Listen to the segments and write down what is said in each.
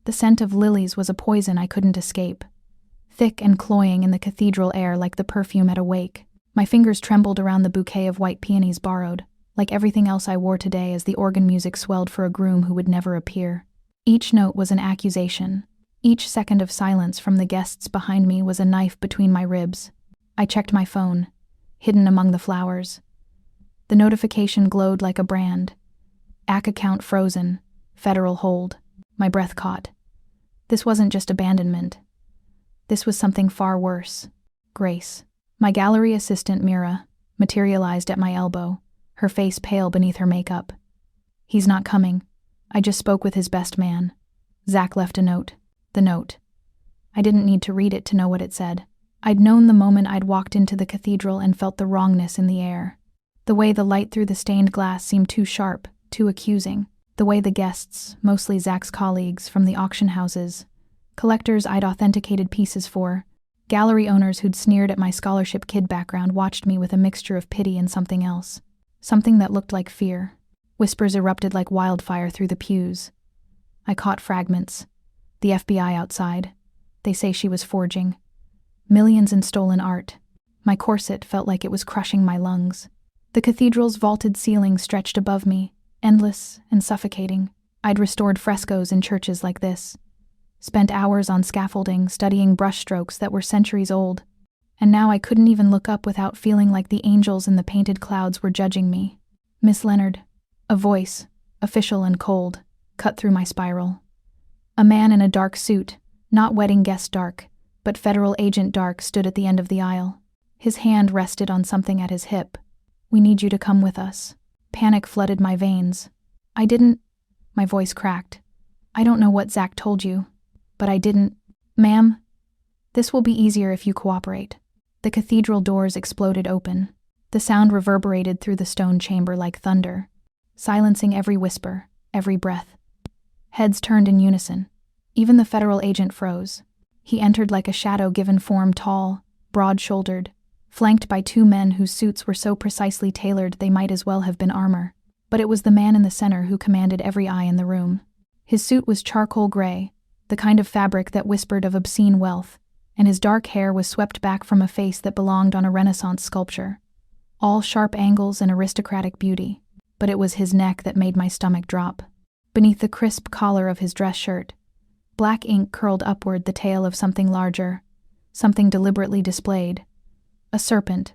The scent of lilies was a poison I couldn't escape, thick and cloying in the cathedral air like the perfume at a wake. My fingers trembled around the bouquet of white peonies borrowed, like everything else I wore today, as the organ music swelled for a groom who would never appear. Each note was an accusation. Each second of silence from the guests behind me was a knife between my ribs. I checked my phone, hidden among the flowers. The notification glowed like a brand. AC account frozen, federal hold. My breath caught. This wasn't just abandonment. This was something far worse. Grace. My gallery assistant, Mira, materialized at my elbow, her face pale beneath her makeup. He's not coming. I just spoke with his best man. Zach left a note. The note. I didn't need to read it to know what it said. I'd known the moment I'd walked into the cathedral and felt the wrongness in the air. The way the light through the stained glass seemed too sharp, too accusing. The way the guests, mostly Zach's colleagues from the auction houses, collectors I'd authenticated pieces for, gallery owners who'd sneered at my scholarship kid background watched me with a mixture of pity and something else. Something that looked like fear. Whispers erupted like wildfire through the pews. I caught fragments. The FBI outside. They say she was forging. Millions in stolen art. My corset felt like it was crushing my lungs. The cathedral's vaulted ceiling stretched above me, endless and suffocating. I'd restored frescoes in churches like this. Spent hours on scaffolding, studying brushstrokes that were centuries old. And now I couldn't even look up without feeling like the angels in the painted clouds were judging me. Miss Leonard. A voice, official and cold, cut through my spiral. A man in a dark suit, not wedding guest dark, but federal agent dark, stood at the end of the aisle. His hand rested on something at his hip. We need you to come with us. Panic flooded my veins. I didn't... My voice cracked. I don't know what Zach told you, but I didn't... Ma'am, this will be easier if you cooperate. The cathedral doors exploded open. The sound reverberated through the stone chamber like thunder, silencing every whisper, every breath. Heads turned in unison. Even the federal agent froze. He entered like a shadow given form, tall, broad-shouldered, flanked by two men whose suits were so precisely tailored they might as well have been armor. But it was the man in the center who commanded every eye in the room. His suit was charcoal gray, the kind of fabric that whispered of obscene wealth, and his dark hair was swept back from a face that belonged on a Renaissance sculpture. All sharp angles and aristocratic beauty, but it was his neck that made my stomach drop. Beneath the crisp collar of his dress shirt, black ink curled upward, the tail of something larger, something deliberately displayed. A serpent,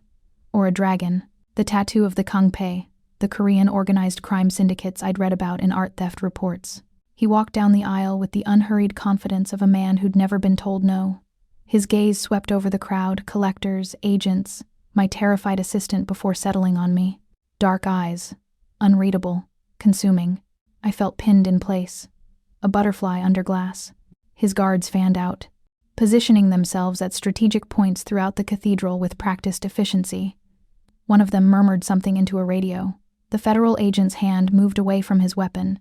or a dragon, the tattoo of the Kangpe, the Korean organized crime syndicates I'd read about in art theft reports. He walked down the aisle with the unhurried confidence of a man who'd never been told no. His gaze swept over the crowd, collectors, agents, my terrified assistant, before settling on me. Dark eyes, unreadable, consuming. I felt pinned in place, a butterfly under glass. His guards fanned out, positioning themselves at strategic points throughout the cathedral with practiced efficiency. One of them murmured something into a radio. The federal agent's hand moved away from his weapon,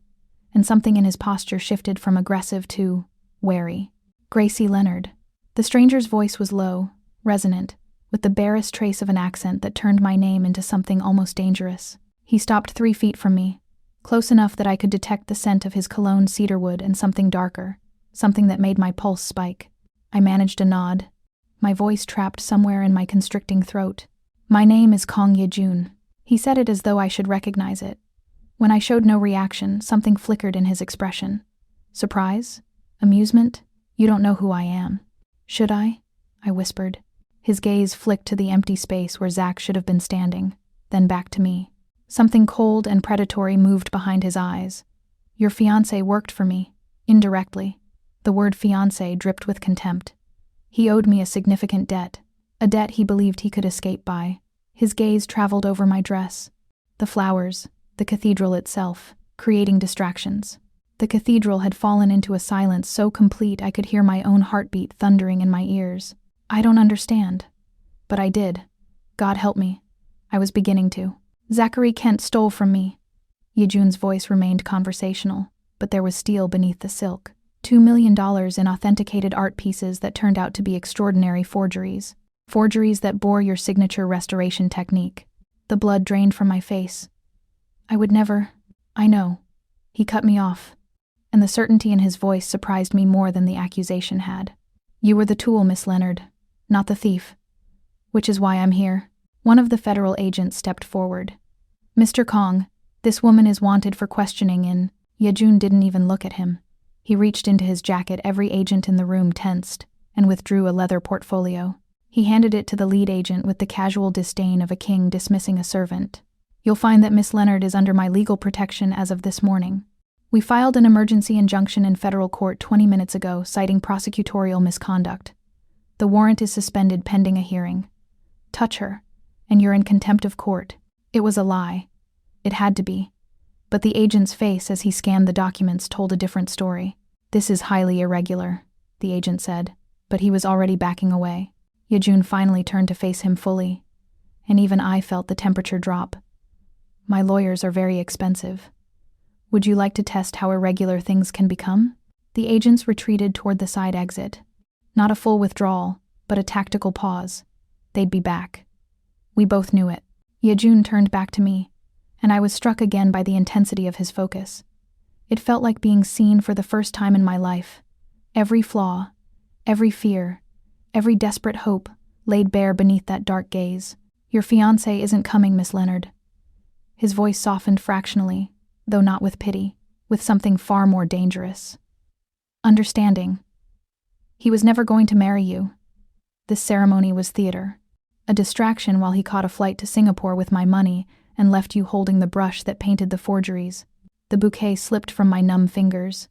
and something in his posture shifted from aggressive to wary. Gracie Leonard. The stranger's voice was low, resonant, with the barest trace of an accent that turned my name into something almost dangerous. He stopped 3 feet from me, close enough that I could detect the scent of his cologne cedarwood and something darker, something that made my pulse spike. I managed a nod, my voice trapped somewhere in my constricting throat. My name is Kong Yejoon. He said it as though I should recognize it. When I showed no reaction, something flickered in his expression. Surprise? Amusement? You don't know who I am. Should I? I whispered. His gaze flicked to the empty space where Zach should have been standing, then back to me. Something cold and predatory moved behind his eyes. Your fiancé worked for me, indirectly. The word fiancé dripped with contempt. He owed me a significant debt, a debt he believed he could escape by. His gaze traveled over my dress, the flowers, the cathedral itself, creating distractions. The cathedral had fallen into a silence so complete I could hear my own heartbeat thundering in my ears. I don't understand. But I did. God help me. I was beginning to. Zachary Kent stole from me. Yejoon's voice remained conversational, but there was steel beneath the silk. $2 million in authenticated art pieces that turned out to be extraordinary forgeries. Forgeries that bore your signature restoration technique. The blood drained from my face. I would never... I know. He cut me off. and the certainty in his voice surprised me more than the accusation had. "You were the tool, Miss Leonard, not the thief. Which is why I'm here." One of the federal agents stepped forward. "Mr. Kong, this woman is wanted for questioning in—" Yejoon didn't even look at him. He reached into his jacket. Every agent in the room tensed, and withdrew a leather portfolio. He handed it to the lead agent with the casual disdain of a king dismissing a servant. "You'll find that Miss Leonard is under my legal protection as of this morning. We filed an emergency injunction in federal court 20 minutes ago, citing prosecutorial misconduct. The warrant is suspended pending a hearing. Touch her, and you're in contempt of court." It was a lie. It had to be. But the agent's face as he scanned the documents told a different story. "This is highly irregular," the agent said, but he was already backing away. Yejoon finally turned to face him fully, and even I felt the temperature drop. "My lawyers are very expensive. Would you like to test how irregular things can become?" The agents retreated toward the side exit. Not a full withdrawal, but a tactical pause. They'd be back. We both knew it. Yejoon turned back to me, and I was struck again by the intensity of his focus. It felt like being seen for the first time in my life. Every flaw, every fear, every desperate hope laid bare beneath that dark gaze. "Your fiancé isn't coming, Miss Leonard." His voice softened fractionally, though not with pity, with something far more dangerous. "Understanding. He was never going to marry you. This ceremony was theater. A distraction while he caught a flight to Singapore with my money and left you holding the brush that painted the forgeries." The bouquet slipped from my numb fingers.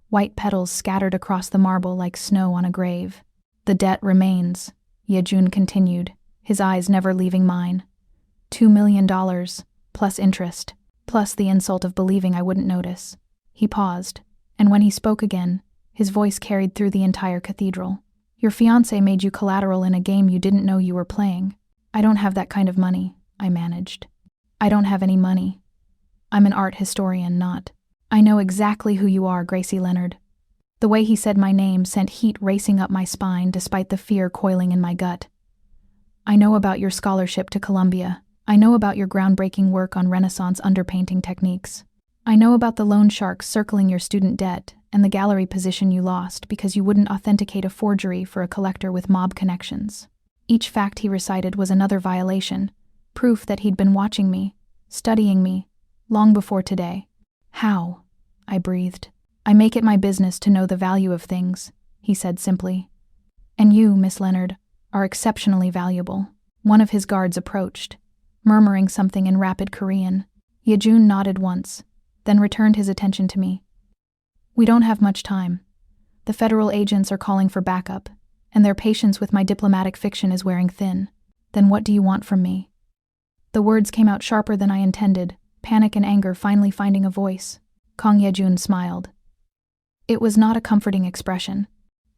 White petals scattered across the marble like snow on a grave. "The debt remains," Yejoon continued, his eyes never leaving mine. $2 million, plus interest, plus the insult of believing I wouldn't notice. He paused, and when he spoke again, his voice carried through the entire cathedral. "Your fiancé made you collateral in a game you didn't know you were playing." "I don't have that kind of money," I managed. "I don't have any money. I'm an art historian, not—" "I know exactly who you are, Gracie Leonard." The way he said my name sent heat racing up my spine despite the fear coiling in my gut. "I know about your scholarship to Columbia. I know about your groundbreaking work on Renaissance underpainting techniques. I know about the loan sharks circling your student debt and the gallery position you lost because you wouldn't authenticate a forgery for a collector with mob connections." Each fact he recited was another violation, proof that he'd been watching me, studying me, long before today. "How?" I breathed. "I make it my business to know the value of things," he said simply. "And you, Miss Leonard, are exceptionally valuable." One of his guards approached, murmuring something in rapid Korean. Yejoon nodded once, then returned his attention to me. "We don't have much time. The federal agents are calling for backup, and their patience with my diplomatic fiction is wearing thin. Then what do you want from me?" The words came out sharper than I intended, panic and anger finally finding a voice. Kong Yejoon smiled. It was not a comforting expression.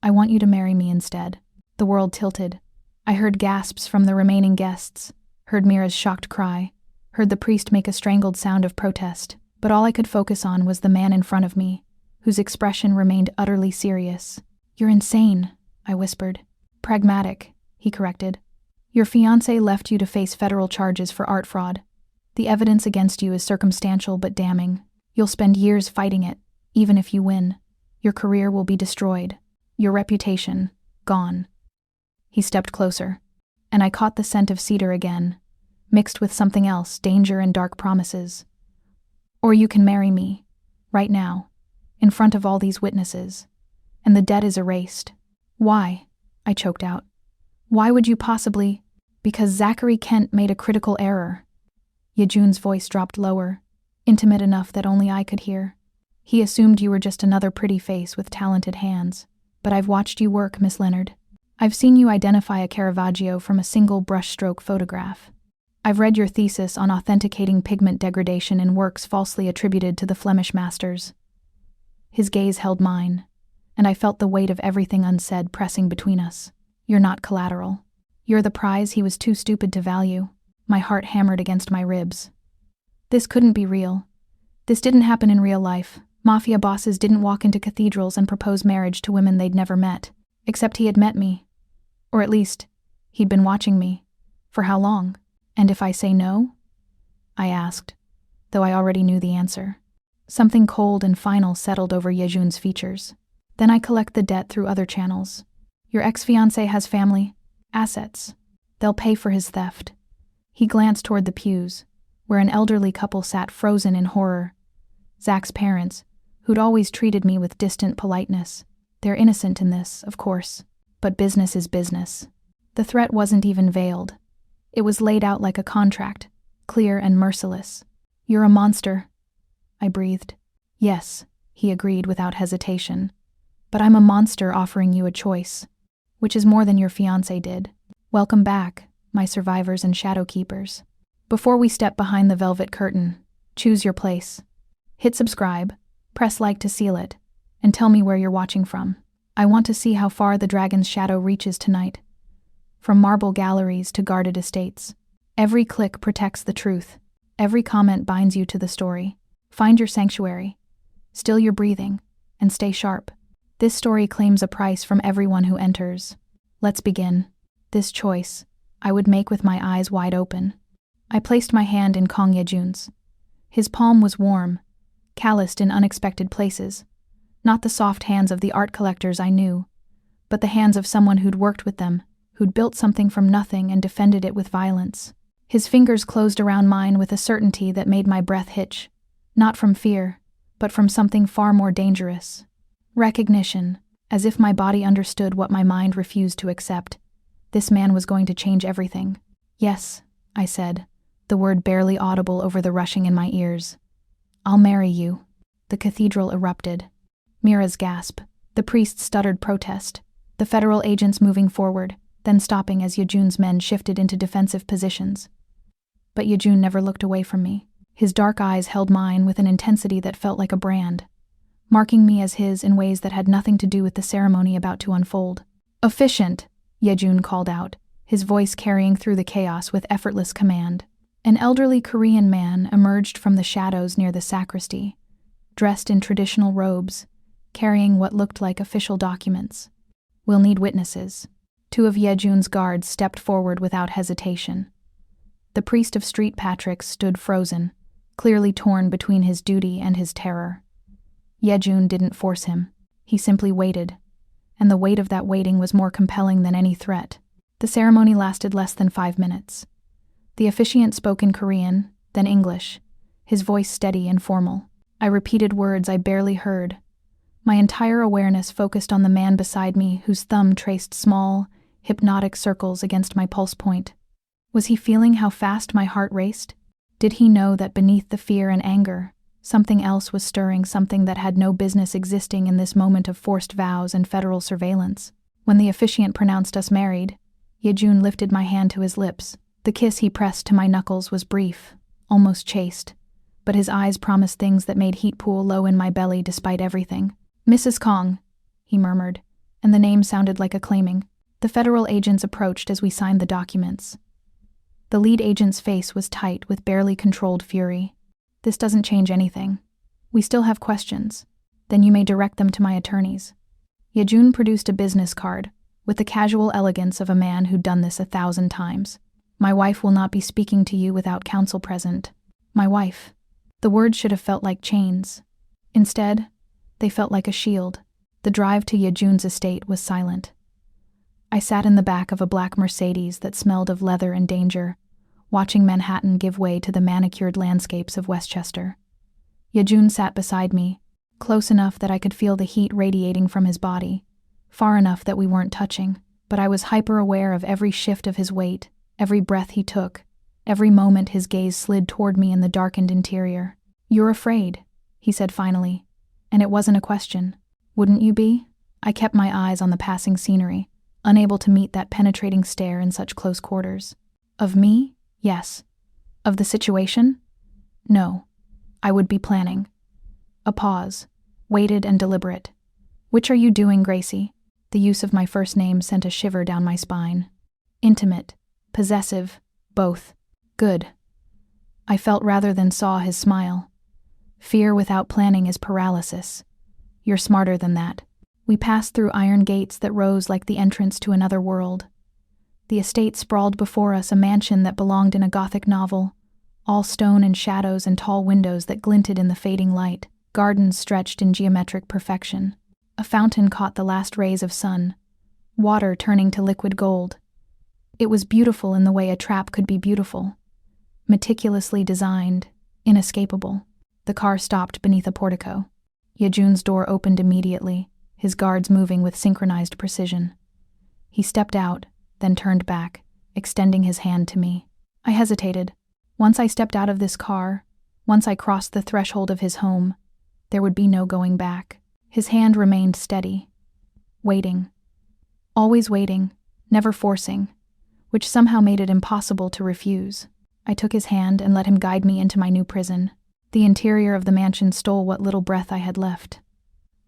"I want you to marry me instead." The world tilted. I heard gasps from the remaining guests, heard Mira's shocked cry, heard the priest make a strangled sound of protest, but all I could focus on was the man in front of me, whose expression remained utterly serious. "You're insane," I whispered. "Pragmatic," he corrected. "Your fiancé left you to face federal charges for art fraud. The evidence against you is circumstantial but damning. You'll spend years fighting it, even if you win. Your career will be destroyed. Your reputation, gone." He stepped closer, and I caught the scent of cedar again, mixed with something else, danger and dark promises. "Or you can marry me, right now, in front of all these witnesses, and the debt is erased." "Why?" I choked out. "Why would you possibly—" "Because Zachary Kent made a critical error." Yejoon's voice dropped lower, intimate enough that only I could hear. "He assumed you were just another pretty face with talented hands. But I've watched you work, Miss Leonard. I've seen you identify a Caravaggio from a single brushstroke photograph. I've read your thesis on authenticating pigment degradation in works falsely attributed to the Flemish masters." His gaze held mine, and I felt the weight of everything unsaid pressing between us. "You're not collateral. You're the prize he was too stupid to value." My heart hammered against my ribs. This couldn't be real. This didn't happen in real life. Mafia bosses didn't walk into cathedrals and propose marriage to women they'd never met. Except he had met me. Or at least, he'd been watching me. For how long? "And if I say no?" I asked, though I already knew the answer. Something cold and final settled over Yejoon's features. Then I collect the debt through other channels. Your ex-fiancé has family, assets. They'll pay for his theft. He glanced toward the pews, where an elderly couple sat frozen in horror. Zach's parents, who'd always treated me with distant politeness. They're innocent in this, of course, but business is business. The threat wasn't even veiled. It was laid out like a contract, clear and merciless. You're a monster, I breathed. Yes, he agreed without hesitation. But I'm a monster offering you a choice, which is more than your fiancé did. Welcome back, my survivors and shadow keepers. Before we step behind the velvet curtain, choose your place. Hit subscribe, press like to seal it, and tell me where you're watching from. I want to see how far the dragon's shadow reaches tonight. From marble galleries to guarded estates. Every click protects the truth. Every comment binds you to the story. Find your sanctuary. Still your breathing, and stay sharp. This story claims a price from everyone who enters. Let's begin. This choice, I would make with my eyes wide open. I placed my hand in Kang Yejoon's. His palm was warm, calloused in unexpected places. Not the soft hands of the art collectors I knew, but the hands of someone who'd worked with them, who'd built something from nothing and defended it with violence. His fingers closed around mine with a certainty that made my breath hitch, not from fear, but from something far more dangerous. Recognition, as if my body understood what my mind refused to accept. This man was going to change everything. Yes, I said, the word barely audible over the rushing in my ears. I'll marry you. The cathedral erupted. Mira's gasp. The priest stuttered protest. The federal agents moving forward, then stopping as Yejoon's men shifted into defensive positions. But Yejoon never looked away from me. His dark eyes held mine with an intensity that felt like a brand, marking me as his in ways that had nothing to do with the ceremony about to unfold. Efficient, Yejoon called out, his voice carrying through the chaos with effortless command. An elderly Korean man emerged from the shadows near the sacristy, dressed in traditional robes, carrying what looked like official documents. We'll need witnesses. Two of Yejoon's guards stepped forward without hesitation. The priest of Street Patrick stood frozen, clearly torn between his duty and his terror. Yejoon didn't force him. He simply waited, and the weight of that waiting was more compelling than any threat. The ceremony lasted less than 5 minutes. The officiant spoke in Korean, then English, his voice steady and formal. I repeated words I barely heard. My entire awareness focused on the man beside me whose thumb traced small, hypnotic circles against my pulse point. Was he feeling how fast my heart raced? Did he know that beneath the fear and anger, something else was stirring, something that had no business existing in this moment of forced vows and federal surveillance? When the officiant pronounced us married, Yejoon lifted my hand to his lips. The kiss he pressed to my knuckles was brief, almost chaste, but his eyes promised things that made heat pool low in my belly despite everything. Mrs. Kong, he murmured, and the name sounded like acclaiming. The federal agents approached as we signed the documents. The lead agent's face was tight with barely controlled fury. This doesn't change anything. We still have questions. Then you may direct them to my attorneys. Yejoon produced a business card, with the casual elegance of a man who'd done this 1,000 times. My wife will not be speaking to you without counsel present. My wife. The words should have felt like chains. Instead, they felt like a shield. The drive to Yejoon's estate was silent. I sat in the back of a black Mercedes that smelled of leather and danger, watching Manhattan give way to the manicured landscapes of Westchester. Yejoon sat beside me, close enough that I could feel the heat radiating from his body, far enough that we weren't touching, but I was hyper-aware of every shift of his weight, every breath he took, every moment his gaze slid toward me in the darkened interior. You're afraid, he said finally, and it wasn't a question. Wouldn't you be? I kept my eyes on the passing scenery, unable to meet that penetrating stare in such close quarters. Of me? Yes. Of the situation? No. I would be planning. A pause, weighted and deliberate. Which are you doing, Gracie? The use of my first name sent a shiver down my spine. Intimate, possessive, both. Good. I felt rather than saw his smile. Fear without planning is paralysis. You're smarter than that. We passed through iron gates that rose like the entrance to another world. The estate sprawled before us, a mansion that belonged in a Gothic novel, all stone and shadows and tall windows that glinted in the fading light. Gardens stretched in geometric perfection. A fountain caught the last rays of sun, water turning to liquid gold. It was beautiful in the way a trap could be beautiful. Meticulously designed, inescapable. The car stopped beneath a portico. Yejoon's door opened immediately, his guards moving with synchronized precision. He stepped out, then turned back, extending his hand to me. I hesitated. Once I stepped out of this car, once I crossed the threshold of his home, there would be no going back. His hand remained steady, waiting. Always waiting, never forcing, which somehow made it impossible to refuse. I took his hand and let him guide me into my new prison. The interior of the mansion stole what little breath I had left.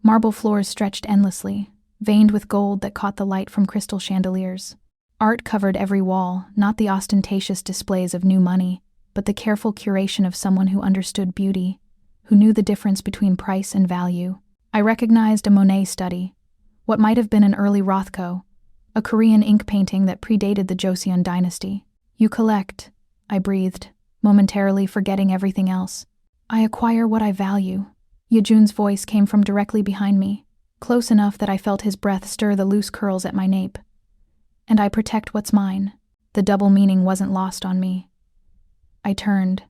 Marble floors stretched endlessly, veined with gold that caught the light from crystal chandeliers. Art covered every wall, not the ostentatious displays of new money, but the careful curation of someone who understood beauty, who knew the difference between price and value. I recognized a Monet study, what might have been an early Rothko, a Korean ink painting that predated the Joseon dynasty. "You collect," I breathed, momentarily forgetting everything else. "I acquire what I value." Yejoon's voice came from directly behind me, close enough that I felt his breath stir the loose curls at my nape. "And I protect what's mine." The double meaning wasn't lost on me. I turned,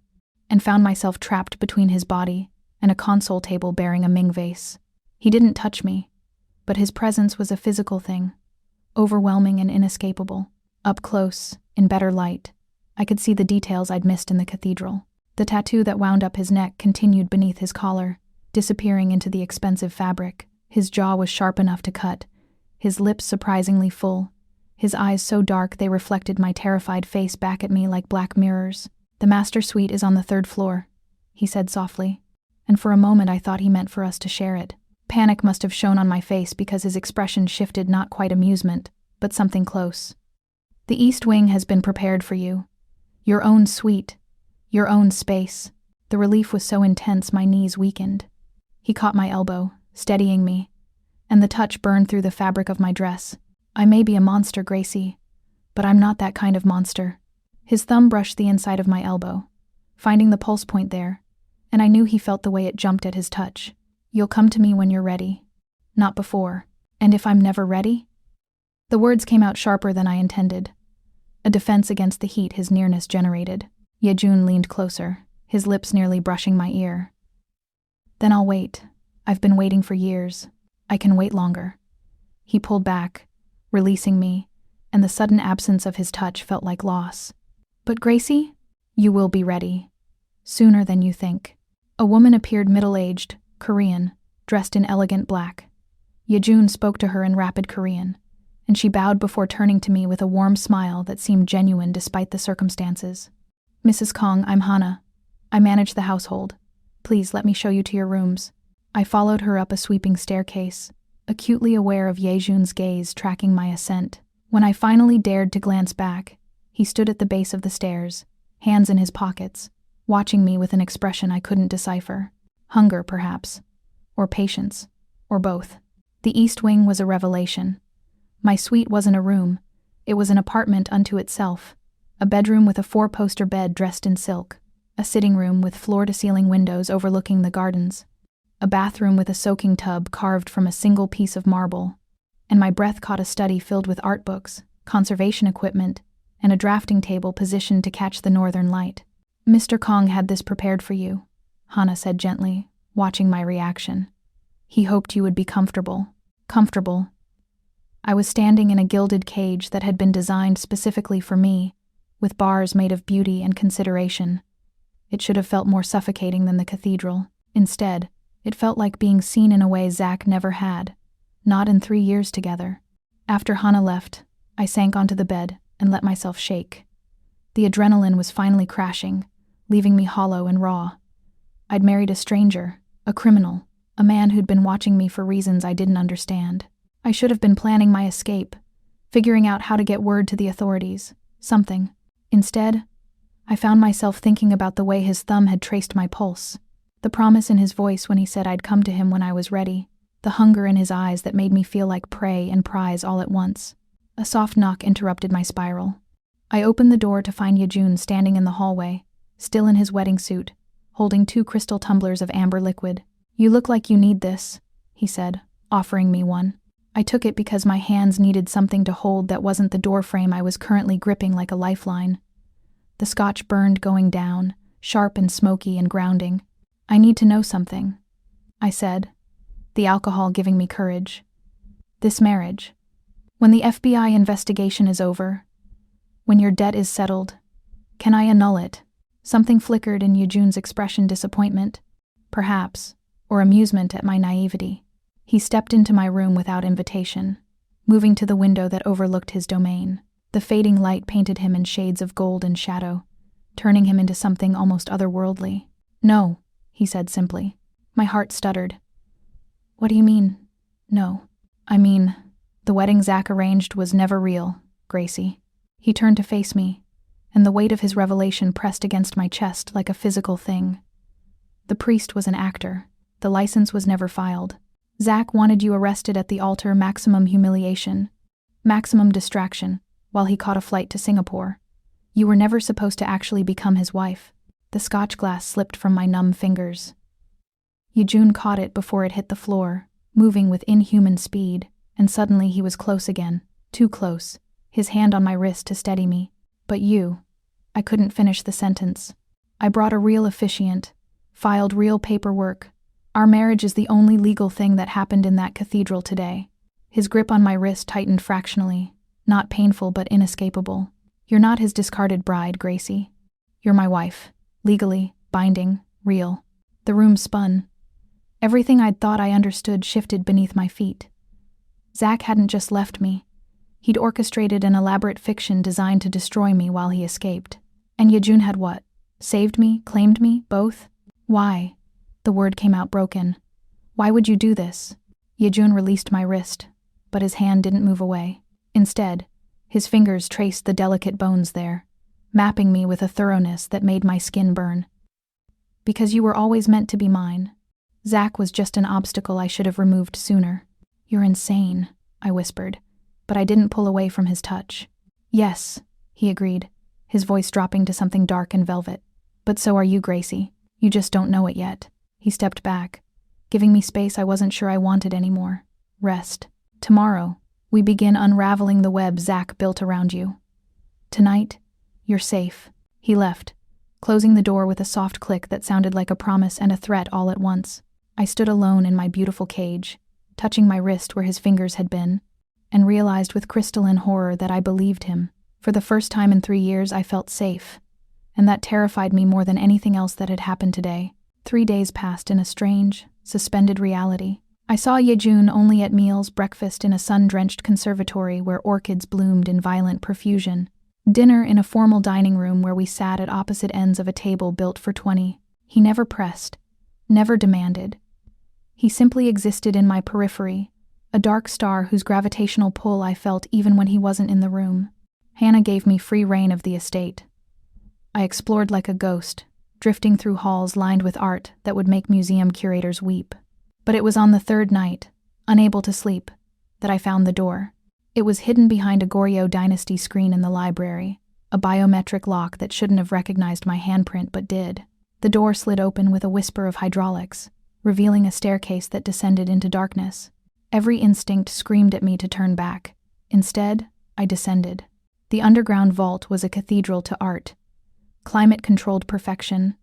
and found myself trapped between his body and a console table bearing a Ming vase. He didn't touch me, but his presence was a physical thing, overwhelming and inescapable. Up close, in better light, I could see the details I'd missed in the cathedral. The tattoo that wound up his neck continued beneath his collar, disappearing into the expensive fabric. His jaw was sharp enough to cut, his lips surprisingly full, his eyes so dark they reflected my terrified face back at me like black mirrors. "The master suite is on the 3rd floor," he said softly, and for a moment I thought he meant for us to share it. Panic must have shown on my face because his expression shifted, not quite amusement, but something close. "The East Wing has been prepared for you. Your own suite, your own space." The relief was so intense my knees weakened. He caught my elbow, steadying me, and the touch burned through the fabric of my dress. "I may be a monster, Gracie, but I'm not that kind of monster." His thumb brushed the inside of my elbow, finding the pulse point there, and I knew he felt the way it jumped at his touch. "You'll come to me when you're ready, not before." "And if I'm never ready?" The words came out sharper than I intended, a defense against the heat his nearness generated. Yejoon leaned closer, his lips nearly brushing my ear. "Then I'll wait. I've been waiting for years. I can wait longer." He pulled back, releasing me, and the sudden absence of his touch felt like loss. "But Gracie, you will be ready. Sooner than you think." A woman appeared, middle-aged, Korean, dressed in elegant black. Yejoon spoke to her in rapid Korean, and she bowed before turning to me with a warm smile that seemed genuine despite the circumstances. "Mrs. Kong, I'm Hana. I manage the household. Please let me show you to your rooms." I followed her up a sweeping staircase, acutely aware of Yejoon's gaze tracking my ascent. When I finally dared to glance back, he stood at the base of the stairs, hands in his pockets, watching me with an expression I couldn't decipher. Hunger, perhaps, or patience, or both. The East Wing was a revelation. My suite wasn't a room, it was an apartment unto itself, a bedroom with a 4-poster bed dressed in silk, a sitting room with floor-to-ceiling windows overlooking the gardens, a bathroom with a soaking tub carved from a single piece of marble, and my breath caught a study filled with art books, conservation equipment, and a drafting table positioned to catch the northern light. "Mr. Kong had this prepared for you," Hana said gently, watching my reaction. "He hoped you would be comfortable." Comfortable. I was standing in a gilded cage that had been designed specifically for me, with bars made of beauty and consideration. It should have felt more suffocating than the cathedral. Instead, it felt like being seen in a way Zach never had, not in 3 years together. After Hana left, I sank onto the bed and let myself shake. The adrenaline was finally crashing, leaving me hollow and raw. I'd married a stranger, a criminal, a man who'd been watching me for reasons I didn't understand. I should have been planning my escape, figuring out how to get word to the authorities, something. Instead, I found myself thinking about the way his thumb had traced my pulse, the promise in his voice when he said I'd come to him when I was ready, the hunger in his eyes that made me feel like prey and prize all at once. A soft knock interrupted my spiral. I opened the door to find Yejoon standing in the hallway, still in his wedding suit, holding 2 crystal tumblers of amber liquid. "You look like you need this," he said, offering me one. I took it because my hands needed something to hold that wasn't the doorframe I was currently gripping like a lifeline. The scotch burned going down, sharp and smoky and grounding. "I need to know something," I said, the alcohol giving me courage. "This marriage. When the FBI investigation is over, when your debt is settled, can I annul it?" Something flickered in Yejoon's expression, disappointment, perhaps, or amusement at my naivety. He stepped into my room without invitation, moving to the window that overlooked his domain. The fading light painted him in shades of gold and shadow, turning him into something almost otherworldly. "No," he said simply. My heart stuttered. "What do you mean, no?" "I mean, the wedding Zach arranged was never real, Gracie." He turned to face me, and the weight of his revelation pressed against my chest like a physical thing. "The priest was an actor. The license was never filed. Zach wanted you arrested at the altar, maximum humiliation, maximum distraction, while he caught a flight to Singapore. You were never supposed to actually become his wife." The scotch glass slipped from my numb fingers. Yejoon caught it before it hit the floor, moving with inhuman speed, and suddenly he was close again, too close, his hand on my wrist to steady me. "But you..." I couldn't finish the sentence. "I brought a real officiant, filed real paperwork. Our marriage is the only legal thing that happened in that cathedral today." His grip on my wrist tightened fractionally, not painful but inescapable. "You're not his discarded bride, Gracie. You're my wife. Legally, binding, real." The room spun. Everything I'd thought I understood shifted beneath my feet. Zach hadn't just left me. He'd orchestrated an elaborate fiction designed to destroy me while he escaped. And Yejoon had what? Saved me? Claimed me? Both? "Why?" The word came out broken. "Why would you do this?" Yejoon released my wrist, but his hand didn't move away. Instead, his fingers traced the delicate bones there, mapping me with a thoroughness that made my skin burn. "Because you were always meant to be mine. Zach was just an obstacle I should have removed sooner." "You're insane," I whispered, but I didn't pull away from his touch. "Yes," he agreed, his voice dropping to something dark and velvet. "But so are you, Gracie. You just don't know it yet." He stepped back, giving me space I wasn't sure I wanted anymore. "Rest. Tomorrow, we begin unraveling the web Zach built around you. Tonight, you're safe." He left, closing the door with a soft click that sounded like a promise and a threat all at once. I stood alone in my beautiful cage, touching my wrist where his fingers had been, and realized with crystalline horror that I believed him. For the first time in 3 years, I felt safe, and that terrified me more than anything else that had happened today. 3 days passed in a strange, suspended reality. I saw Yejoon only at meals, breakfast in a sun-drenched conservatory where orchids bloomed in violent profusion, dinner in a formal dining room where we sat at opposite ends of a table built for 20. He never pressed, never demanded. He simply existed in my periphery, a dark star whose gravitational pull I felt even when he wasn't in the room. Hannah gave me free rein of the estate. I explored like a ghost, drifting through halls lined with art that would make museum curators weep. But it was on the third night, unable to sleep, that I found the door. It was hidden behind a Goryeo dynasty screen in the library, a biometric lock that shouldn't have recognized my handprint but did. The door slid open with a whisper of hydraulics, revealing a staircase that descended into darkness. Every instinct screamed at me to turn back. Instead, I descended. The underground vault was a cathedral to art. Climate-controlled perfection,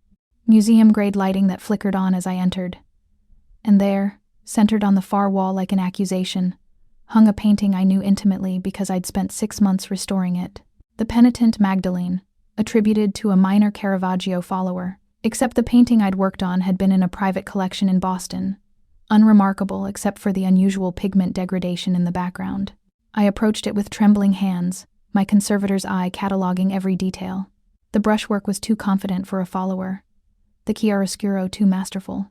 museum-grade lighting that flickered on as I entered. And there, centered on the far wall like an accusation, hung a painting I knew intimately because I'd spent 6 months restoring it. The Penitent Magdalene, attributed to a minor Caravaggio follower, except the painting I'd worked on had been in a private collection in Boston, unremarkable except for the unusual pigment degradation in the background. I approached it with trembling hands, my conservator's eye cataloging every detail. The brushwork was too confident for a follower, the chiaroscuro too masterful,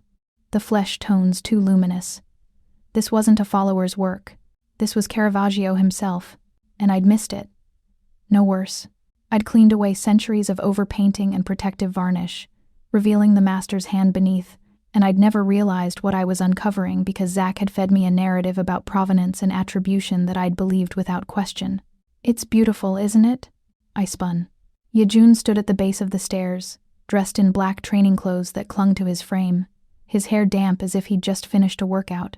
the flesh tones too luminous. This wasn't a follower's work. This was Caravaggio himself, and I'd missed it. No worse. I'd cleaned away centuries of overpainting and protective varnish, revealing the master's hand beneath, and I'd never realized what I was uncovering because Zach had fed me a narrative about provenance and attribution that I'd believed without question. "It's beautiful, isn't it?" I spun. Yejoon stood at the base of the stairs, dressed in black training clothes that clung to his frame, his hair damp as if he'd just finished a workout.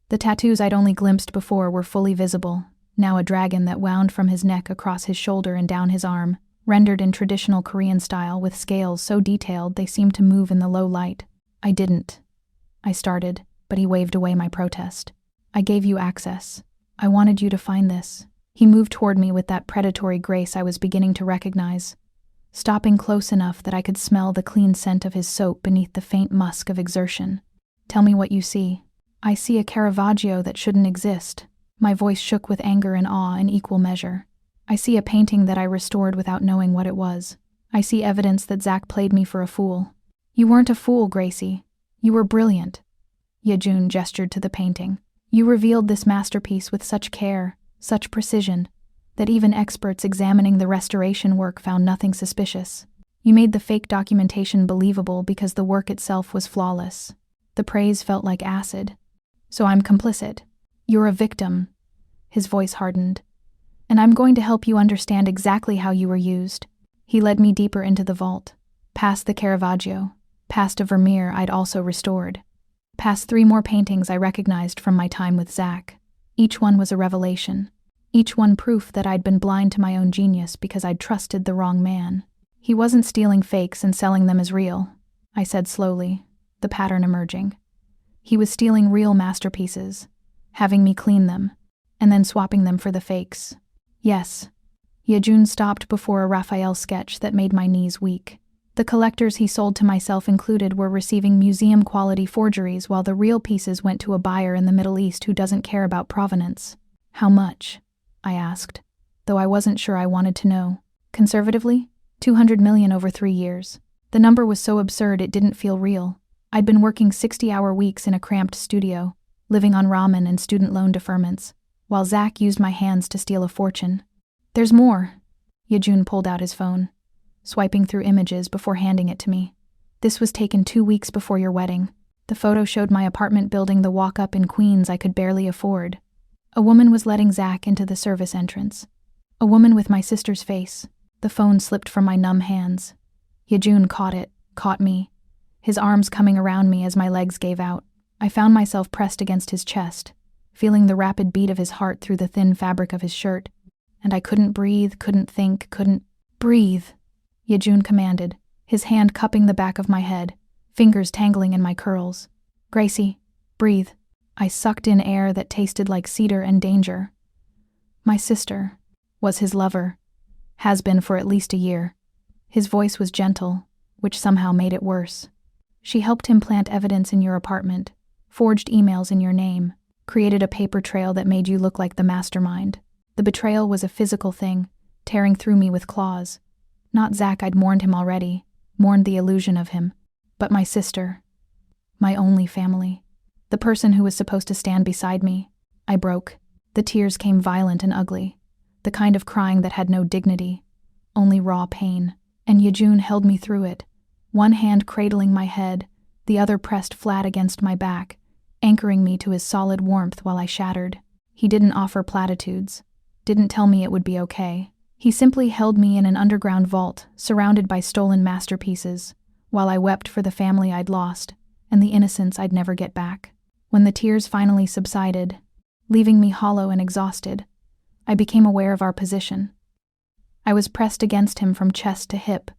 The tattoos I'd only glimpsed before were fully visible, now a dragon that wound from his neck across his shoulder and down his arm, rendered in traditional Korean style with scales so detailed they seemed to move in the low light. I didn't. I started, but he waved away my protest. I gave you access. I wanted you to find this. He moved toward me with that predatory grace I was beginning to recognize, stopping close enough that I could smell the clean scent of his soap beneath the faint musk of exertion. Tell me what you see. I see a Caravaggio that shouldn't exist. My voice shook with anger and awe in equal measure. I see a painting that I restored without knowing what it was. I see evidence that Zach played me for a fool. You weren't a fool, Gracie. You were brilliant. Yejoon gestured to the painting. You revealed this masterpiece with such care, such precision, that even experts examining the restoration work found nothing suspicious. You made the fake documentation believable because the work itself was flawless. The praise felt like acid. So I'm complicit. You're a victim. His voice hardened. And I'm going to help you understand exactly how you were used. He led me deeper into the vault, past the Caravaggio, past a Vermeer I'd also restored, past 3 more paintings I recognized from my time with Zach. Each one was a revelation. Each one proof that I'd been blind to my own genius because I'd trusted the wrong man. He wasn't stealing fakes and selling them as real, I said slowly, the pattern emerging. He was stealing real masterpieces, having me clean them, and then swapping them for the fakes. Yes. Yejoon stopped before a Raphael sketch that made my knees weak. The collectors he sold to myself included were receiving museum-quality forgeries while the real pieces went to a buyer in the Middle East who doesn't care about provenance. How much? I asked, though I wasn't sure I wanted to know. Conservatively, 200 million over 3 years. The number was so absurd it didn't feel real. I'd been working 60-hour weeks in a cramped studio, living on ramen and student loan deferments, while Zach used my hands to steal a fortune. There's more. Yejoon pulled out his phone, swiping through images before handing it to me. This was taken 2 weeks before your wedding. The photo showed my apartment building the walk-up in Queens I could barely afford. A woman was letting Zach into the service entrance. A woman with my sister's face. The phone slipped from my numb hands. Yejoon caught me, his arms coming around me as my legs gave out. I found myself pressed against his chest, feeling the rapid beat of his heart through the thin fabric of his shirt. And I couldn't breathe, couldn't think, couldn't breathe, Yejoon commanded, his hand cupping the back of my head, fingers tangling in my curls. Gracie, breathe. I sucked in air that tasted like cedar and danger. My sister was his lover, has been for at least a year. His voice was gentle, which somehow made it worse. She helped him plant evidence in your apartment, forged emails in your name, created a paper trail that made you look like the mastermind. The betrayal was a physical thing, tearing through me with claws. Not Zach, I'd mourned him already, mourned the illusion of him. But my sister, my only family, the person who was supposed to stand beside me. I broke. The tears came violent and ugly, the kind of crying that had no dignity, only raw pain. And Yejoon held me through it, one hand cradling my head, the other pressed flat against my back, anchoring me to his solid warmth while I shattered. He didn't offer platitudes, didn't tell me it would be okay. He simply held me in an underground vault, surrounded by stolen masterpieces, while I wept for the family I'd lost, and the innocence I'd never get back. When the tears finally subsided, leaving me hollow and exhausted, I became aware of our position. I was pressed against him from chest to hip,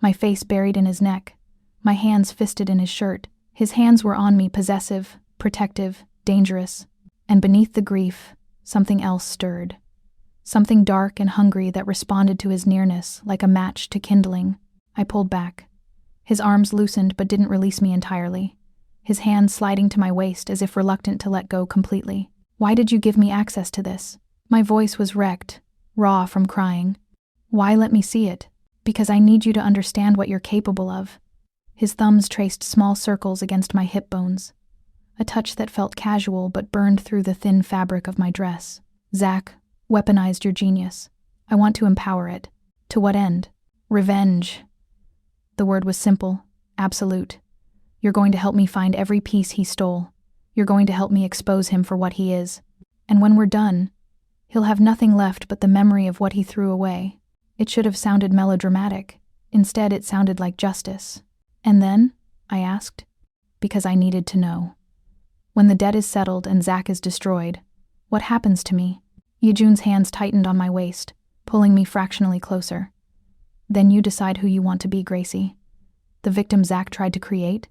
my face buried in his neck, my hands fisted in his shirt. His hands were on me, possessive, protective, dangerous, and beneath the grief, something else stirred. Something dark and hungry that responded to his nearness like a match to kindling. I pulled back. His arms loosened but didn't release me entirely, his hands sliding to my waist as if reluctant to let go completely. Why did you give me access to this? My voice was wrecked, raw from crying. Why let me see it? Because I need you to understand what you're capable of. His thumbs traced small circles against my hip bones, a touch that felt casual but burned through the thin fabric of my dress. Zach weaponized your genius. I want to empower it. To what end? Revenge. The word was simple, absolute. You're going to help me find every piece he stole. You're going to help me expose him for what he is. And when we're done, he'll have nothing left but the memory of what he threw away. It should have sounded melodramatic. Instead, it sounded like justice. And then? I asked. because I needed to know. When the debt is settled and Zach is destroyed, what happens to me? Yejoon's hands tightened on my waist, pulling me fractionally closer. Then you decide who you want to be, Gracie. The victim Zach tried to create?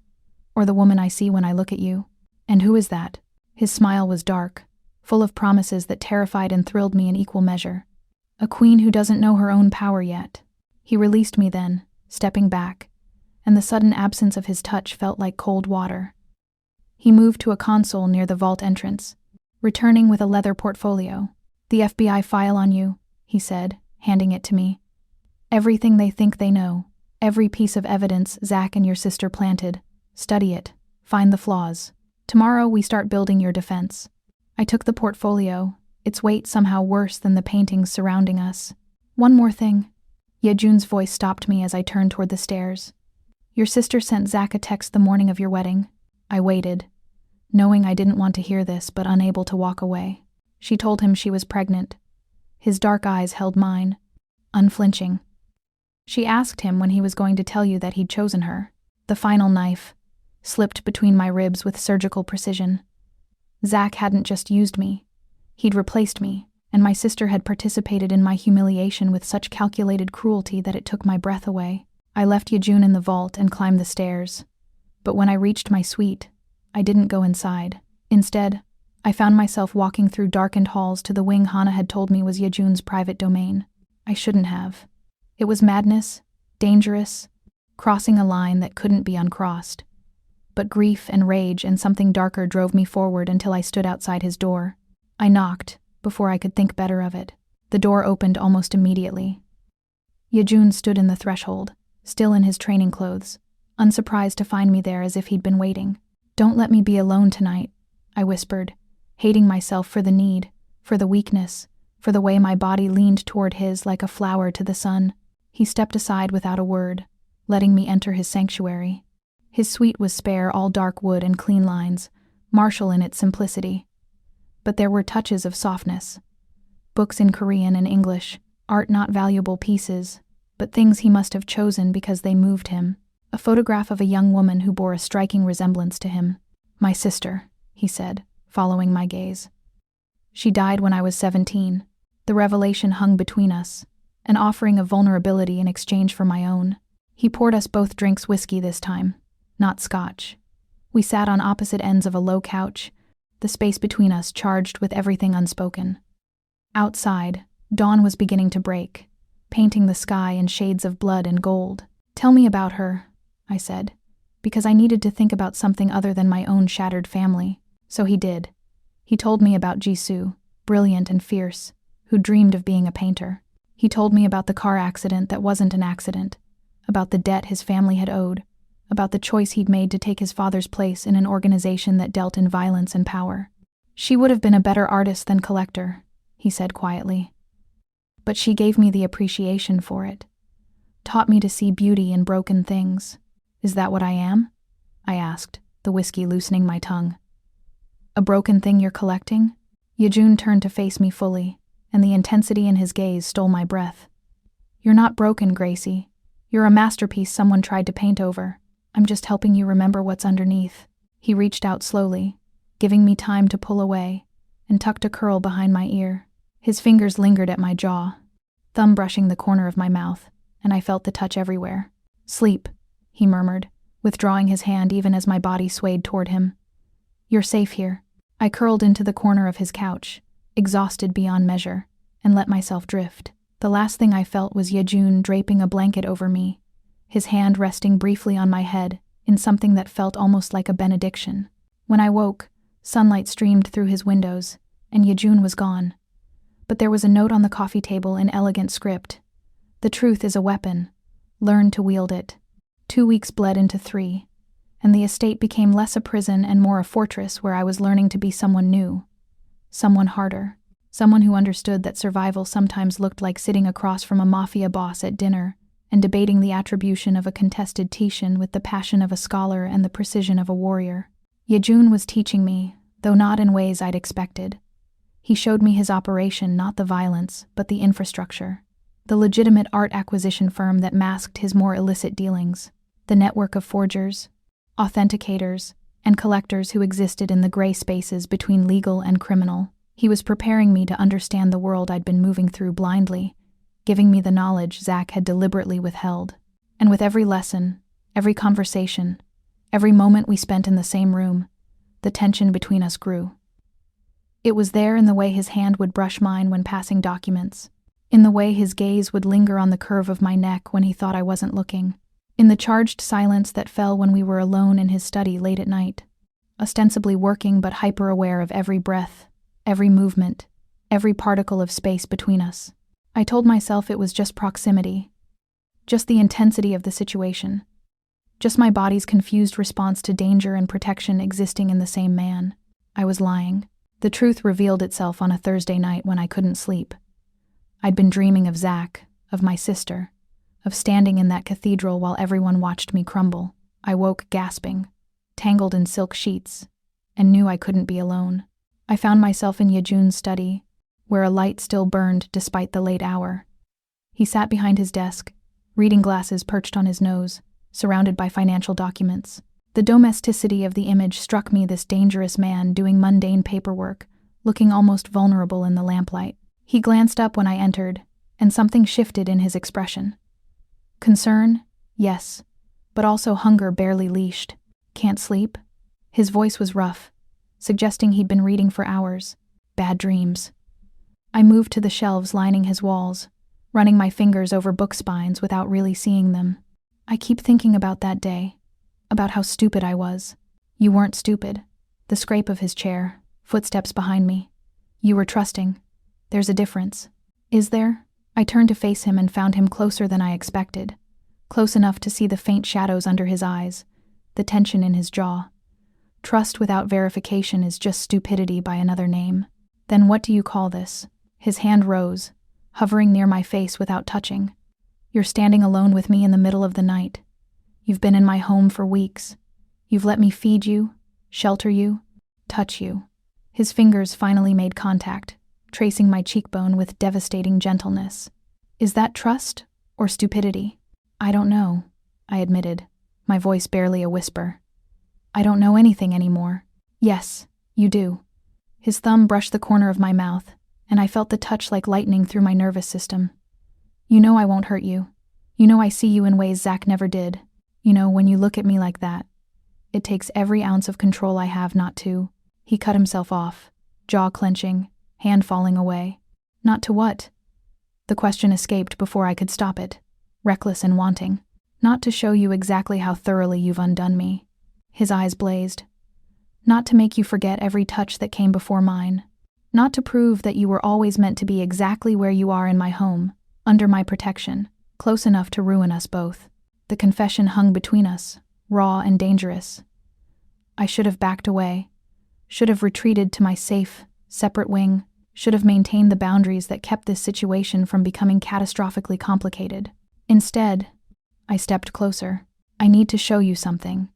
Or the woman I see when I look at you? And who is that? His smile was dark, full of promises that terrified and thrilled me in equal measure. A queen who doesn't know her own power yet. He released me then, stepping back, and the sudden absence of his touch felt like cold water. He moved to a console near the vault entrance, returning with a leather portfolio. "The FBI file on you," he said, handing it to me. "Everything they think they know, every piece of evidence Zach and your sister planted. Study it, find the flaws. Tomorrow we start building your defense." I took the portfolio, its weight somehow worse than the paintings surrounding us. "One more thing." Yejoon's voice stopped me as I turned toward the stairs. "Your sister sent Zach a text the morning of your wedding." I waited, knowing I didn't want to hear this but unable to walk away. She told him she was pregnant. His dark eyes held mine, unflinching. She asked him when he was going to tell you that he'd chosen her. The final knife slipped between my ribs with surgical precision. Zach hadn't just used me. He'd replaced me, and my sister had participated in my humiliation with such calculated cruelty that it took my breath away. I left Yejoon in the vault and climbed the stairs. But when I reached my suite, I didn't go inside. Instead, I found myself walking through darkened halls to the wing Hana had told me was Yejoon's private domain. I shouldn't have. It was madness, dangerous, crossing a line that couldn't be uncrossed. But grief and rage and something darker drove me forward until I stood outside his door. I knocked, before I could think better of it. The door opened almost immediately. Yejoon stood in the threshold, still in his training clothes, unsurprised to find me there as if he'd been waiting. "Don't let me be alone tonight," I whispered, hating myself for the need, for the weakness, for the way my body leaned toward his like a flower to the sun. He stepped aside without a word, letting me enter his sanctuary. His suite was spare, all dark wood and clean lines, martial in its simplicity. But there were touches of softness. Books in Korean and English, art not valuable pieces, but things he must have chosen because they moved him. A photograph of a young woman who bore a striking resemblance to him. "My sister," he said, following my gaze. "She died when I was 17. The revelation hung between us, an offering of vulnerability in exchange for my own. He poured us both drinks, whiskey this time, not scotch. We sat on opposite ends of a low couch, the space between us charged with everything unspoken. Outside, dawn was beginning to break, painting the sky in shades of blood and gold. "Tell me about her," I said, because I needed to think about something other than my own shattered family. So he did. He told me about Jisoo, brilliant and fierce, who dreamed of being a painter. He told me about the car accident that wasn't an accident, about the debt his family had owed, about the choice he'd made to take his father's place in an organization that dealt in violence and power. "She would have been a better artist than collector," he said quietly. "But she gave me the appreciation for it, taught me to see beauty in broken things." "Is that what I am?" I asked, the whiskey loosening my tongue. "A broken thing you're collecting?" Yejoon turned to face me fully, and the intensity in his gaze stole my breath. "You're not broken, Gracie. You're a masterpiece someone tried to paint over. I'm just helping you remember what's underneath." He reached out slowly, giving me time to pull away, and tucked a curl behind my ear. His fingers lingered at my jaw, thumb brushing the corner of my mouth, and I felt the touch everywhere. "Sleep," he murmured, withdrawing his hand even as my body swayed toward him. "You're safe here." I curled into the corner of his couch, exhausted beyond measure, and let myself drift. The last thing I felt was Yejoon draping a blanket over me, his hand resting briefly on my head in something that felt almost like a benediction. When I woke, sunlight streamed through his windows, and Yejoon was gone. But there was a note on the coffee table in elegant script. "The truth is a weapon. Learn to wield it." 2 weeks bled into 3, and the estate became less a prison and more a fortress where I was learning to be someone new, someone harder, someone who understood that survival sometimes looked like sitting across from a mafia boss at dinner and debating the attribution of a contested Tishan with the passion of a scholar and the precision of a warrior. Yejoon was teaching me, though not in ways I'd expected. He showed me his operation, not the violence, but the infrastructure. The legitimate art acquisition firm that masked his more illicit dealings. The network of forgers, authenticators, and collectors who existed in the gray spaces between legal and criminal. He was preparing me to understand the world I'd been moving through blindly, giving me the knowledge Zach had deliberately withheld. And with every lesson, every conversation, every moment we spent in the same room, the tension between us grew. It was there in the way his hand would brush mine when passing documents, in the way his gaze would linger on the curve of my neck when he thought I wasn't looking, in the charged silence that fell when we were alone in his study late at night, ostensibly working but hyper-aware of every breath, every movement, every particle of space between us. I told myself it was just proximity, just the intensity of the situation, just my body's confused response to danger and protection existing in the same man. I was lying. The truth revealed itself on a Thursday night when I couldn't sleep. I'd been dreaming of Zach, of my sister, of standing in that cathedral while everyone watched me crumble. I woke gasping, tangled in silk sheets, and knew I couldn't be alone. I found myself in Yejoon's study, where a light still burned despite the late hour. He sat behind his desk, reading glasses perched on his nose, surrounded by financial documents. The domesticity of the image struck me, this dangerous man doing mundane paperwork, looking almost vulnerable in the lamplight. He glanced up when I entered, and something shifted in his expression. Concern, yes, but also hunger barely leashed. Can't sleep? His voice was rough, suggesting he'd been reading for hours. Bad dreams. I moved to the shelves lining his walls, running my fingers over book spines without really seeing them. I keep thinking about that day, about how stupid I was. You weren't stupid. The scrape of his chair, footsteps behind me. You were trusting. There's a difference. Is there? I turned to face him and found him closer than I expected, close enough to see the faint shadows under his eyes, the tension in his jaw. Trust without verification is just stupidity by another name. Then what do you call this? His hand rose, hovering near my face without touching. You're standing alone with me in the middle of the night. You've been in my home for weeks. You've let me feed you, shelter you, touch you. His fingers finally made contact, tracing my cheekbone with devastating gentleness. Is that trust or stupidity? I don't know, I admitted, my voice barely a whisper. I don't know anything anymore. Yes, you do. His thumb brushed the corner of my mouth, and I felt the touch like lightning through my nervous system. You know I won't hurt you. You know I see you in ways Zach never did. You know, when you look at me like that, it takes every ounce of control I have not to. He cut himself off, jaw clenching, hand falling away. Not to what? The question escaped before I could stop it, reckless and wanting. Not to show you exactly how thoroughly you've undone me. His eyes blazed. Not to make you forget every touch that came before mine. Not to prove that you were always meant to be exactly where you are in my home, under my protection, close enough to ruin us both. The confession hung between us, raw and dangerous. I should have backed away, should have retreated to my safe, separate wing, should have maintained the boundaries that kept this situation from becoming catastrophically complicated. Instead, I stepped closer. I need to show you something,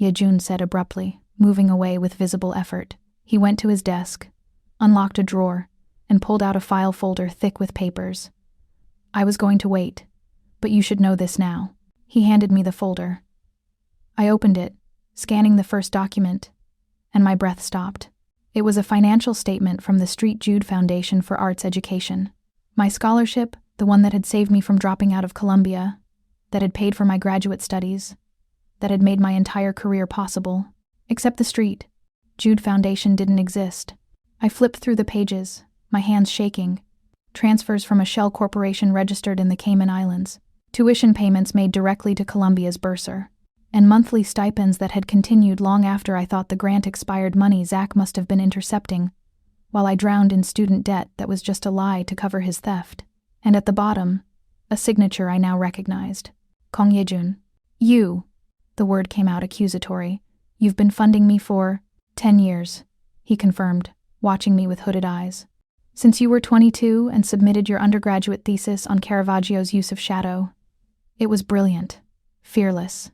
Yejoon said abruptly, moving away with visible effort. He went to his desk, unlocked a drawer, and pulled out a file folder thick with papers. I was going to wait, but you should know this now. He handed me the folder. I opened it, scanning the first document, and my breath stopped. It was a financial statement from the St. Jude Foundation for Arts Education. My scholarship, the one that had saved me from dropping out of Columbia, that had paid for my graduate studies, that had made my entire career possible. Except the St. Jude Foundation didn't exist. I flipped through the pages, my hands shaking. Transfers from a shell corporation registered in the Cayman Islands, tuition payments made directly to Columbia's bursar, and monthly stipends that had continued long after I thought the grant expired. Money Zach must have been intercepting, while I drowned in student debt that was just a lie to cover his theft. And at the bottom, a signature I now recognized. Kong Yejoon. You, the word came out accusatory. You've been funding me for 10 years, he confirmed, watching me with hooded eyes. Since you were 22 and submitted your undergraduate thesis on Caravaggio's use of shadow. It was brilliant, fearless.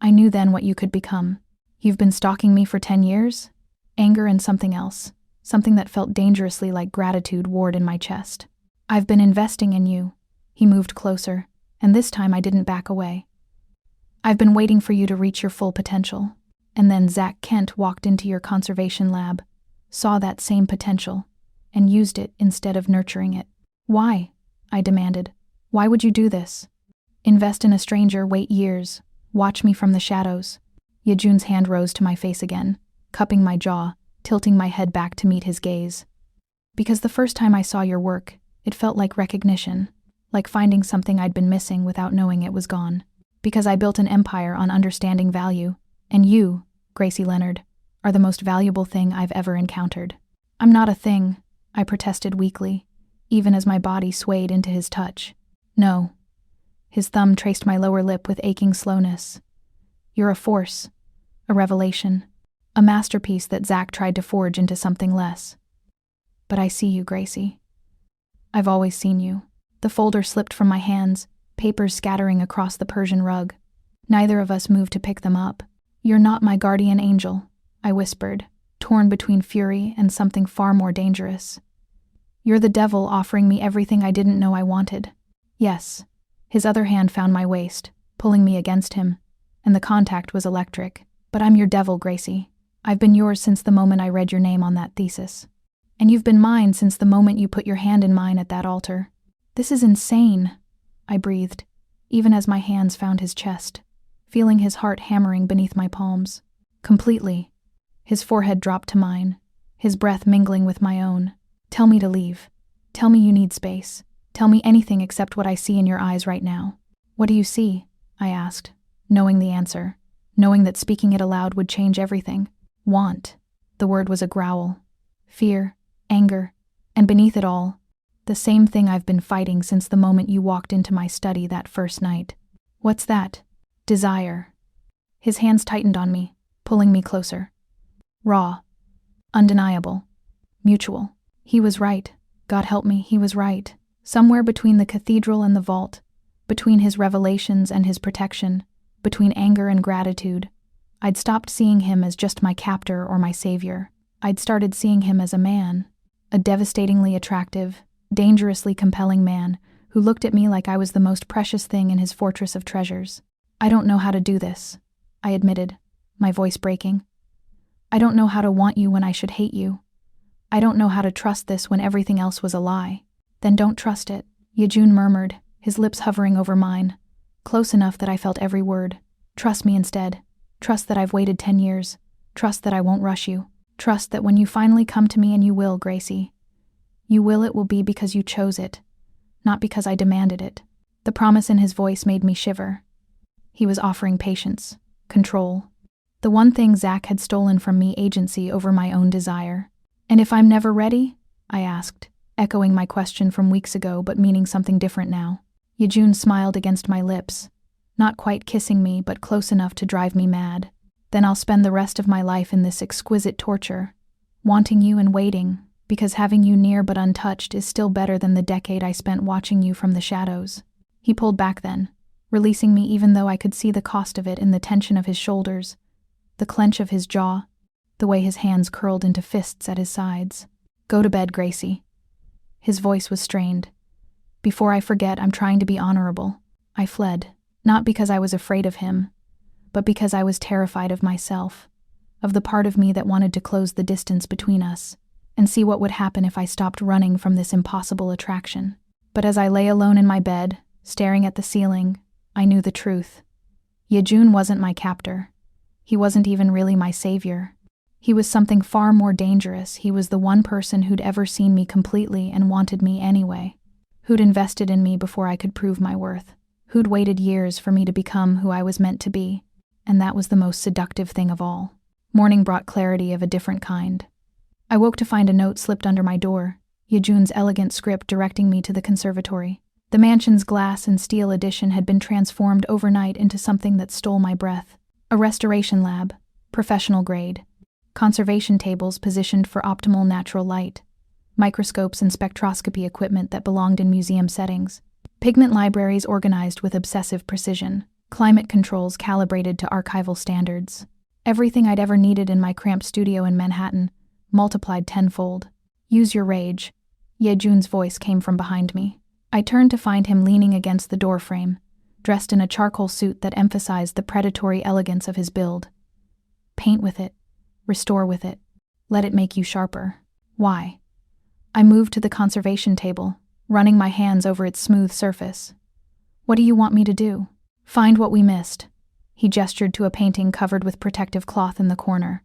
I knew then what you could become. You've been stalking me for 10 years? Anger and something else, something that felt dangerously like gratitude warred in my chest. I've been investing in you. He moved closer, and this time I didn't back away. I've been waiting for you to reach your full potential. And then Zach Kent walked into your conservation lab, saw that same potential, and used it instead of nurturing it. Why? I demanded. Why would you do this? Invest in a stranger, wait years, watch me from the shadows. Yejoon's hand rose to my face again, cupping my jaw, tilting my head back to meet his gaze. Because the first time I saw your work, it felt like recognition, like finding something I'd been missing without knowing it was gone. Because I built an empire on understanding value, and you, Gracie Leonard, are the most valuable thing I've ever encountered. I'm not a thing, I protested weakly, even as my body swayed into his touch. No. His thumb traced my lower lip with aching slowness. You're a force, a revelation, a masterpiece that Zach tried to forge into something less. But I see you, Gracie. I've always seen you. The folder slipped from my hands, papers scattering across the Persian rug. Neither of us moved to pick them up. You're not my guardian angel, I whispered, torn between fury and something far more dangerous. You're the devil offering me everything I didn't know I wanted. Yes. His other hand found my waist, pulling me against him, and the contact was electric. But I'm your devil, Gracie. I've been yours since the moment I read your name on that thesis. And you've been mine since the moment you put your hand in mine at that altar. This is insane, I breathed, even as my hands found his chest, feeling his heart hammering beneath my palms. Completely. His forehead dropped to mine, his breath mingling with my own. Tell me to leave. Tell me you need space. Tell me anything except what I see in your eyes right now. What do you see? I asked, knowing the answer, knowing that speaking it aloud would change everything. Want. The word was a growl. Fear, anger, and beneath it all, the same thing I've been fighting since the moment you walked into my study that first night. What's that? Desire. His hands tightened on me, pulling me closer. Raw. Undeniable. Mutual. He was right. God help me, he was right. Somewhere between the cathedral and the vault, between his revelations and his protection, between anger and gratitude, I'd stopped seeing him as just my captor or my savior. I'd started seeing him as a man, a devastatingly attractive, dangerously compelling man who looked at me like I was the most precious thing in his fortress of treasures. I don't know how to do this, I admitted, my voice breaking. I don't know how to want you when I should hate you. I don't know how to trust this when everything else was a lie. Then don't trust it, Yejoon murmured, his lips hovering over mine, close enough that I felt every word. Trust me instead. Trust that I've waited 10 years. Trust that I won't rush you. Trust that when you finally come to me, and you will, Gracie, it will be because you chose it, not because I demanded it. The promise in his voice made me shiver. He was offering patience, control. The one thing Zach had stolen from me, agency over my own desire. And if I'm never ready? I asked, echoing my question from weeks ago but meaning something different now. Yejoon smiled against my lips, not quite kissing me but close enough to drive me mad. Then I'll spend the rest of my life in this exquisite torture, wanting you and waiting, because having you near but untouched is still better than the decade I spent watching you from the shadows. He pulled back then, releasing me even though I could see the cost of it in the tension of his shoulders, the clench of his jaw, the way his hands curled into fists at his sides. Go to bed, Gracie. His voice was strained. Before I forget, I'm trying to be honorable. I fled, not because I was afraid of him, but because I was terrified of myself, of the part of me that wanted to close the distance between us, and see what would happen if I stopped running from this impossible attraction. But as I lay alone in my bed, staring at the ceiling, I knew the truth. Yejoon wasn't my captor. He wasn't even really my savior. He was something far more dangerous. He was the one person who'd ever seen me completely and wanted me anyway, who'd invested in me before I could prove my worth, who'd waited years for me to become who I was meant to be, and that was the most seductive thing of all. Morning brought clarity of a different kind. I woke to find a note slipped under my door, Yejoon's elegant script directing me to the conservatory. The mansion's glass and steel addition had been transformed overnight into something that stole my breath. A restoration lab, professional grade. Conservation tables positioned for optimal natural light. Microscopes and spectroscopy equipment that belonged in museum settings. Pigment libraries organized with obsessive precision. Climate controls calibrated to archival standards. Everything I'd ever needed in my cramped studio in Manhattan, multiplied tenfold. Use your rage. Yejoon's voice came from behind me. I turned to find him leaning against the doorframe, dressed in a charcoal suit that emphasized the predatory elegance of his build. Paint with it. Restore with it. Let it make you sharper. Why? I moved to the conservation table, running my hands over its smooth surface. What do you want me to do? Find what we missed. He gestured to a painting covered with protective cloth in the corner.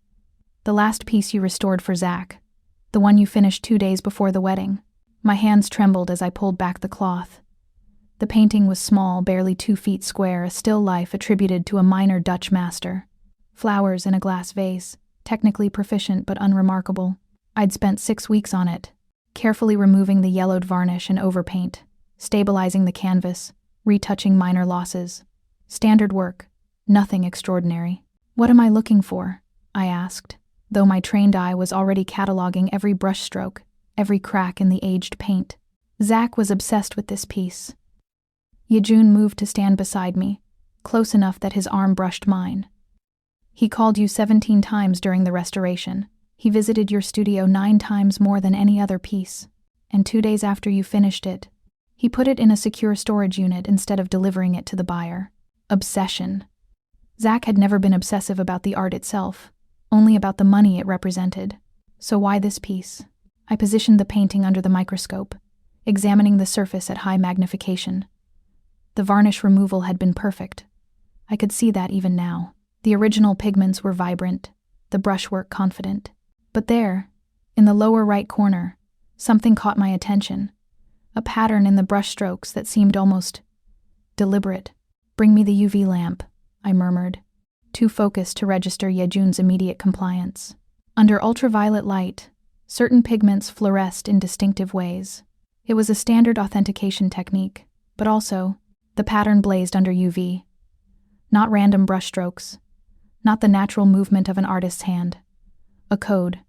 The last piece you restored for Zach. The one you finished 2 days before the wedding. My hands trembled as I pulled back the cloth. The painting was small, barely 2 feet square, a still life attributed to a minor Dutch master. Flowers in a glass vase, technically proficient but unremarkable. I'd spent 6 weeks on it, carefully removing the yellowed varnish and overpaint, stabilizing the canvas, retouching minor losses. Standard work, nothing extraordinary. What am I looking for? I asked, though my trained eye was already cataloging every brushstroke, every crack in the aged paint. Zach was obsessed with this piece. Yejoon moved to stand beside me, close enough that his arm brushed mine. He called you 17 times during the restoration. He visited your studio 9 times more than any other piece. And 2 days after you finished it, he put it in a secure storage unit instead of delivering it to the buyer. Obsession. Zach had never been obsessive about the art itself, only about the money it represented. So why this piece? I positioned the painting under the microscope, examining the surface at high magnification. The varnish removal had been perfect. I could see that even now. The original pigments were vibrant, the brushwork confident. But there, in the lower right corner, something caught my attention. A pattern in the brushstrokes that seemed almost deliberate. Bring me the UV lamp, I murmured, too focused to register Yejoon's immediate compliance. Under ultraviolet light, certain pigments fluoresced in distinctive ways. It was a standard authentication technique, but also, the pattern blazed under UV. Not random brushstrokes, not the natural movement of an artist's hand. A code,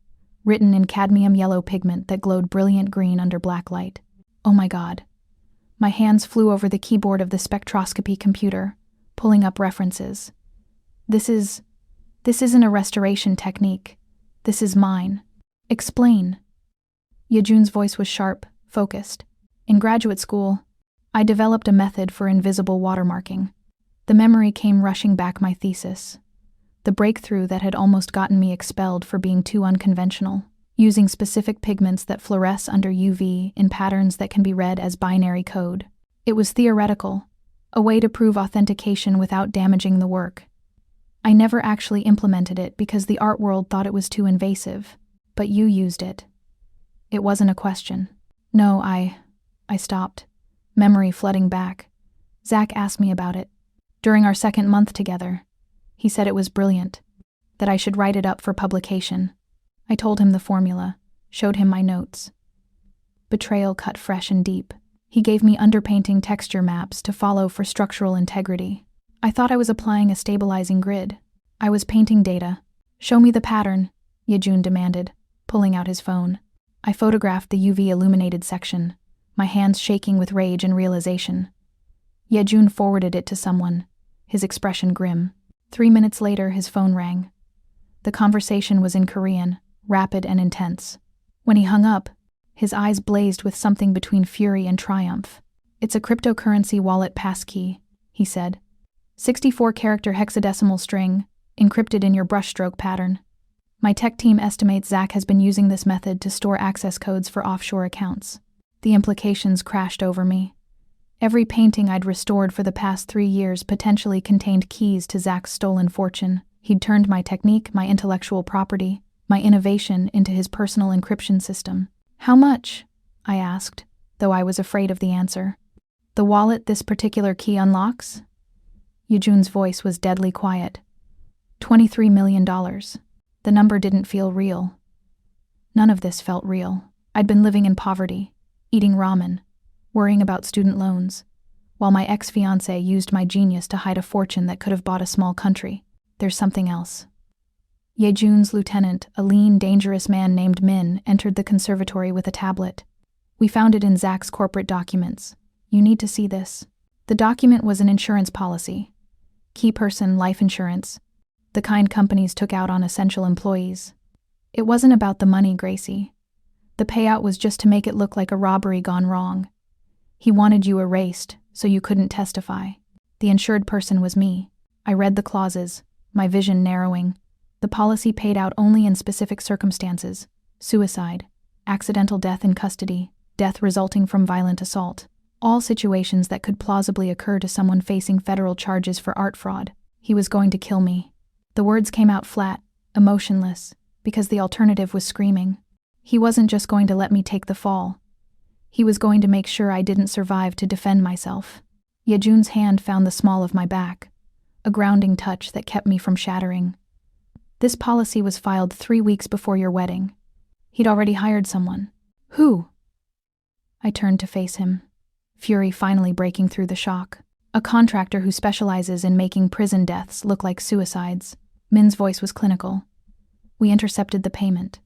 written in cadmium yellow pigment that glowed brilliant green under black light. Oh my God. My hands flew over the keyboard of the spectroscopy computer, pulling up references. This isn't a restoration technique. This is mine. Explain. Yejoon's voice was sharp, focused. In graduate school, I developed a method for invisible watermarking. The memory came rushing back my thesis. The breakthrough that had almost gotten me expelled for being too unconventional, using specific pigments that fluoresce under UV in patterns that can be read as binary code. It was theoretical, a way to prove authentication without damaging the work. I never actually implemented it because the art world thought it was too invasive, but you used it. It wasn't a question. No, I stopped, memory flooding back. Zach asked me about it. During our 2nd month together, he said it was brilliant, that I should write it up for publication. I told him the formula, showed him my notes. Betrayal cut fresh and deep. He gave me underpainting texture maps to follow for structural integrity. I thought I was applying a stabilizing grid. I was painting data. Show me the pattern, Yejoon demanded, pulling out his phone. I photographed the UV illuminated section, my hands shaking with rage and realization. Yejoon forwarded it to someone, his expression grim. 3 minutes later, his phone rang. The conversation was in Korean, rapid and intense. When he hung up, his eyes blazed with something between fury and triumph. It's a cryptocurrency wallet passkey, he said. 64-character hexadecimal string, encrypted in your brushstroke pattern. My tech team estimates Zach has been using this method to store access codes for offshore accounts. The implications crashed over me. Every painting I'd restored for the past 3 years potentially contained keys to Zach's stolen fortune. He'd turned my technique, my intellectual property, my innovation into his personal encryption system. How much? I asked, though I was afraid of the answer. The wallet this particular key unlocks? Yejoon's voice was deadly quiet. $23 million. The number didn't feel real. None of this felt real. I'd been living in poverty, eating ramen, worrying about student loans, while my ex-fiancé used my genius to hide a fortune that could have bought a small country. There's something else. Yejoon's lieutenant, a lean, dangerous man named Min, entered the conservatory with a tablet. We found it in Zach's corporate documents. You need to see this. The document was an insurance policy. Key person life insurance. The kind companies took out on essential employees. It wasn't about the money, Gracie. The payout was just to make it look like a robbery gone wrong. He wanted you erased, so you couldn't testify. The insured person was me. I read the clauses, my vision narrowing. The policy paid out only in specific circumstances: suicide, accidental death in custody, death resulting from violent assault. All situations that could plausibly occur to someone facing federal charges for art fraud. He was going to kill me. The words came out flat, emotionless, because the alternative was screaming. He wasn't just going to let me take the fall. He was going to make sure I didn't survive to defend myself. Yejoon's hand found the small of my back, a grounding touch that kept me from shattering. This policy was filed 3 weeks before your wedding. He'd already hired someone. Who? I turned to face him, fury finally breaking through the shock. A contractor who specializes in making prison deaths look like suicides. Min's voice was clinical. We intercepted the payment.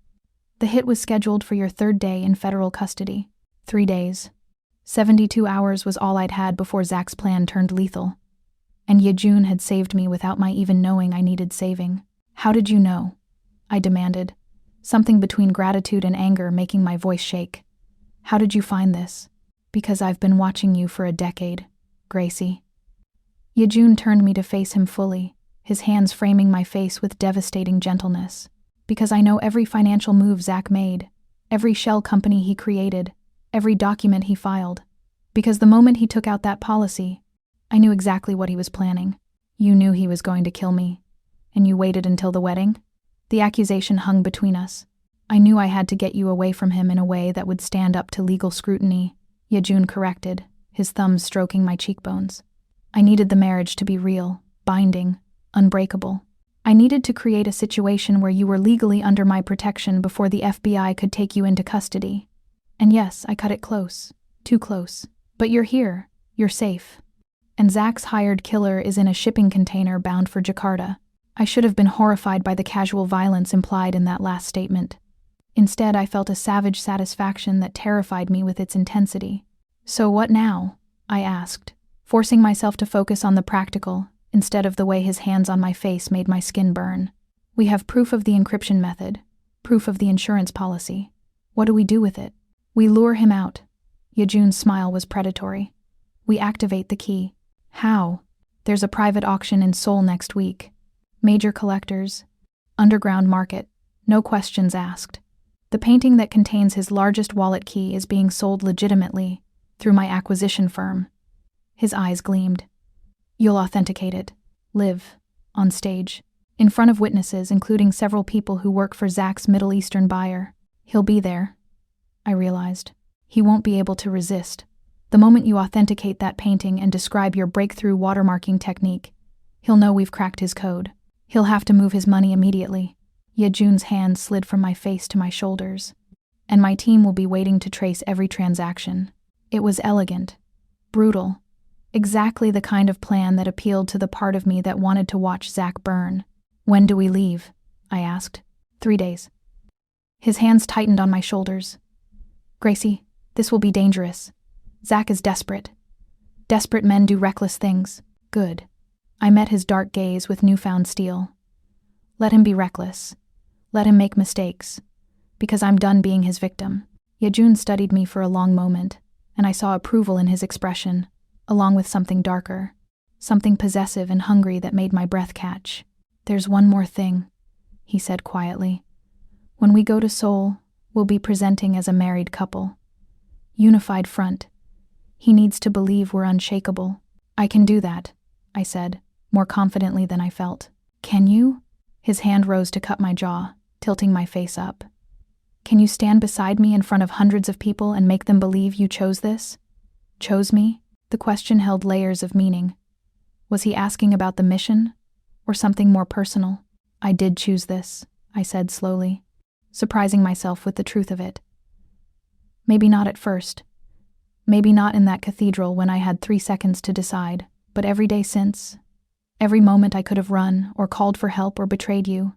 The hit was scheduled for your 3rd day in federal custody. 3 days. 72 hours was all I'd had before Zach's plan turned lethal. And Yejoon had saved me without my even knowing I needed saving. How did you know? I demanded, something between gratitude and anger making my voice shake. How did you find this? Because I've been watching you for a decade, Gracie. Yejoon turned me to face him fully, his hands framing my face with devastating gentleness. Because I know every financial move Zach made, every shell company he created, every document he filed. Because the moment he took out that policy, I knew exactly what he was planning. You knew he was going to kill me, and you waited until the wedding? The accusation hung between us. I knew I had to get you away from him in a way that would stand up to legal scrutiny, Yejoon corrected, his thumbs stroking my cheekbones. I needed the marriage to be real, binding, unbreakable. I needed to create a situation where you were legally under my protection before the FBI could take you into custody. And yes, I cut it close, too close. But you're here, you're safe. And Zach's hired killer is in a shipping container bound for Jakarta. I should have been horrified by the casual violence implied in that last statement. Instead, I felt a savage satisfaction that terrified me with its intensity. So what now? I asked, forcing myself to focus on the practical, instead of the way his hands on my face made my skin burn. We have proof of the encryption method, proof of the insurance policy. What do we do with it? We lure him out. Yejoon's smile was predatory. We activate the key. How? There's a private auction in Seoul next week. Major collectors. Underground market. No questions asked. The painting that contains his largest wallet key is being sold legitimately, through my acquisition firm. His eyes gleamed. You'll authenticate it. Live. On stage. In front of witnesses, including several people who work for Zach's Middle Eastern buyer. He'll be there. I realized. He won't be able to resist. The moment you authenticate that painting and describe your breakthrough watermarking technique, he'll know we've cracked his code. He'll have to move his money immediately. Yejoon's hand slid from my face to my shoulders. And my team will be waiting to trace every transaction. It was elegant. Brutal. Exactly the kind of plan that appealed to the part of me that wanted to watch Zach burn. When do we leave? I asked. 3 days. His hands tightened on my shoulders. Gracie, this will be dangerous. Zach is desperate. Desperate men do reckless things. Good. I met his dark gaze with newfound steel. Let him be reckless. Let him make mistakes. Because I'm done being his victim. Yejoon studied me for a long moment, and I saw approval in his expression, along with something darker. Something possessive and hungry that made my breath catch. There's one more thing, he said quietly. When we go to Seoul, we'll be presenting as a married couple. Unified front. He needs to believe we're unshakable. I can do that, I said, more confidently than I felt. Can you? His hand rose to cut my jaw, tilting my face up. Can you stand beside me in front of hundreds of people and make them believe you chose this? Chose me? The question held layers of meaning. Was he asking about the mission? Or something more personal? I did choose this, I said slowly, surprising myself with the truth of it. Maybe not at first. Maybe not in that cathedral when I had 3 seconds to decide, but every day since, every moment I could have run or called for help or betrayed you,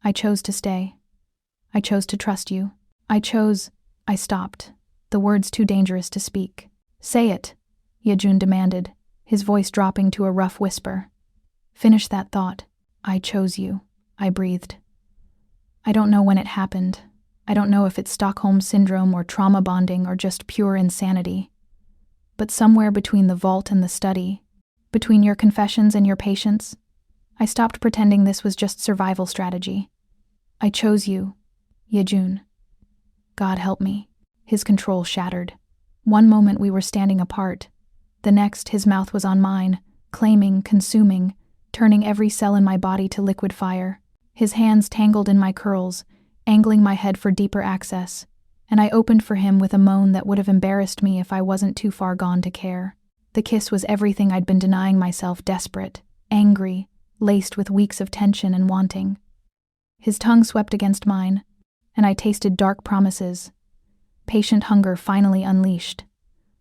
I chose to stay. I chose to trust you. I stopped, the words too dangerous to speak. Say it, Yejoon demanded, his voice dropping to a rough whisper. Finish that thought. I chose you, I breathed. I don't know when it happened. I don't know if it's Stockholm Syndrome or trauma bonding or just pure insanity. But somewhere between the vault and the study, Between your confessions and your patience, I stopped pretending this was just survival strategy. I chose you, Yejoon. God help me. His control shattered. One moment we were standing apart. The next, his mouth was on mine, claiming, consuming, turning every cell in my body to liquid fire. His hands tangled in my curls, angling my head for deeper access, and I opened for him with a moan that would have embarrassed me if I wasn't too far gone to care. The kiss was everything I'd been denying myself, desperate, angry, laced with weeks of tension and wanting. His tongue swept against mine, and I tasted dark promises. Patient hunger finally unleashed.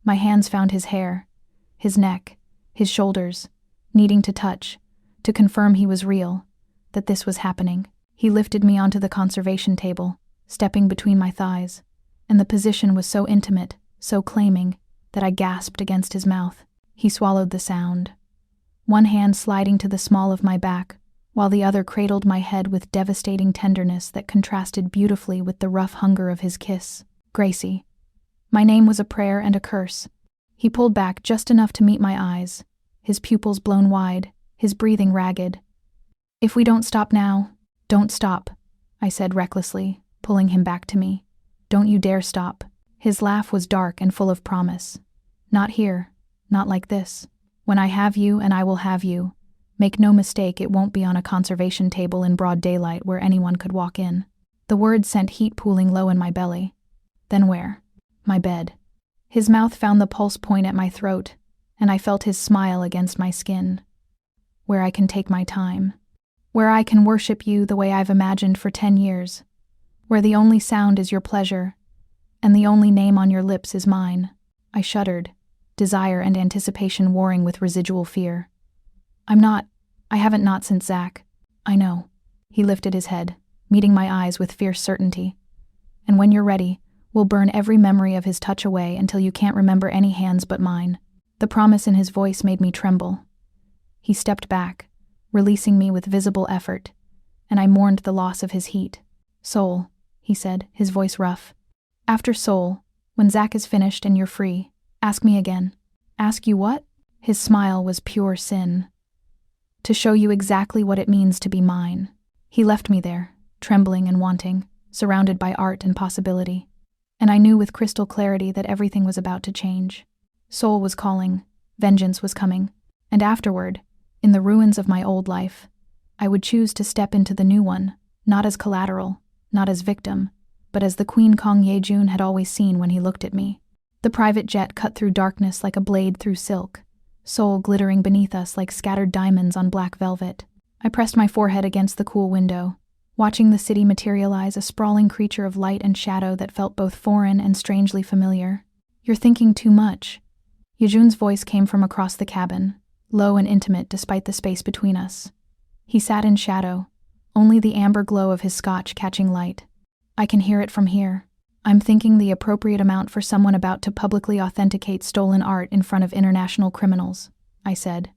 My hands found his hair, his neck, his shoulders, needing to touch, to confirm he was real, that this was happening. He lifted me onto the conservation table, stepping between my thighs, and the position was so intimate, so claiming, that I gasped against his mouth. He swallowed the sound, one hand sliding to the small of my back, while the other cradled my head with devastating tenderness that contrasted beautifully with the rough hunger of his kiss. Gracie. My name was a prayer and a curse. He pulled back just enough to meet my eyes, his pupils blown wide, his breathing ragged. If we don't stop now, don't stop, I said recklessly, pulling him back to me. Don't you dare stop. His laugh was dark and full of promise. Not here, not like this. When I have you, and I will have you. Make no mistake, it won't be on a conservation table in broad daylight where anyone could walk in. The words sent heat pooling low in my belly. Then where? My bed. His mouth found the pulse point at my throat, and I felt his smile against my skin. Where I can take my time. Where I can worship you the way I've imagined for 10 years. Where the only sound is your pleasure, and the only name on your lips is mine. I shuddered, desire and anticipation warring with residual fear. I haven't not since Zach. I know. He lifted his head, meeting my eyes with fierce certainty. And when you're ready, we'll burn every memory of his touch away until you can't remember any hands but mine. The promise in his voice made me tremble. He stepped back, releasing me with visible effort, and I mourned the loss of his heat. Seoul, he said, his voice rough. After Seoul, when Zach is finished and you're free, ask me again. Ask you what? His smile was pure sin. To show you exactly what it means to be mine. He left me there, trembling and wanting, surrounded by art and possibility. And I knew with crystal clarity that everything was about to change. Seoul was calling, vengeance was coming, and afterward, in the ruins of my old life, I would choose to step into the new one, not as collateral, not as victim, but as the Queen Kong Yejoon had always seen when he looked at me. The private jet cut through darkness like a blade through silk, Seoul glittering beneath us like scattered diamonds on black velvet. I pressed my forehead against the cool window, watching the city materialize, a sprawling creature of light and shadow that felt both foreign and strangely familiar. You're thinking too much. Yejoon's voice came from across the cabin, low and intimate despite the space between us. He sat in shadow, only the amber glow of his scotch catching light. I can hear it from here. I'm thinking the appropriate amount for someone about to publicly authenticate stolen art in front of international criminals, I said,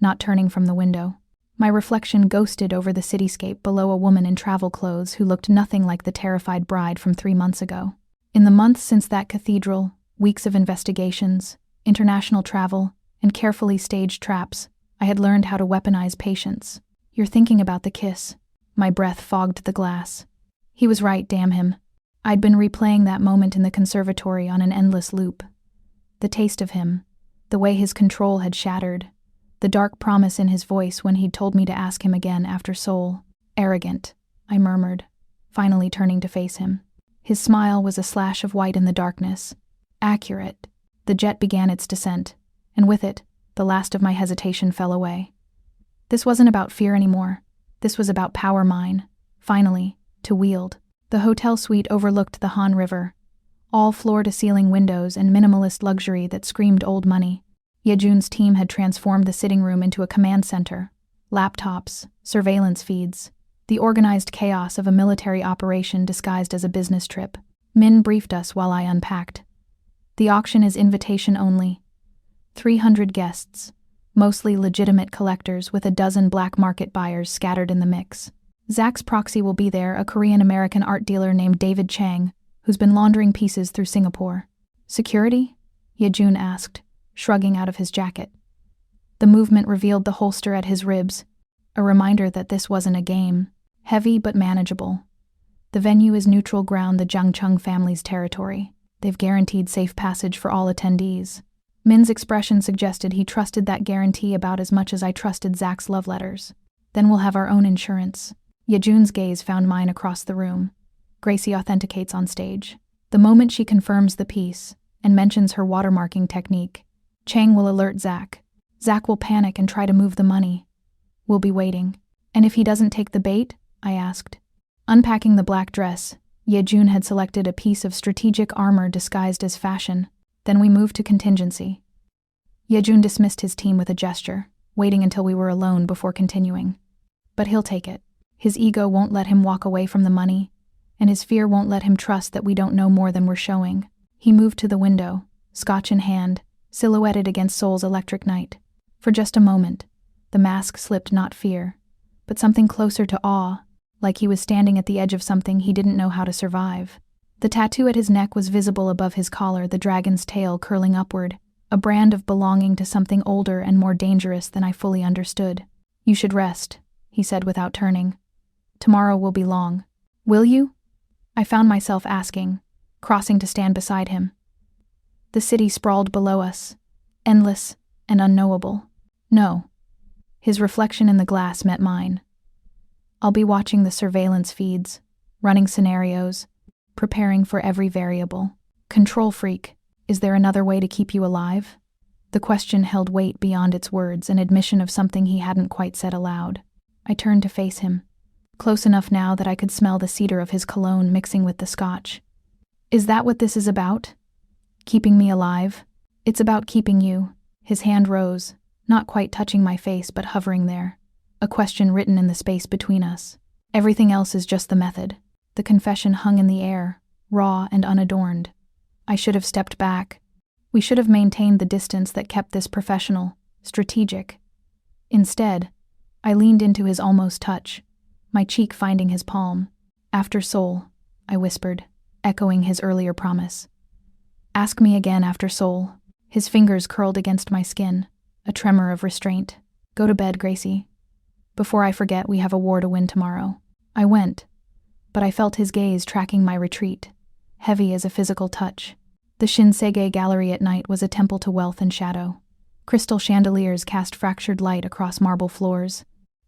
not turning from the window. My reflection ghosted over the cityscape below a woman in travel clothes who looked nothing like the terrified bride from 3 months ago. In the months since that cathedral, weeks of investigations, international travel, and carefully staged traps, I had learned how to weaponize patience. You're thinking about the kiss. My breath fogged the glass. He was right, damn him. I'd been replaying that moment in the conservatory on an endless loop. The taste of him, the way his control had shattered, the dark promise in his voice when he'd told me to ask him again after Seoul. Arrogant, I murmured, finally turning to face him. His smile was a slash of white in the darkness. Accurate. The jet began its descent, and with it, the last of my hesitation fell away. This wasn't about fear anymore. This was about power mine, finally, to wield. The hotel suite overlooked the Han River, all floor-to-ceiling windows and minimalist luxury that screamed old money. Yejoon's team had transformed the sitting room into a command center. Laptops, surveillance feeds, the organized chaos of a military operation disguised as a business trip. Min briefed us while I unpacked. The auction is invitation only. 300 guests, mostly legitimate collectors with a dozen black market buyers scattered in the mix. Zach's proxy will be there, a Korean-American art dealer named David Chang, who's been laundering pieces through Singapore. Security? Yejoon asked, shrugging out of his jacket. The movement revealed the holster at his ribs, a reminder that this wasn't a game. Heavy but manageable. The venue is neutral ground, the Jangchung family's territory. They've guaranteed safe passage for all attendees. Min's expression suggested he trusted that guarantee about as much as I trusted Zach's love letters. Then we'll have our own insurance. Yejoon's gaze found mine across the room. Gracie authenticates on stage. The moment she confirms the piece and mentions her watermarking technique, Chang will alert Zach. Zach will panic and try to move the money. We'll be waiting. And if he doesn't take the bait? I asked. Unpacking the black dress, Yejoon had selected a piece of strategic armor disguised as fashion. Then we moved to contingency. Yejoon dismissed his team with a gesture, waiting until we were alone before continuing. But he'll take it. His ego won't let him walk away from the money, and his fear won't let him trust that we don't know more than we're showing. He moved to the window, scotch in hand, silhouetted against Seoul's electric night. For just a moment, the mask slipped not fear, but something closer to awe, like he was standing at the edge of something he didn't know how to survive. The tattoo at his neck was visible above his collar, the dragon's tail curling upward, a brand of belonging to something older and more dangerous than I fully understood. You should rest, he said without turning. Tomorrow will be long. Will you? I found myself asking, crossing to stand beside him. The city sprawled below us, endless and unknowable. No. His reflection in the glass met mine. I'll be watching the surveillance feeds, running scenarios, preparing for every variable. Control freak, is there another way to keep you alive? The question held weight beyond its words, an admission of something he hadn't quite said aloud. I turned to face him, close enough now that I could smell the cedar of his cologne mixing with the scotch. Is that what this is about? Keeping me alive? It's about keeping you. His hand rose, not quite touching my face but hovering there. A question written in the space between us. Everything else is just the method. The confession hung in the air, raw and unadorned. I should have stepped back. We should have maintained the distance that kept this professional, strategic. Instead, I leaned into his almost touch, my cheek finding his palm. After Seoul, I whispered, echoing his earlier promise. Ask me again after Seoul. His fingers curled against my skin, a tremor of restraint. Go to bed, Gracie. Before I forget, we have a war to win tomorrow. I went, but I felt his gaze tracking my retreat, heavy as a physical touch. The Shinsege gallery at night was a temple to wealth and shadow. Crystal chandeliers cast fractured light across marble floors,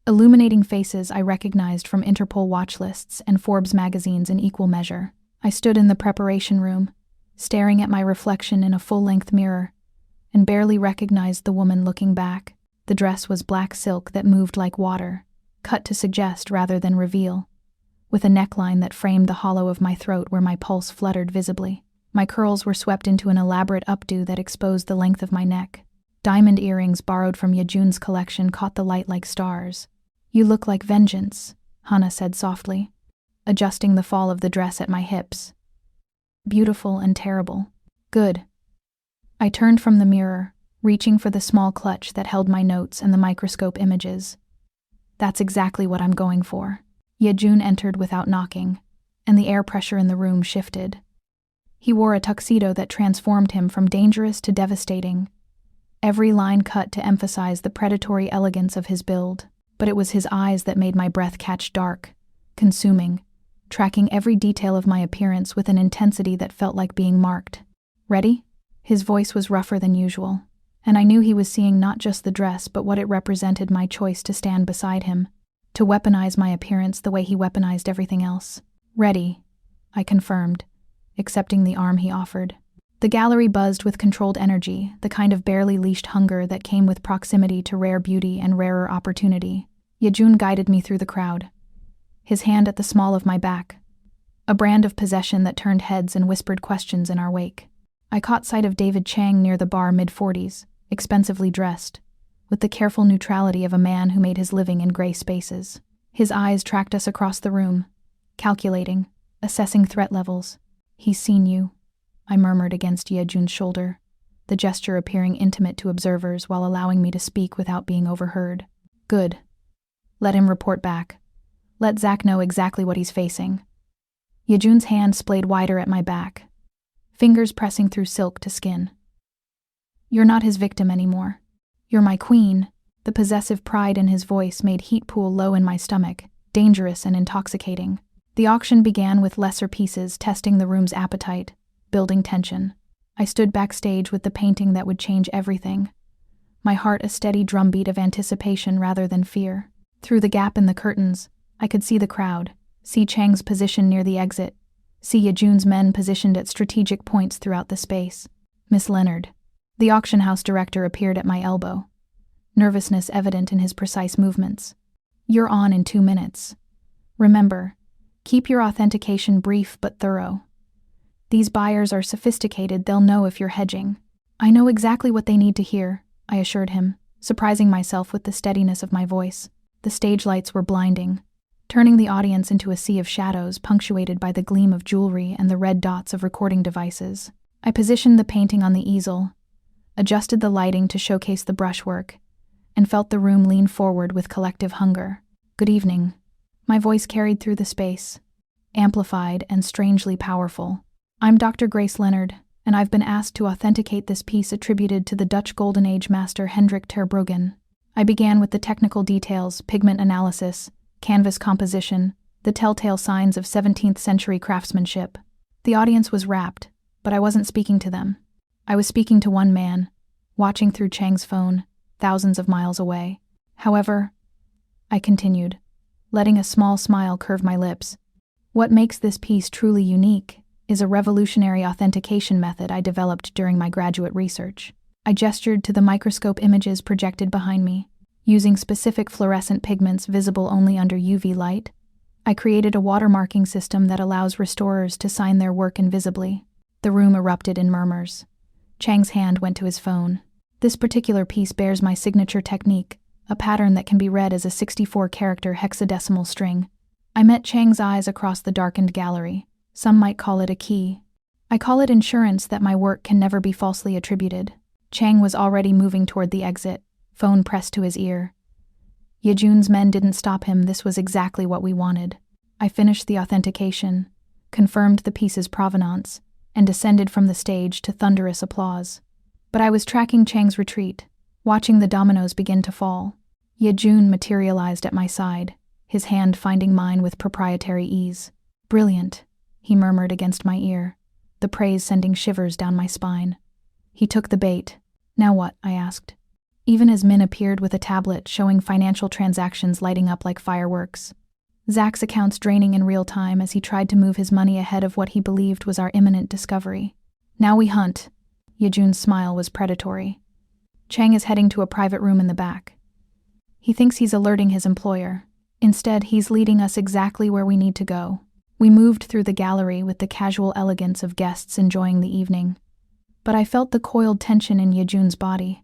illuminating faces I recognized from Interpol watch lists and Forbes magazines in equal measure. I stood in the preparation room, staring at my reflection in a full-length mirror, and barely recognized the woman looking back. The dress was black silk that moved like water, cut to suggest rather than reveal, with a neckline that framed the hollow of my throat where my pulse fluttered visibly. My curls were swept into an elaborate updo that exposed the length of my neck. Diamond earrings borrowed from Yejoon's collection caught the light like stars. You look like vengeance, Hana said softly, adjusting the fall of the dress at my hips. Beautiful and terrible. Good. I turned from the mirror, reaching for the small clutch that held my notes and the microscope images. That's exactly what I'm going for. Yejoon entered without knocking, and the air pressure in the room shifted. He wore a tuxedo that transformed him from dangerous to devastating, every line cut to emphasize the predatory elegance of his build. But it was his eyes that made my breath catch dark, consuming, tracking every detail of my appearance with an intensity that felt like being marked. Ready? His voice was rougher than usual, and I knew he was seeing not just the dress but what it represented, my choice to stand beside him, to weaponize my appearance the way he weaponized everything else. Ready, I confirmed, accepting the arm he offered. The gallery buzzed with controlled energy, the kind of barely leashed hunger that came with proximity to rare beauty and rarer opportunity. Yejoon guided me through the crowd, his hand at the small of my back, a brand of possession that turned heads and whispered questions in our wake. I caught sight of David Chang near the bar, mid-40s, expensively dressed, with the careful neutrality of a man who made his living in gray spaces. His eyes tracked us across the room, calculating, assessing threat levels. He's seen you, I murmured against Yejoon's shoulder, the gesture appearing intimate to observers while allowing me to speak without being overheard. Good. Let him report back. Let Zach know exactly what he's facing. Yejoon's hand splayed wider at my back, fingers pressing through silk to skin. You're not his victim anymore. "You're my queen." The possessive pride in his voice made heat pool low in my stomach, dangerous and intoxicating. The auction began with lesser pieces, testing the room's appetite, building tension. I stood backstage with the painting that would change everything. My heart a steady drumbeat of anticipation rather than fear. Through the gap in the curtains, I could see the crowd, see Chang's position near the exit, see Yejoon's men positioned at strategic points throughout the space. Miss Leonard. The auction house director appeared at my elbow, nervousness evident in his precise movements. "You're on in 2 minutes. Remember, keep your authentication brief but thorough. These buyers are sophisticated, they'll know if you're hedging." "I know exactly what they need to hear," I assured him, surprising myself with the steadiness of my voice. The stage lights were blinding, turning the audience into a sea of shadows punctuated by the gleam of jewelry and the red dots of recording devices. I positioned the painting on the easel, adjusted the lighting to showcase the brushwork, and felt the room lean forward with collective hunger. "Good evening." My voice carried through the space, amplified and strangely powerful. "I'm Dr. Grace Leonard, and I've been asked to authenticate this piece attributed to the Dutch Golden Age master Hendrik ter Bruggen." I began with the technical details, pigment analysis, canvas composition, the telltale signs of 17th century craftsmanship. The audience was rapt, but I wasn't speaking to them. I was speaking to one man, watching through Chang's phone, thousands of miles away. "However," I continued, letting a small smile curve my lips, "what makes this piece truly unique is a revolutionary authentication method I developed during my graduate research." I gestured to the microscope images projected behind me. Using specific fluorescent pigments visible only under UV light, I created a watermarking system that allows restorers to sign their work invisibly. The room erupted in murmurs. Chang's hand went to his phone. "This particular piece bears my signature technique, a pattern that can be read as a 64-character hexadecimal string." I met Chang's eyes across the darkened gallery. "Some might call it a key. I call it insurance that my work can never be falsely attributed." Chang was already moving toward the exit, phone pressed to his ear. Yejoon's men didn't stop him, this was exactly what we wanted. I finished the authentication, confirmed the piece's provenance, and descended from the stage to thunderous applause. But I was tracking Chang's retreat, watching the dominoes begin to fall. Yejoon materialized at my side, his hand finding mine with proprietary ease. "Brilliant," he murmured against my ear, the praise sending shivers down my spine. He took the bait. "Now what?" I asked. Even as Min appeared with a tablet showing financial transactions lighting up like fireworks. Zach's accounts draining in real time as he tried to move his money ahead of what he believed was our imminent discovery. "Now we hunt." Yejoon's smile was predatory. "Chang is heading to a private room in the back. He thinks he's alerting his employer. Instead, he's leading us exactly where we need to go." We moved through the gallery with the casual elegance of guests enjoying the evening. But I felt the coiled tension in Yejoon's body,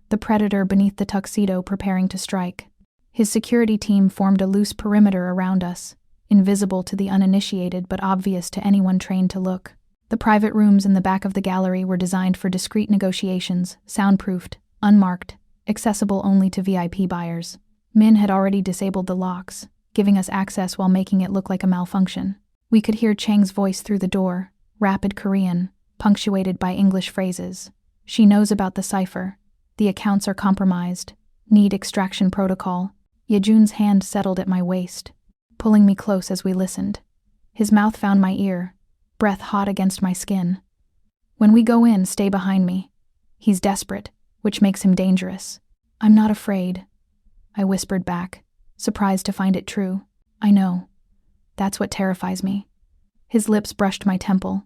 the predator beneath the tuxedo preparing to strike. His security team formed a loose perimeter around us, invisible to the uninitiated but obvious to anyone trained to look. The private rooms in the back of the gallery were designed for discreet negotiations, soundproofed, unmarked, accessible only to VIP buyers. Min had already disabled the locks, giving us access while making it look like a malfunction. We could hear Chang's voice through the door, rapid Korean, punctuated by English phrases. "She knows about the cipher. The accounts are compromised. Need extraction protocol." Yejoon's hand settled at my waist, pulling me close as we listened. His mouth found my ear, breath hot against my skin. "When we go in, stay behind me. He's desperate, which makes him dangerous." "I'm not afraid," I whispered back, surprised to find it true. "I know. That's what terrifies me." His lips brushed my temple,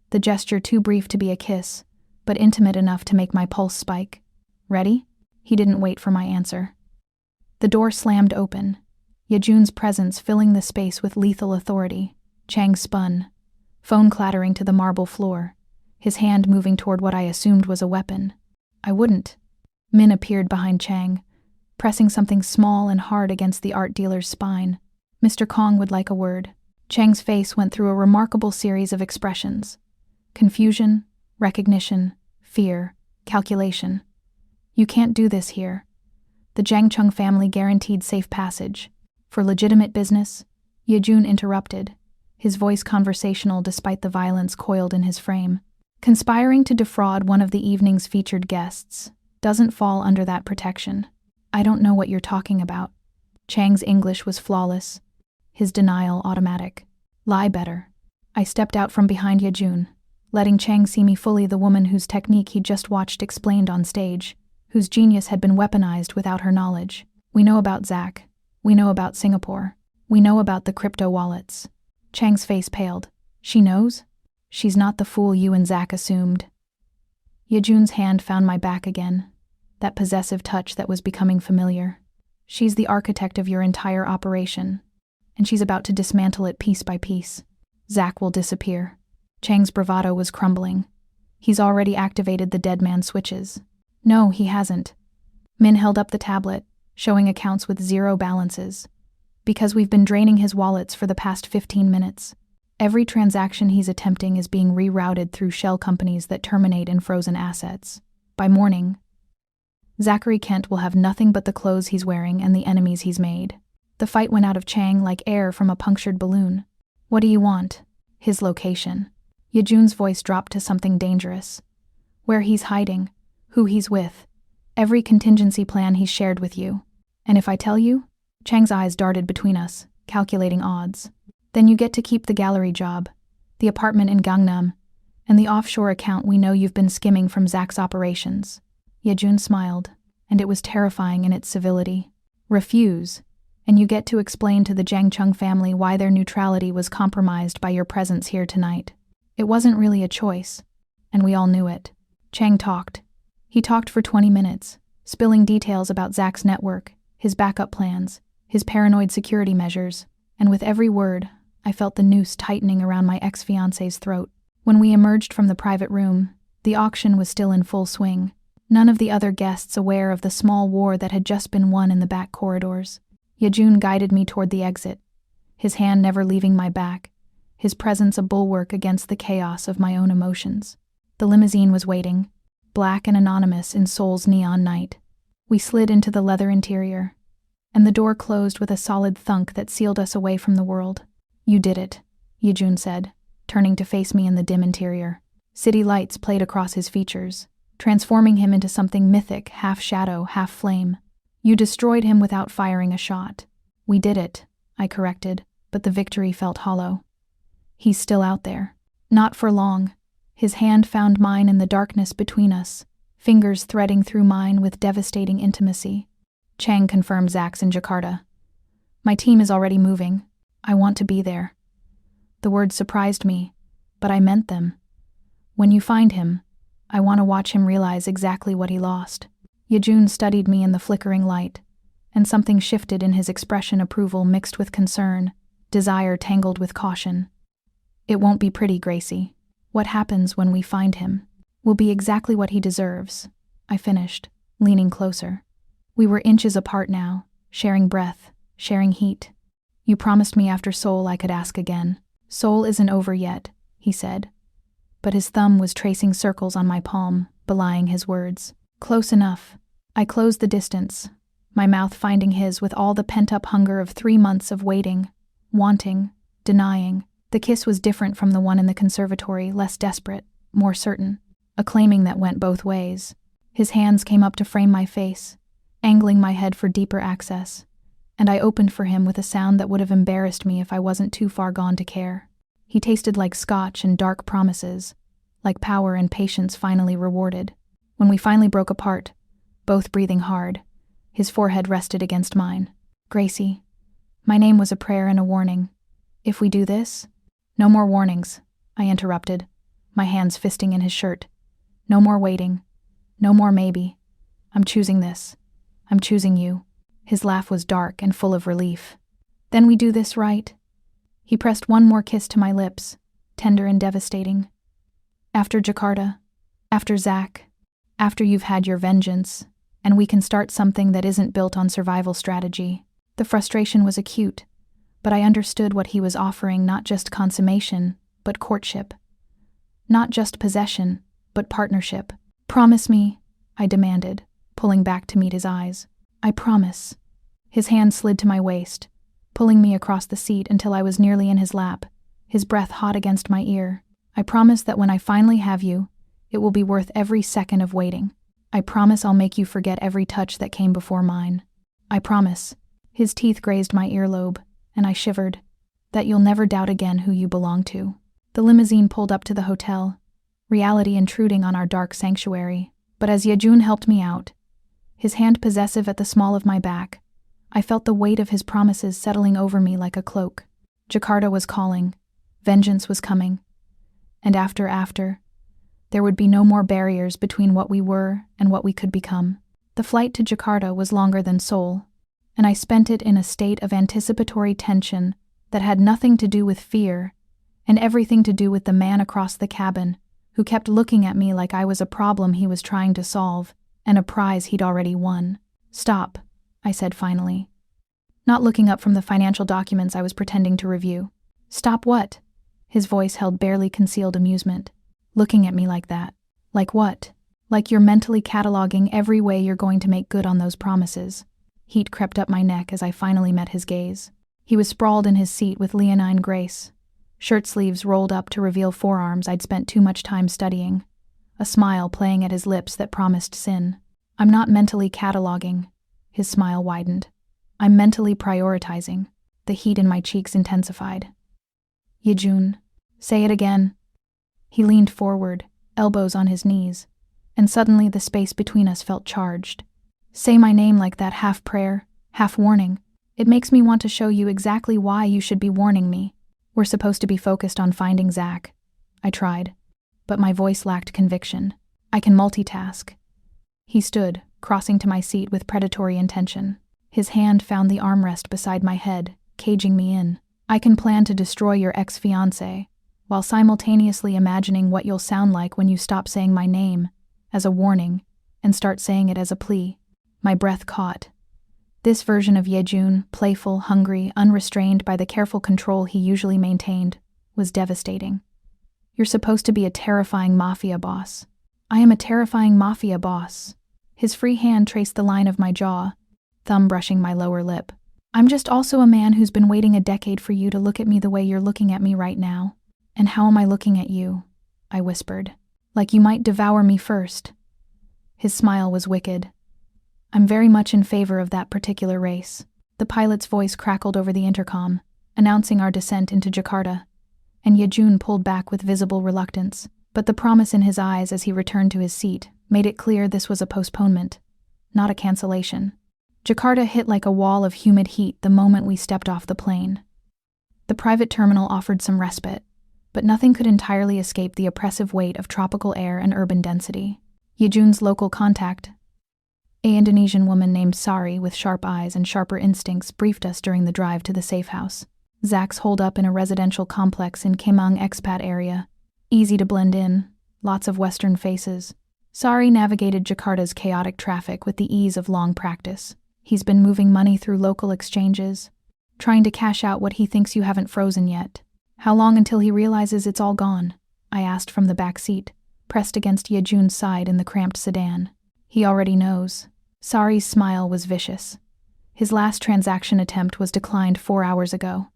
the gesture too brief to be a kiss, but intimate enough to make my pulse spike. "Ready?" He didn't wait for my answer. The door slammed open, Yejoon's presence filling the space with lethal authority. Chang spun, phone clattering to the marble floor, his hand moving toward what I assumed was a weapon. I wouldn't. Min appeared behind Chang, pressing something small and hard against the art dealer's spine. "Mr. Kong would like a word." Chang's face went through a remarkable series of expressions. Confusion, recognition, fear, calculation. "You can't do this here. The Jangchung family guaranteed safe passage. For legitimate business." Yejoon interrupted, his voice conversational despite the violence coiled in his frame. "Conspiring to defraud one of the evening's featured guests. doesn't fall under that protection. I don't know what you're talking about. Chang's English was flawless, his denial automatic. Lie better. I stepped out from behind Yejoon, letting Chang see me fully, the woman whose technique he'd just watched explained on stage, whose genius had been weaponized without her knowledge. We know about Zach. We know about Singapore. We know about the crypto wallets. Chang's face paled. She knows? She's not the fool you and Zach assumed. Yejoon's hand found my back again, that possessive touch that was becoming familiar. She's the architect of your entire operation, and she's about to dismantle it piece by piece. Zach will disappear. Chang's bravado was crumbling. He's already activated the dead man switches. No, he hasn't. Min held up the tablet, showing accounts with 0 balances. Because we've been draining his wallets for the past 15 minutes. Every transaction he's attempting is being rerouted through shell companies that terminate in frozen assets. By morning, Zachary Kent will have nothing but the clothes he's wearing and the enemies he's made. The fight went out of Chang like air from a punctured balloon. What do you want? His location. Yejoon's voice dropped to something dangerous. Where he's hiding, who he's with, every contingency plan he's shared with you. And if I tell you? Chang's eyes darted between us, calculating odds. Then you get to keep the gallery job, the apartment in Gangnam, and the offshore account we know you've been skimming from Zach's operations. Yejoon smiled, and it was terrifying in its civility. Refuse, and you get to explain to the Jang Chung family why their neutrality was compromised by your presence here tonight. It wasn't really a choice, and we all knew it. Chang talked. He talked for 20 minutes, spilling details about Zach's network, his backup plans, his paranoid security measures, and with every word, I felt the noose tightening around my ex-fiancé's throat. When we emerged from the private room, the auction was still in full swing, none of the other guests aware of the small war that had just been won in the back corridors. Yejoon guided me toward the exit, his hand never leaving my back, his presence a bulwark against the chaos of my own emotions. The limousine was waiting, black and anonymous in Seoul's neon night. We slid into the leather interior, and the door closed with a solid thunk that sealed us away from the world. You did it, Yejoon said, turning to face me in the dim interior. City lights played across his features, transforming him into something mythic, half shadow, half flame. You destroyed him without firing a shot. We did it, I corrected, but the victory felt hollow. He's still out there. Not for long. His hand found mine in the darkness between us, fingers threading through mine with devastating intimacy. Chang confirmed Zach's in Jakarta. My team is already moving. I want to be there. The words surprised me, but I meant them. When you find him, I want to watch him realize exactly what he lost. Yejoon studied me in the flickering light, and something shifted in his expression, approval mixed with concern, desire tangled with caution. It won't be pretty, Gracie. What happens when we find him will be exactly what he deserves, I finished, leaning closer. We were inches apart now, sharing breath, sharing heat. You promised me after Seoul I could ask again. Seoul isn't over yet, he said. But his thumb was tracing circles on my palm, belying his words. Close enough. I closed the distance, my mouth finding his with all the pent-up hunger of 3 months of waiting, wanting, denying. The kiss was different from the one in the conservatory, less desperate, more certain, a claiming that went both ways. His hands came up to frame my face, angling my head for deeper access, and I opened for him with a sound that would have embarrassed me if I wasn't too far gone to care. He tasted like scotch and dark promises, like power and patience finally rewarded. When we finally broke apart, both breathing hard, his forehead rested against mine. Gracie. My name was a prayer and a warning. If we do this? No more warnings, I interrupted, my hands fisting in his shirt. No more waiting. No more maybe. I'm choosing this. I'm choosing you. His laugh was dark and full of relief. Then we do this, right? He pressed one more kiss to my lips, tender and devastating. After Jakarta, after Zach, after you've had your vengeance, and we can start something that isn't built on survival strategy. The frustration was acute, but I understood what he was offering, not just consummation, but courtship. Not just possession, but partnership. Promise me, I demanded, pulling back to meet his eyes. I promise. His hand slid to my waist, pulling me across the seat until I was nearly in his lap, his breath hot against my ear. I promise that when I finally have you, it will be worth every second of waiting. I promise I'll make you forget every touch that came before mine. I promise." His teeth grazed my earlobe, and I shivered. "That you'll never doubt again who you belong to." The limousine pulled up to the hotel, reality intruding on our dark sanctuary. But as Yejoon helped me out, his hand possessive at the small of my back, I felt the weight of his promises settling over me like a cloak. Jakarta was calling. Vengeance was coming. And after, there would be no more barriers between what we were and what we could become. The flight to Jakarta was longer than Seoul, and I spent it in a state of anticipatory tension that had nothing to do with fear and everything to do with the man across the cabin who kept looking at me like I was a problem he was trying to solve and a prize he'd already won. "Stop," I said finally, not looking up from the financial documents I was pretending to review. "Stop what?" His voice held barely concealed amusement. "Looking at me like that. Like what?" "Like you're mentally cataloging every way you're going to make good on those promises." Heat crept up my neck as I finally met his gaze. He was sprawled in his seat with leonine grace, shirt sleeves rolled up to reveal forearms I'd spent too much time studying, a smile playing at his lips that promised sin. "I'm not mentally cataloging." His smile widened. "I'm mentally prioritizing." The heat in my cheeks intensified. "Yejoon, say it again." He leaned forward, elbows on his knees, and suddenly the space between us felt charged. "Say my name like that, half prayer, half warning. It makes me want to show you exactly why you should be warning me. We're supposed to be focused on finding Zach." I tried, but my voice lacked conviction. "I can multitask." He stood, crossing to my seat with predatory intention. His hand found the armrest beside my head, caging me in. "I can plan to destroy your ex-fiancé, while simultaneously imagining what you'll sound like when you stop saying my name as a warning and start saying it as a plea." My breath caught. This version of Yejoon, playful, hungry, unrestrained by the careful control he usually maintained, was devastating. "You're supposed to be a terrifying mafia boss." "I am a terrifying mafia boss." His free hand traced the line of my jaw, thumb brushing my lower lip. "I'm just also a man who's been waiting a decade for you to look at me the way you're looking at me right now." "And how am I looking at you?" I whispered. "Like you might devour me first." His smile was wicked. "I'm very much in favor of that particular race." The pilot's voice crackled over the intercom, announcing our descent into Jakarta, and Yejoon pulled back with visible reluctance, but the promise in his eyes as he returned to his seat made it clear this was a postponement, not a cancellation. Jakarta hit like a wall of humid heat the moment we stepped off the plane. The private terminal offered some respite, but nothing could entirely escape the oppressive weight of tropical air and urban density. Yejoon's local contact, an Indonesian woman named Sari with sharp eyes and sharper instincts, briefed us during the drive to the safe house. Zach's holed up in a residential complex in Kemang expat area. Easy to blend in, lots of Western faces. Sari navigated Jakarta's chaotic traffic with the ease of long practice. He's been moving money through local exchanges, trying to cash out what he thinks you haven't frozen yet. "How long until he realizes it's all gone?" I asked from the back seat, pressed against Yejoon's side in the cramped sedan. "He already knows." Sari's smile was vicious. His last transaction attempt was declined 4 hours ago.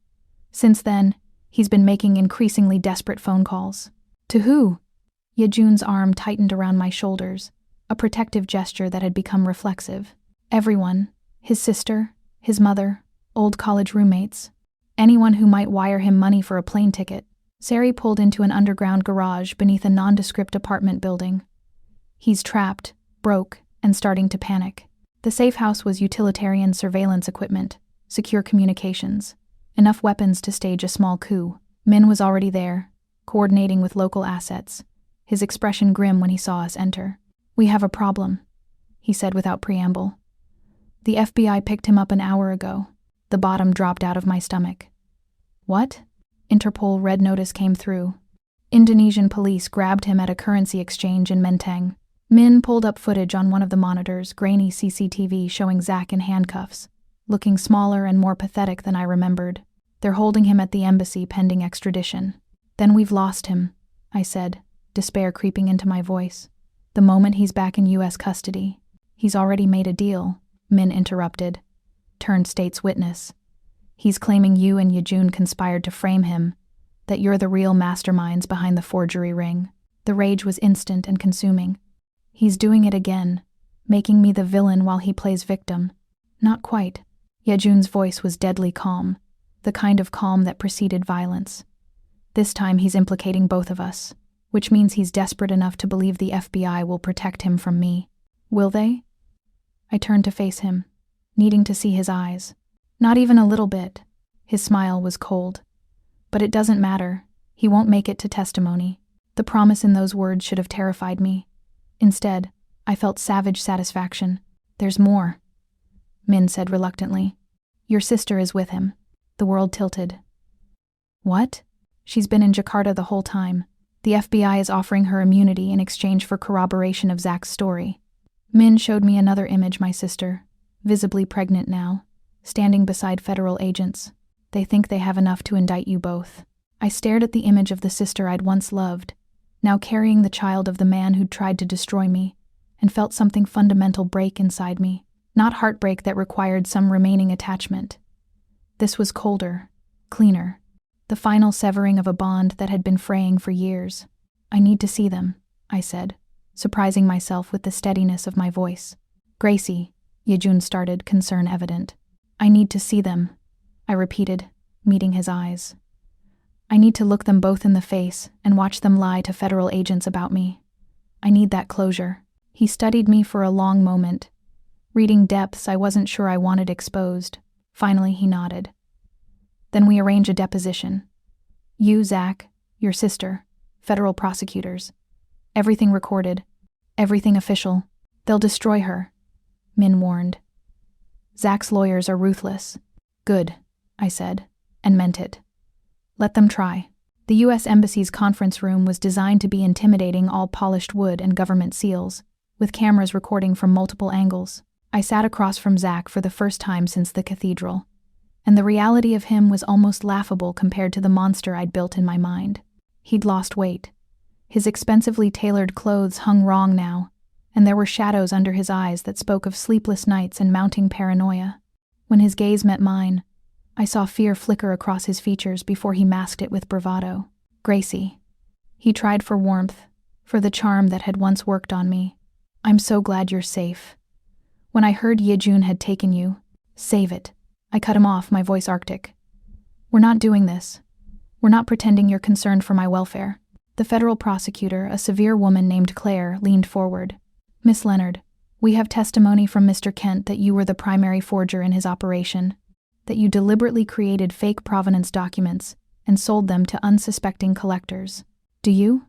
Since then, he's been making increasingly desperate phone calls. "To who?" Yejoon's arm tightened around my shoulders, a protective gesture that had become reflexive. "Everyone. His sister, his mother, old college roommates. Anyone who might wire him money for a plane ticket." Sari pulled into an underground garage beneath a nondescript apartment building. "He's trapped, broke, and starting to panic." The safe house was utilitarian surveillance equipment, secure communications, enough weapons to stage a small coup. Min was already there, coordinating with local assets, his expression grim when he saw us enter. "We have a problem," he said without preamble. "The FBI picked him up an hour ago." The bottom dropped out of my stomach. "What?" Interpol red notice came through. Indonesian police grabbed him at a currency exchange in Menteng. Min pulled up footage on one of the monitors, grainy CCTV showing Zach in handcuffs, looking smaller and more pathetic than I remembered. "They're holding him at the embassy pending extradition." "Then we've lost him," I said, despair creeping into my voice. "The moment he's back in U.S. custody." "He's already made a deal," Min interrupted. "Turned state's witness. He's claiming you and Yejoon conspired to frame him, that you're the real masterminds behind the forgery ring." The rage was instant and consuming. He's doing it again, making me the villain while he plays victim. Not quite. Yejoon's voice was deadly calm, the kind of calm that preceded violence. This time he's implicating both of us, which means he's desperate enough to believe the FBI will protect him from me. Will they? I turned to face him, needing to see his eyes. Not even a little bit. His smile was cold. But it doesn't matter. He won't make it to testimony. The promise in those words should have terrified me. Instead, I felt savage satisfaction. There's more, Min said reluctantly. Your sister is with him. The world tilted. What? She's been in Jakarta the whole time. The FBI is offering her immunity in exchange for corroboration of Zach's story. Min showed me another image, my sister, visibly pregnant now, standing beside federal agents. They think they have enough to indict you both. I stared at the image of the sister I'd once loved, now carrying the child of the man who'd tried to destroy me, and felt something fundamental break inside me. Not heartbreak that required some remaining attachment. This was colder, cleaner, the final severing of a bond that had been fraying for years. I need to see them, I said, surprising myself with the steadiness of my voice. Gracie, Yejoon started, concern evident. I need to see them, I repeated, meeting his eyes. I need to look them both in the face and watch them lie to federal agents about me. I need that closure. He studied me for a long moment, reading depths I wasn't sure I wanted exposed. Finally, he nodded. Then we arrange a deposition. You, Zach, your sister, federal prosecutors. Everything recorded. Everything official. They'll destroy her, Min warned. Zach's lawyers are ruthless. Good, I said, and meant it. Let them try. The U.S. Embassy's conference room was designed to be intimidating, all polished wood and government seals, with cameras recording from multiple angles. I sat across from Zach for the first time since the cathedral, and the reality of him was almost laughable compared to the monster I'd built in my mind. He'd lost weight. His expensively tailored clothes hung wrong now, and there were shadows under his eyes that spoke of sleepless nights and mounting paranoia. When his gaze met mine, I saw fear flicker across his features before he masked it with bravado. Gracie. He tried for warmth, for the charm that had once worked on me. I'm so glad you're safe. When I heard Yejoon had taken you, save it. I cut him off, my voice arctic. We're not doing this. We're not pretending you're concerned for my welfare. The federal prosecutor, a severe woman named Claire, leaned forward. Miss Leonard, we have testimony from Mr. Kent that you were the primary forger in his operation, that you deliberately created fake provenance documents and sold them to unsuspecting collectors. Do you?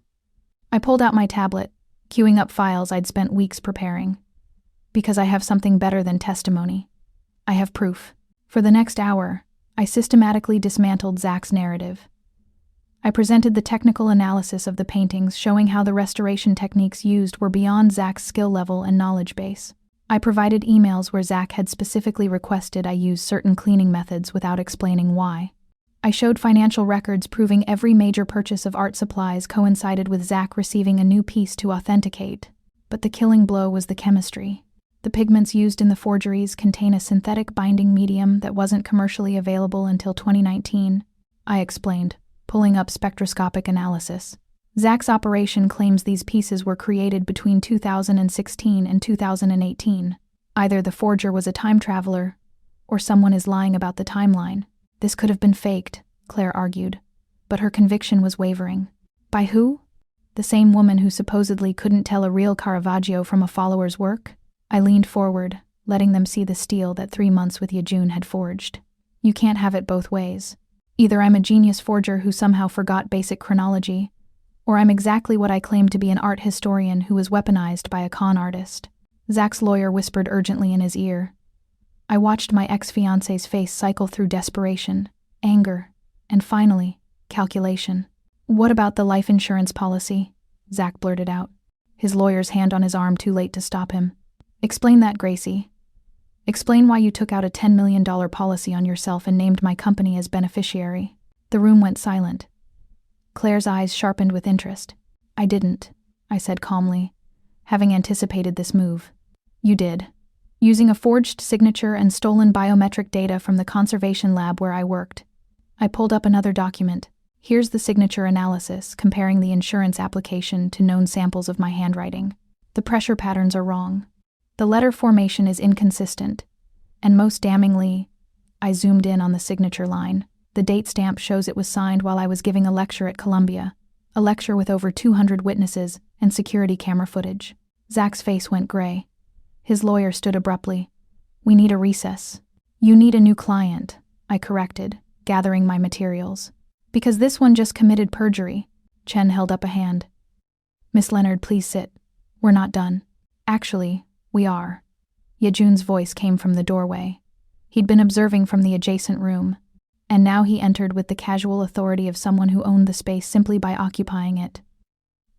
I pulled out my tablet, queuing up files I'd spent weeks preparing. Because I have something better than testimony. I have proof. For the next hour, I systematically dismantled Zach's narrative. I presented the technical analysis of the paintings, showing how the restoration techniques used were beyond Zach's skill level and knowledge base. I provided emails where Zach had specifically requested I use certain cleaning methods without explaining why. I showed financial records proving every major purchase of art supplies coincided with Zach receiving a new piece to authenticate. But the killing blow was the chemistry. The pigments used in the forgeries contain a synthetic binding medium that wasn't commercially available until 2019, I explained, pulling up spectroscopic analysis. Zach's operation claims these pieces were created between 2016 and 2018. Either the forger was a time traveler, or someone is lying about the timeline. This could have been faked, Claire argued, but her conviction was wavering. By who? The same woman who supposedly couldn't tell a real Caravaggio from a follower's work? I leaned forward, letting them see the steel that 3 months with Yejoon had forged. You can't have it both ways. Either I'm a genius forger who somehow forgot basic chronology, or I'm exactly what I claim to be, an art historian who was weaponized by a con artist. Zach's lawyer whispered urgently in his ear. I watched my ex-fiancé's face cycle through desperation, anger, and finally, calculation. What about the life insurance policy? Zach blurted out, his lawyer's hand on his arm too late to stop him. Explain that, Gracie. Explain why you took out a $10 million policy on yourself and named my company as beneficiary. The room went silent. Claire's eyes sharpened with interest. I didn't, I said calmly, having anticipated this move. You did. Using a forged signature and stolen biometric data from the conservation lab where I worked. I pulled up another document. Here's the signature analysis, comparing the insurance application to known samples of my handwriting. The pressure patterns are wrong. The letter formation is inconsistent. And most damningly, I zoomed in on the signature line. The date stamp shows it was signed while I was giving a lecture at Columbia, a lecture with over 200 witnesses and security camera footage. Zach's face went gray. His lawyer stood abruptly. "We need a recess." "You need a new client," I corrected, gathering my materials. "Because this one just committed perjury." Chen held up a hand. "Miss Leonard, please sit. We're not done." "Actually, we are." Yejoon's voice came from the doorway. He'd been observing from the adjacent room, and now he entered with the casual authority of someone who owned the space simply by occupying it.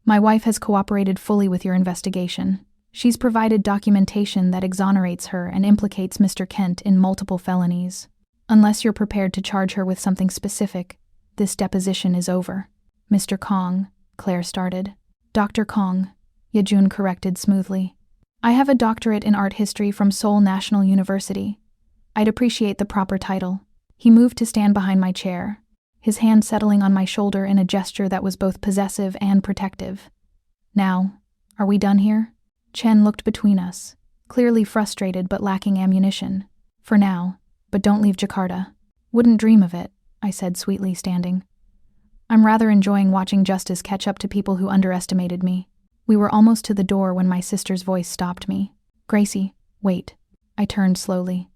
"My wife has cooperated fully with your investigation. She's provided documentation that exonerates her and implicates Mr. Kent in multiple felonies. Unless you're prepared to charge her with something specific, this deposition is over." "Mr. Kong," Claire started. "Dr. Kong," Yejoon corrected smoothly. "I have a doctorate in art history from Seoul National University. I'd appreciate the proper title." He moved to stand behind my chair, his hand settling on my shoulder in a gesture that was both possessive and protective. "Now, are we done here?" Chen looked between us, clearly frustrated but lacking ammunition. "For now, but don't leave Jakarta." "Wouldn't dream of it," I said sweetly, standing. "I'm rather enjoying watching justice catch up to people who underestimated me." We were almost to the door when my sister's voice stopped me. "Gracie, wait." I turned slowly.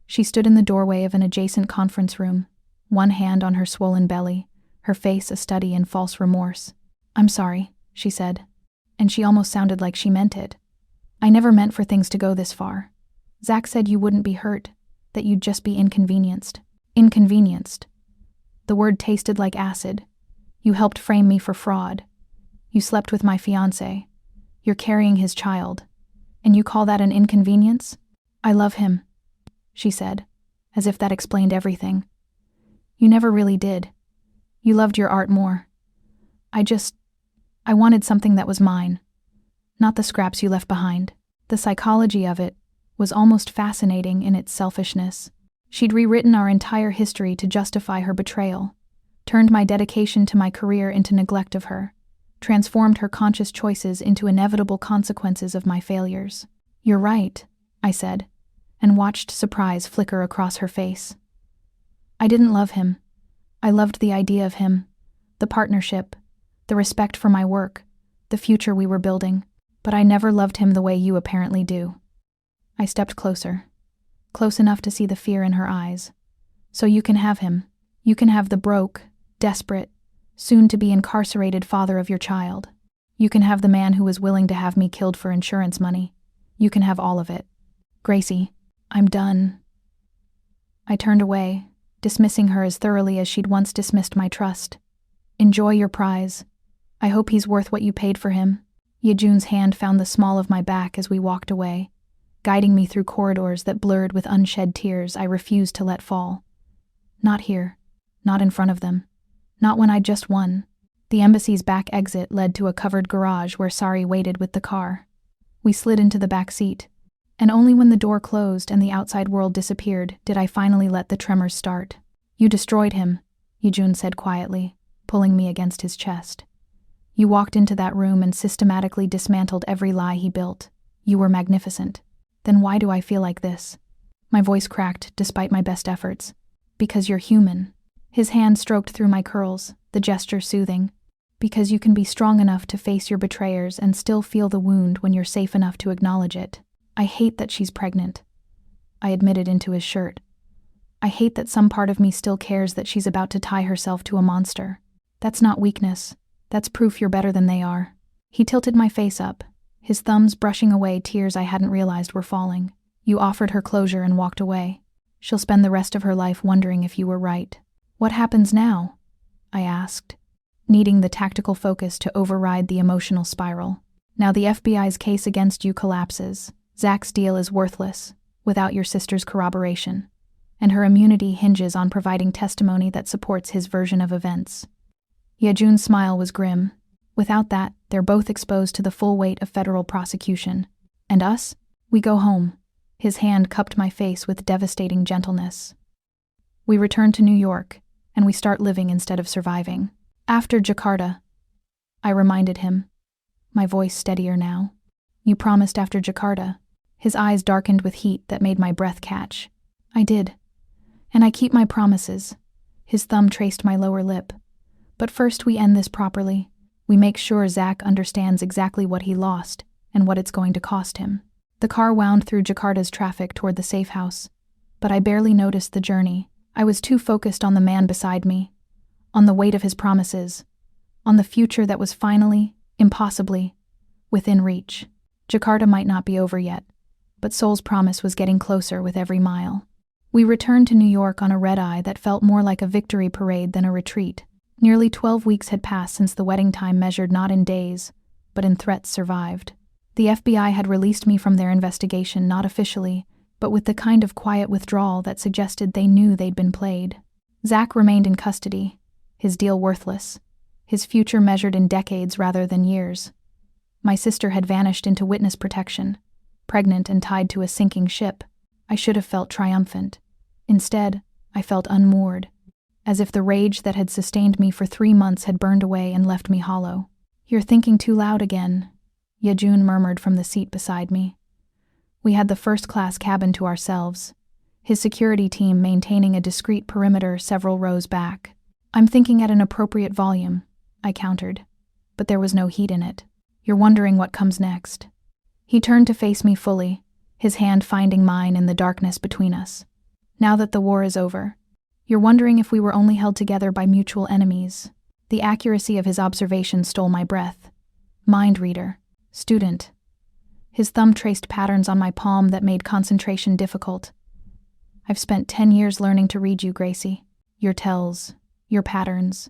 She stood in the doorway of an adjacent conference room, one hand on her swollen belly, her face a study in false remorse. "I'm sorry," she said, and she almost sounded like she meant it. "I never meant for things to go this far. Zach said you wouldn't be hurt, that you'd just be inconvenienced." "Inconvenienced." The word tasted like acid. "You helped frame me for fraud. You slept with my fiancé. You're carrying his child. And you call that an inconvenience?" "I love him," she said, as if that explained everything. "You never really did. You loved your art more. I wanted something that was mine, not the scraps you left behind." The psychology of it was almost fascinating in its selfishness. She'd rewritten our entire history to justify her betrayal, turned my dedication to my career into neglect of her, transformed her conscious choices into inevitable consequences of my failures. "You're right," I said, and watched surprise flicker across her face. "I didn't love him. I loved the idea of him, the partnership, the respect for my work, the future we were building. But I never loved him the way you apparently do." I stepped closer, close enough to see the fear in her eyes. "So you can have him. You can have the broke, desperate, soon-to-be incarcerated father of your child. You can have the man who was willing to have me killed for insurance money. You can have all of it." "Gracie, I'm done." I turned away, dismissing her as thoroughly as she'd once dismissed my trust. "Enjoy your prize. I hope he's worth what you paid for him." Yejoon's hand found the small of my back as we walked away, guiding me through corridors that blurred with unshed tears I refused to let fall. Not here. Not in front of them. Not when I'd just won. The embassy's back exit led to a covered garage where Sari waited with the car. We slid into the back seat, and only when the door closed and the outside world disappeared did I finally let the tremors start. "You destroyed him," Yejoon said quietly, pulling me against his chest. "You walked into that room and systematically dismantled every lie he built. You were magnificent. Then why do I feel like this?" My voice cracked despite my best efforts. "Because you're human." His hand stroked through my curls, the gesture soothing. "Because you can be strong enough to face your betrayers and still feel the wound when you're safe enough to acknowledge it. I hate that she's pregnant." I admitted into his shirt. "I hate that some part of me still cares that she's about to tie herself to a monster. That's not weakness. That's proof you're better than they are." He tilted my face up, his thumbs brushing away tears I hadn't realized were falling. "You offered her closure and walked away. She'll spend the rest of her life wondering if you were right." "What happens now?" I asked, needing the tactical focus to override the emotional spiral. "Now the FBI's case against you collapses. Zach's deal is worthless, without your sister's corroboration, and her immunity hinges on providing testimony that supports his version of events." Yejoon's smile was grim. "Without that, they're both exposed to the full weight of federal prosecution. And us? We go home." His hand cupped my face with devastating gentleness. "We return to New York, and we start living instead of surviving. After Jakarta," I reminded him, my voice steadier now. You promised after Jakarta. His eyes darkened with heat that made my breath catch. I did. And I keep my promises. His thumb traced my lower lip. But first we end this properly. We make sure Zach understands exactly what he lost and what it's going to cost him. The car wound through Jakarta's traffic toward the safe house, but I barely noticed the journey. I was too focused on the man beside me, on the weight of his promises, on the future that was finally, impossibly, within reach. Jakarta might not be over yet, but Seoul's promise was getting closer with every mile. We returned to New York on a red-eye that felt more like a victory parade than a retreat. Nearly 12 weeks had passed since the wedding time measured not in days, but in threats survived. The FBI had released me from their investigation not officially, but with the kind of quiet withdrawal that suggested they knew they'd been played. Zach remained in custody, his deal worthless, his future measured in decades rather than years. My sister had vanished into witness protection, pregnant and tied to a sinking ship. I should have felt triumphant. Instead, I felt unmoored, as if the rage that had sustained me for 3 months had burned away and left me hollow. "You're thinking too loud again," Yejoon murmured from the seat beside me. We had the first-class cabin to ourselves, his security team maintaining a discreet perimeter several rows back. "I'm thinking at an appropriate volume," I countered, but there was no heat in it. "You're wondering what comes next." He turned to face me fully, his hand finding mine in the darkness between us. "Now that the war is over, you're wondering if we were only held together by mutual enemies." The accuracy of his observation stole my breath. Mind reader. Student. His thumb traced patterns on my palm that made concentration difficult. "I've spent 10 years learning to read you, Gracie. Your tells, your patterns,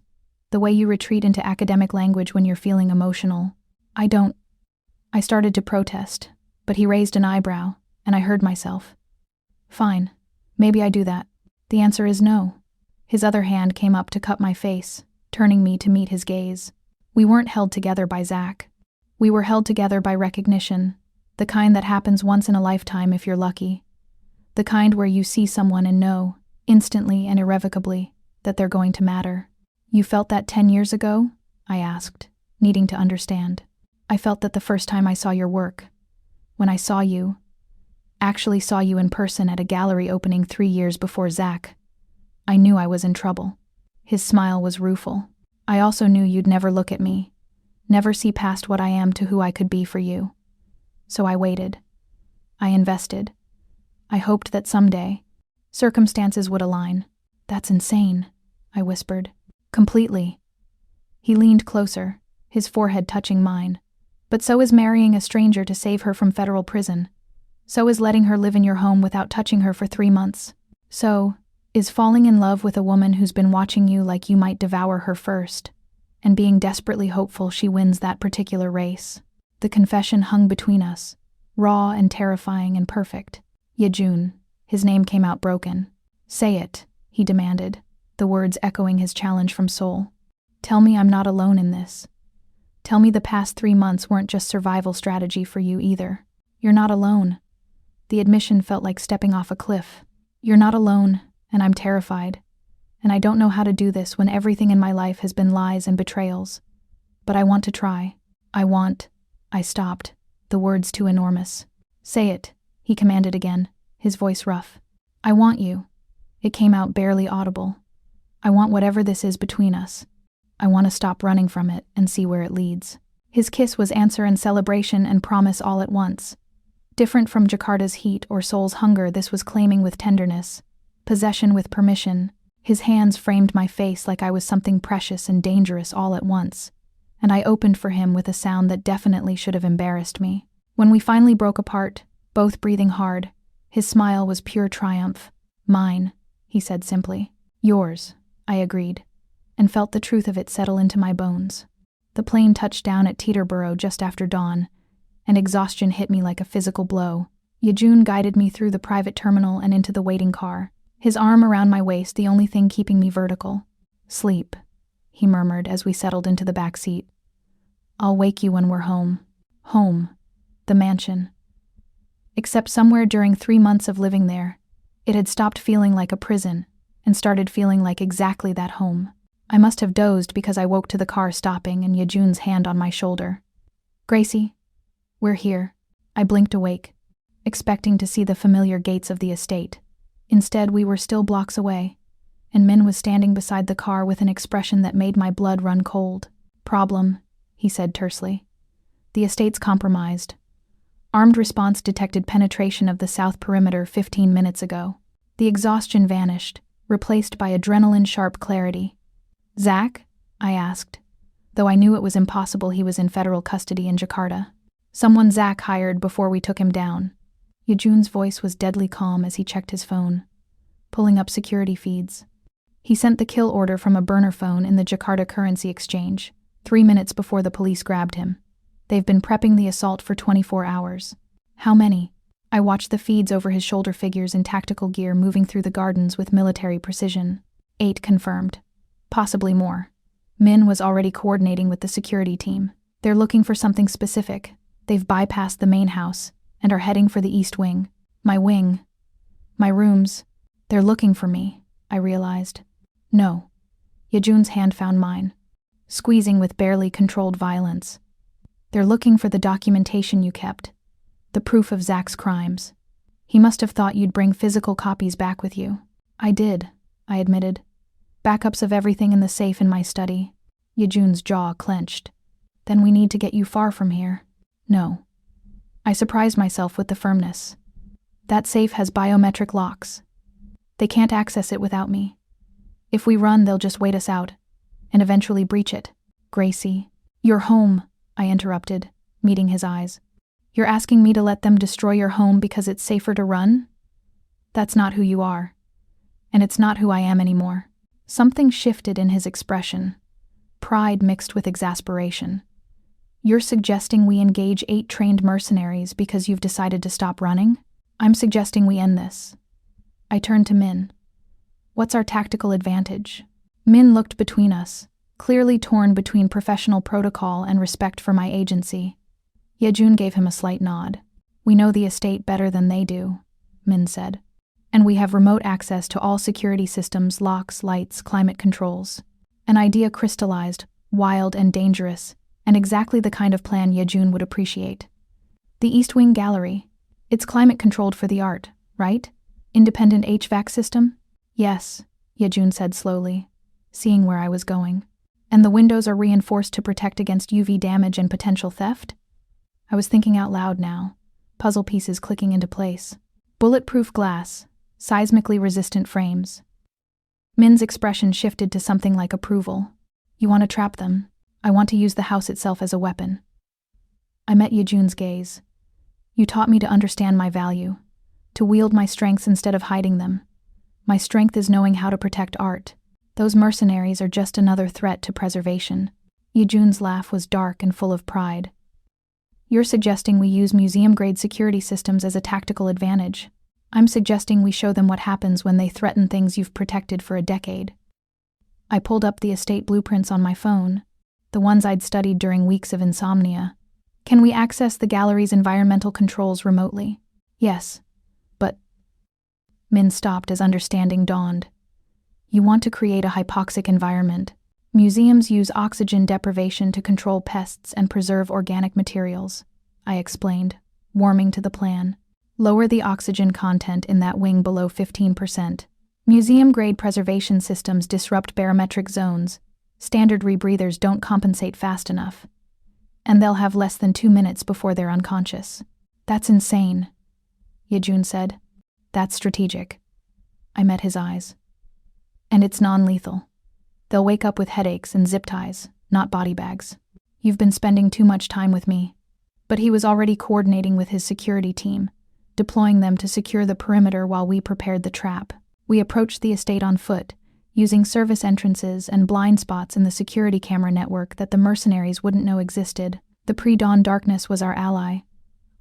the way you retreat into academic language when you're feeling emotional. I don't." I started to protest, but he raised an eyebrow, and I heard myself. "Fine, maybe I do that." "The answer is no." His other hand came up to cup my face, turning me to meet his gaze. "We weren't held together by Zach. We were held together by recognition, the kind that happens once in a lifetime if you're lucky. The kind where you see someone and know, instantly and irrevocably, that they're going to matter." "You felt that 10 years ago?" I asked, needing to understand. "I felt that the first time I saw your work. When I actually saw you in person at a gallery opening 3 years before Zach. I knew I was in trouble." His smile was rueful. "I also knew you'd never look at me, never see past what I am to who I could be for you. So I waited. I invested. I hoped that someday circumstances would align." "That's insane," I whispered. "Completely." He leaned closer, his forehead touching mine. "But so is marrying a stranger to save her from federal prison. So is letting her live in your home without touching her for 3 months. So is falling in love with a woman who's been watching you like you might devour her first, and being desperately hopeful she wins that particular race." The confession hung between us, raw and terrifying and perfect. "Yejoon." His name came out broken. "Say it," he demanded, the words echoing his challenge from Seoul. "Tell me I'm not alone in this. Tell me the past 3 months weren't just survival strategy for you either. You're not alone." The admission felt like stepping off a cliff. "You're not alone, and I'm terrified. And I don't know how to do this when everything in my life has been lies and betrayals. But I want to try. I stopped, the words too enormous. "Say it," he commanded again, his voice rough. "I want you." It came out barely audible. "I want whatever this is between us. I want to stop running from it and see where it leads." His kiss was answer and celebration and promise all at once. Different from Jakarta's heat or Seoul's hunger, this was claiming with tenderness, possession with permission. His hands framed my face like I was something precious and dangerous all at once, and I opened for him with a sound that definitely should have embarrassed me. When we finally broke apart, both breathing hard, his smile was pure triumph. "Mine," he said simply. "Yours," I agreed, and felt the truth of it settle into my bones. The plane touched down at Teterboro just after dawn, and exhaustion hit me like a physical blow. Yejoon guided me through the private terminal and into the waiting car, his arm around my waist the only thing keeping me vertical. "Sleep," he murmured as we settled into the back seat. "I'll wake you when we're home." Home. The mansion. Except somewhere during 3 months of living there, it had stopped feeling like a prison and started feeling like exactly that home. I must have dozed because I woke to the car stopping and Yejoon's hand on my shoulder. "Gracie, we're here." I blinked awake, expecting to see the familiar gates of the estate. Instead, we were still blocks away, and Min was standing beside the car with an expression that made my blood run cold. "Problem," he said tersely. "The estate's compromised. Armed response detected penetration of the south perimeter 15 minutes ago." The exhaustion vanished, replaced by adrenaline-sharp clarity. "Zach?" I asked, though I knew it was impossible. He was in federal custody in Jakarta. "Someone Zach hired before we took him down." Yejoon's voice was deadly calm as he checked his phone, pulling up security feeds. He sent the kill order from a burner phone in the Jakarta currency exchange, 3 minutes before the police grabbed him. They've been prepping the assault for 24 hours. "How many?" I watched the feeds over his shoulder, figures in tactical gear moving through the gardens with military precision. 8 confirmed. Possibly more. Min was already coordinating with the security team. They're looking for something specific. They've bypassed the main house and are heading for the east wing. My wing. My rooms. They're looking for me, I realized. No. Yejoon's hand found mine, squeezing with barely controlled violence. "They're looking for the documentation you kept. The proof of Zach's crimes. He must have thought you'd bring physical copies back with you." "I did," I admitted. "Backups of everything in the safe in my study." Yejoon's jaw clenched. "Then we need to get you far from here." "No." I surprised myself with the firmness. "That safe has biometric locks. They can't access it without me. If we run, they'll just wait us out, and eventually breach it." "Gracie." "Your home," I interrupted, meeting his eyes. "You're asking me to let them destroy your home because it's safer to run? That's not who you are. And it's not who I am anymore." Something shifted in his expression, pride mixed with exasperation. "You're suggesting we engage 8 trained mercenaries because you've decided to stop running? I'm suggesting we end this." I turned to Min. "What's our tactical advantage?" Min looked between us, clearly torn between professional protocol and respect for my agency. Yejoon gave him a slight nod. "We know the estate better than they do," Min said. "And we have remote access to all security systems, locks, lights, climate controls." An idea crystallized, wild and dangerous, and exactly the kind of plan Yejoon would appreciate. "The East Wing Gallery. It's climate-controlled for the art, right? Independent HVAC system?" "Yes," Yejoon said slowly, seeing where I was going. "And the windows are reinforced to protect against UV damage and potential theft?" I was thinking out loud now, puzzle pieces clicking into place. "Bulletproof glass, seismically resistant frames." Min's expression shifted to something like approval. "You want to trap them? I want to use the house itself as a weapon." I met Yejoon's gaze. "You taught me to understand my value, to wield my strengths instead of hiding them. My strength is knowing how to protect art. Those mercenaries are just another threat to preservation." Yejoon's laugh was dark and full of pride. "You're suggesting we use museum-grade security systems as a tactical advantage. I'm suggesting we show them what happens when they threaten things you've protected for a decade." I pulled up the estate blueprints on my phone, the ones I'd studied during weeks of insomnia. "Can we access the gallery's environmental controls remotely?" "Yes, but..." Min stopped as understanding dawned. "You want to create a hypoxic environment. Museums use oxygen deprivation to control pests and preserve organic materials," I explained, warming to the plan. "Lower the oxygen content in that wing below 15%. Museum-grade preservation systems disrupt barometric zones. Standard rebreathers don't compensate fast enough. And they'll have less than 2 minutes before they're unconscious." "That's insane," Yejoon said. "That's strategic." I met his eyes. "And it's non-lethal. They'll wake up with headaches and zip ties, not body bags. You've been spending too much time with me." But he was already coordinating with his security team, deploying them to secure the perimeter while we prepared the trap. We approached the estate on foot, using service entrances and blind spots in the security camera network that the mercenaries wouldn't know existed. The pre-dawn darkness was our ally,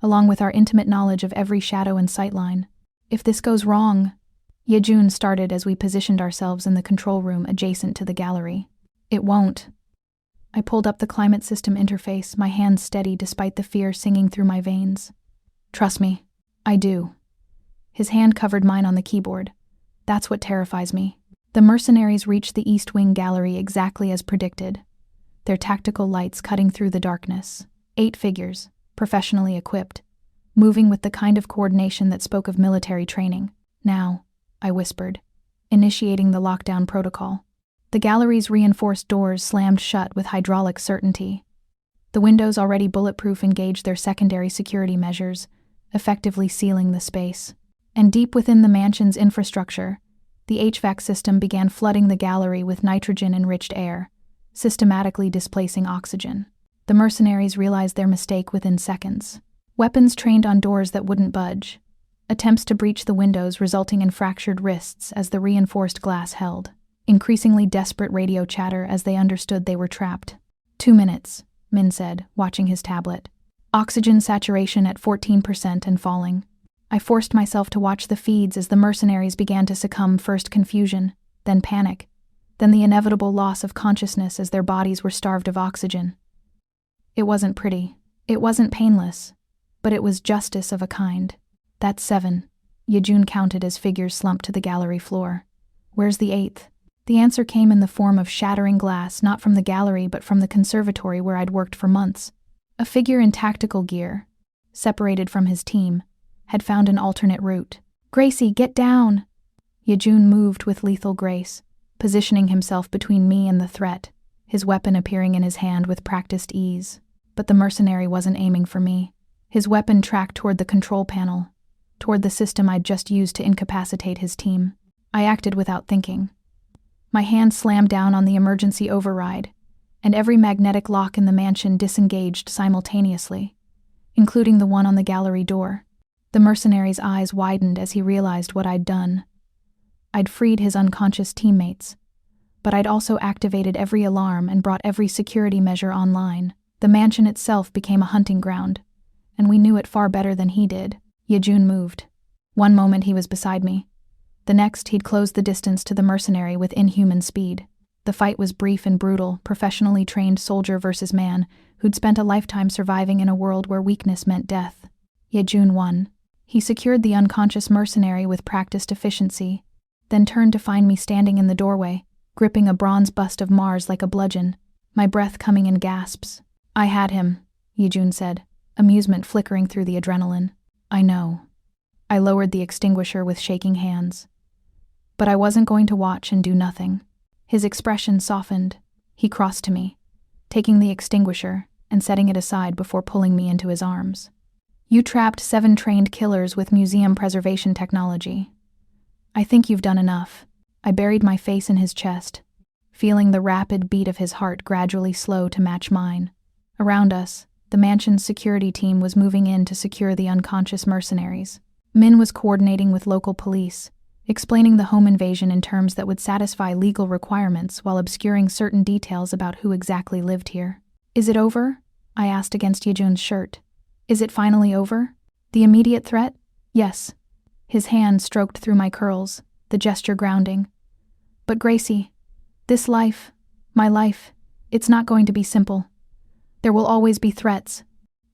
along with our intimate knowledge of every shadow and sightline. "If this goes wrong," Yejoon started as we positioned ourselves in the control room adjacent to the gallery. "It won't." I pulled up the climate system interface, my hands steady despite the fear singing through my veins. "Trust me." "I do." His hand covered mine on the keyboard. "That's what terrifies me." The mercenaries reached the East Wing Gallery exactly as predicted, their tactical lights cutting through the darkness. 8 figures, professionally equipped, moving with the kind of coordination that spoke of military training. "Now," I whispered, initiating the lockdown protocol. The gallery's reinforced doors slammed shut with hydraulic certainty. The windows, already bulletproof, engaged their secondary security measures, effectively sealing the space. And deep within the mansion's infrastructure, the HVAC system began flooding the gallery with nitrogen-enriched air, systematically displacing oxygen. The mercenaries realized their mistake within seconds. Weapons trained on doors that wouldn't budge. Attempts to breach the windows resulting in fractured wrists as the reinforced glass held. Increasingly desperate radio chatter as they understood they were trapped. 2 minutes, Min said, watching his tablet. Oxygen saturation at 14% and falling. I forced myself to watch the feeds as the mercenaries began to succumb, first confusion, then panic, then the inevitable loss of consciousness as their bodies were starved of oxygen. It wasn't pretty. It wasn't painless. But it was justice of a kind. "That's 7. Yejoon counted as figures slumped to the gallery floor. "Where's the 8th? The answer came in the form of shattering glass, not from the gallery but from the conservatory where I'd worked for months. A figure in tactical gear, separated from his team, had found an alternate route. "Gracie, get down!" Yejoon moved with lethal grace, positioning himself between me and the threat, his weapon appearing in his hand with practiced ease. But the mercenary wasn't aiming for me. His weapon tracked toward the control panel, toward the system I'd just used to incapacitate his team. I acted without thinking. My hand slammed down on the emergency override, and every magnetic lock in the mansion disengaged simultaneously, including the one on the gallery door. The mercenary's eyes widened as he realized what I'd done. I'd freed his unconscious teammates, but I'd also activated every alarm and brought every security measure online. The mansion itself became a hunting ground, and we knew it far better than he did. Yejoon moved. One moment he was beside me. The next he'd closed the distance to the mercenary with inhuman speed. The fight was brief and brutal, professionally trained soldier versus man who'd spent a lifetime surviving in a world where weakness meant death. Yejoon won. He secured the unconscious mercenary with practiced efficiency, then turned to find me standing in the doorway, gripping a bronze bust of Mars like a bludgeon, my breath coming in gasps. "I had him," Yejoon said, amusement flickering through the adrenaline. "I know." I lowered the extinguisher with shaking hands. But I wasn't going to watch and do nothing. His expression softened. He crossed to me, taking the extinguisher and setting it aside before pulling me into his arms. "You trapped 7 trained killers with museum preservation technology. I think you've done enough." I buried my face in his chest, feeling the rapid beat of his heart gradually slow to match mine. Around us, the mansion's security team was moving in to secure the unconscious mercenaries. Min was coordinating with local police, explaining the home invasion in terms that would satisfy legal requirements while obscuring certain details about who exactly lived here. "Is it over?" I asked against Yejoon's shirt. "Is it finally over? The immediate threat?" "Yes." His hand stroked through my curls, the gesture grounding. "But Gracie, this life, my life, it's not going to be simple. There will always be threats,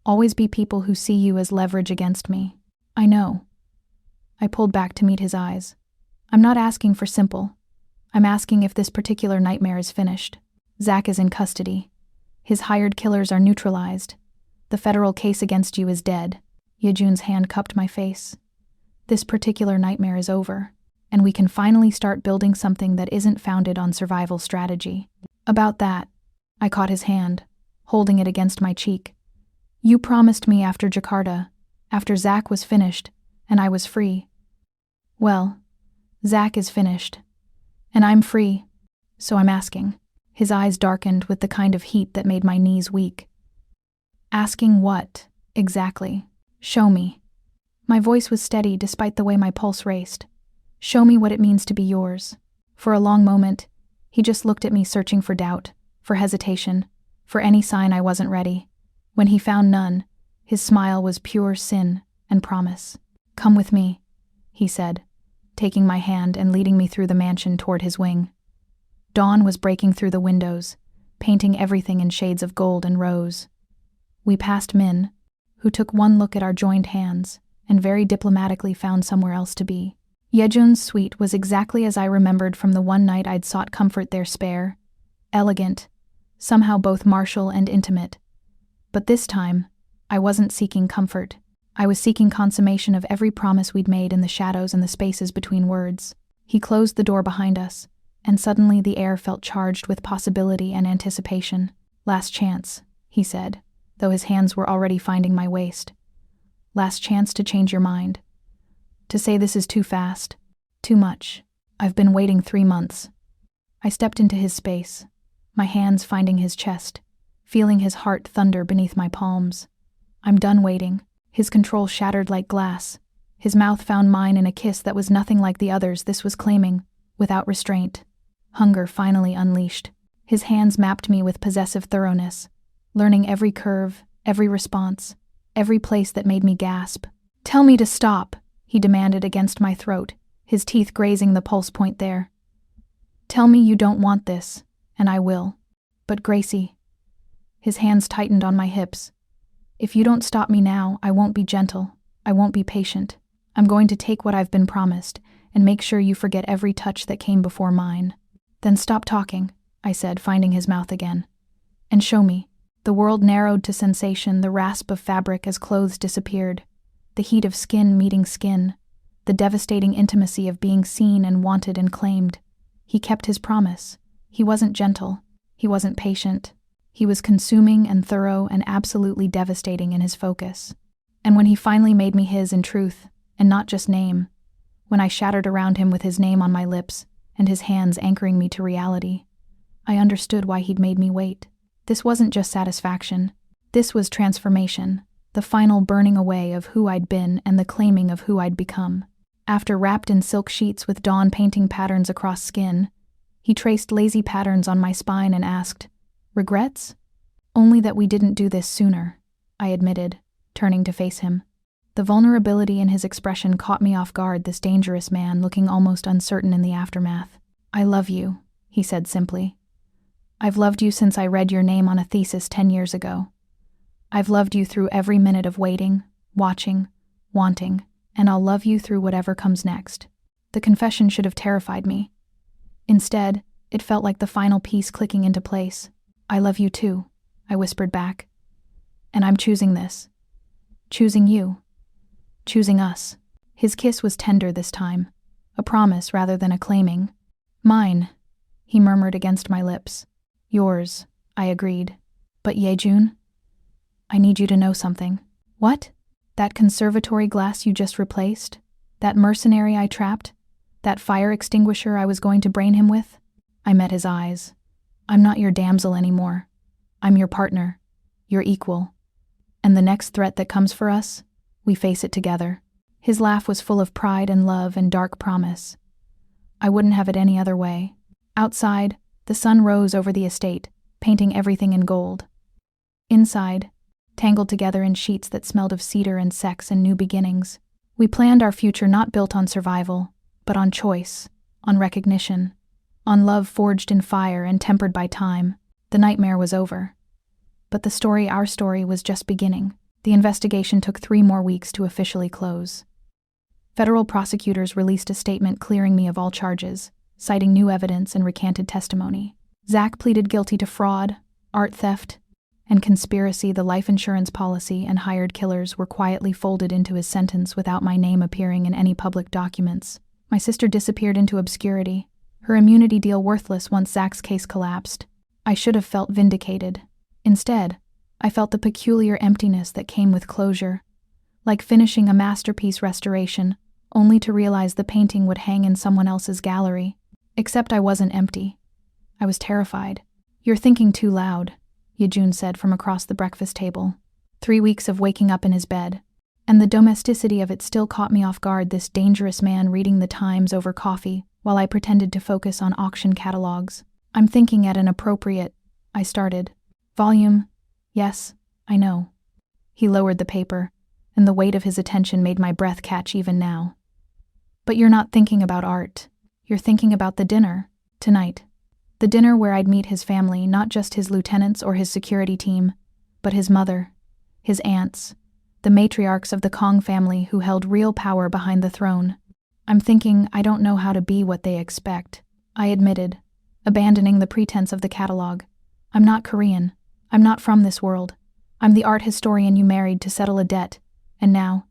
always be people who see you as leverage against me." "I know." I pulled back to meet his eyes. "I'm not asking for simple. I'm asking if this particular nightmare is finished. Zach is in custody. His hired killers are neutralized. The federal case against you is dead." Yejoon's hand cupped my face. "This particular nightmare is over, and we can finally start building something that isn't founded on survival strategy." "About that," I caught his hand, holding it against my cheek. "You promised me after Jakarta, after Zach was finished, and I was free. Well, Zach is finished, and I'm free, so I'm asking." His eyes darkened with the kind of heat that made my knees weak. "Asking what, exactly? Show me." My voice was steady despite the way my pulse raced. "Show me what it means to be yours." For a long moment, he just looked at me, searching for doubt, for hesitation, for any sign I wasn't ready. When he found none, his smile was pure sin and promise. "Come with me," he said, taking my hand and leading me through the mansion toward his wing. Dawn was breaking through the windows, painting everything in shades of gold and rose. We passed Min, who took one look at our joined hands and very diplomatically found somewhere else to be. Yejoon's suite was exactly as I remembered from the one night I'd sought comfort there, spare, elegant, somehow both martial and intimate. But this time, I wasn't seeking comfort. I was seeking consummation of every promise we'd made in the shadows and the spaces between words. He closed the door behind us, and suddenly the air felt charged with possibility and anticipation. "Last chance," he said, though his hands were already finding my waist. "Last chance to change your mind. To say this is too fast. Too much. I've been waiting 3 months." I stepped into his space, my hands finding his chest, feeling his heart thunder beneath my palms. "I'm done waiting." His control shattered like glass. His mouth found mine in a kiss that was nothing like the others. This was claiming, without restraint. Hunger finally unleashed. His hands mapped me with possessive thoroughness, learning every curve, every response, every place that made me gasp. "Tell me to stop," he demanded against my throat, his teeth grazing the pulse point there. "Tell me you don't want this, and I will." "But Gracie..." His hands tightened on my hips. "If you don't stop me now, I won't be gentle. I won't be patient. I'm going to take what I've been promised and make sure you forget every touch that came before mine." "Then stop talking," I said, finding his mouth again. "And show me." The world narrowed to sensation, the rasp of fabric as clothes disappeared, the heat of skin meeting skin, the devastating intimacy of being seen and wanted and claimed. He kept his promise. He wasn't gentle. He wasn't patient. He was consuming and thorough and absolutely devastating in his focus. And when he finally made me his in truth, and not just name, when I shattered around him with his name on my lips and his hands anchoring me to reality, I understood why he'd made me wait. This wasn't just satisfaction. This was transformation, the final burning away of who I'd been and the claiming of who I'd become. After wrapped in silk sheets with dawn painting patterns across skin, he traced lazy patterns on my spine and asked, "Regrets?" "Only that we didn't do this sooner," I admitted, turning to face him. The vulnerability in his expression caught me off guard, this dangerous man looking almost uncertain in the aftermath. "I love you," he said simply. "I've loved you since I read your name on a thesis 10 years ago. I've loved you through every minute of waiting, watching, wanting, and I'll love you through whatever comes next." The confession should have terrified me. Instead, it felt like the final piece clicking into place. "I love you too," I whispered back. "And I'm choosing this. Choosing you. Choosing us." His kiss was tender this time, a promise rather than a claiming. "Mine," he murmured against my lips. "Yours," I agreed. "But Yejoon? I need you to know something." "What?" "That conservatory glass you just replaced? That mercenary I trapped? That fire extinguisher I was going to brain him with?" I met his eyes. "I'm not your damsel anymore. I'm your partner, your equal. And the next threat that comes for us, we face it together." His laugh was full of pride and love and dark promise. I wouldn't have it any other way. Outside, the sun rose over the estate, painting everything in gold. Inside, tangled together in sheets that smelled of cedar and sex and new beginnings, we planned our future not built on survival, but on choice, on recognition, on love forged in fire and tempered by time. The nightmare was over. But the story, our story, was just beginning. The investigation took 3 more weeks to officially close. Federal prosecutors released a statement clearing me of all charges, citing new evidence and recanted testimony. Zach pleaded guilty to fraud, art theft, and conspiracy. The life insurance policy and hired killers were quietly folded into his sentence without my name appearing in any public documents. My sister disappeared into obscurity, her immunity deal worthless once Zach's case collapsed. I should have felt vindicated. Instead, I felt the peculiar emptiness that came with closure, like finishing a masterpiece restoration, only to realize the painting would hang in someone else's gallery. Except I wasn't empty. I was terrified. "You're thinking too loud," Yejoon said from across the breakfast table. 3 weeks of waking up in his bed, and the domesticity of it still caught me off guard, this dangerous man reading the Times over coffee while I pretended to focus on auction catalogs. "I'm thinking at an appropriate," I started. "Volume, yes, I know." He lowered the paper, and the weight of his attention made my breath catch even now. "But you're not thinking about art. You're thinking about the dinner, tonight. The dinner where I'd meet his family, not just his lieutenants or his security team, but his mother, his aunts, the matriarchs of the Kong family who held real power behind the throne. I'm thinking I don't know how to be what they expect," I admitted, abandoning the pretense of the catalog. "I'm not Korean. I'm not from this world. I'm the art historian you married to settle a debt, And now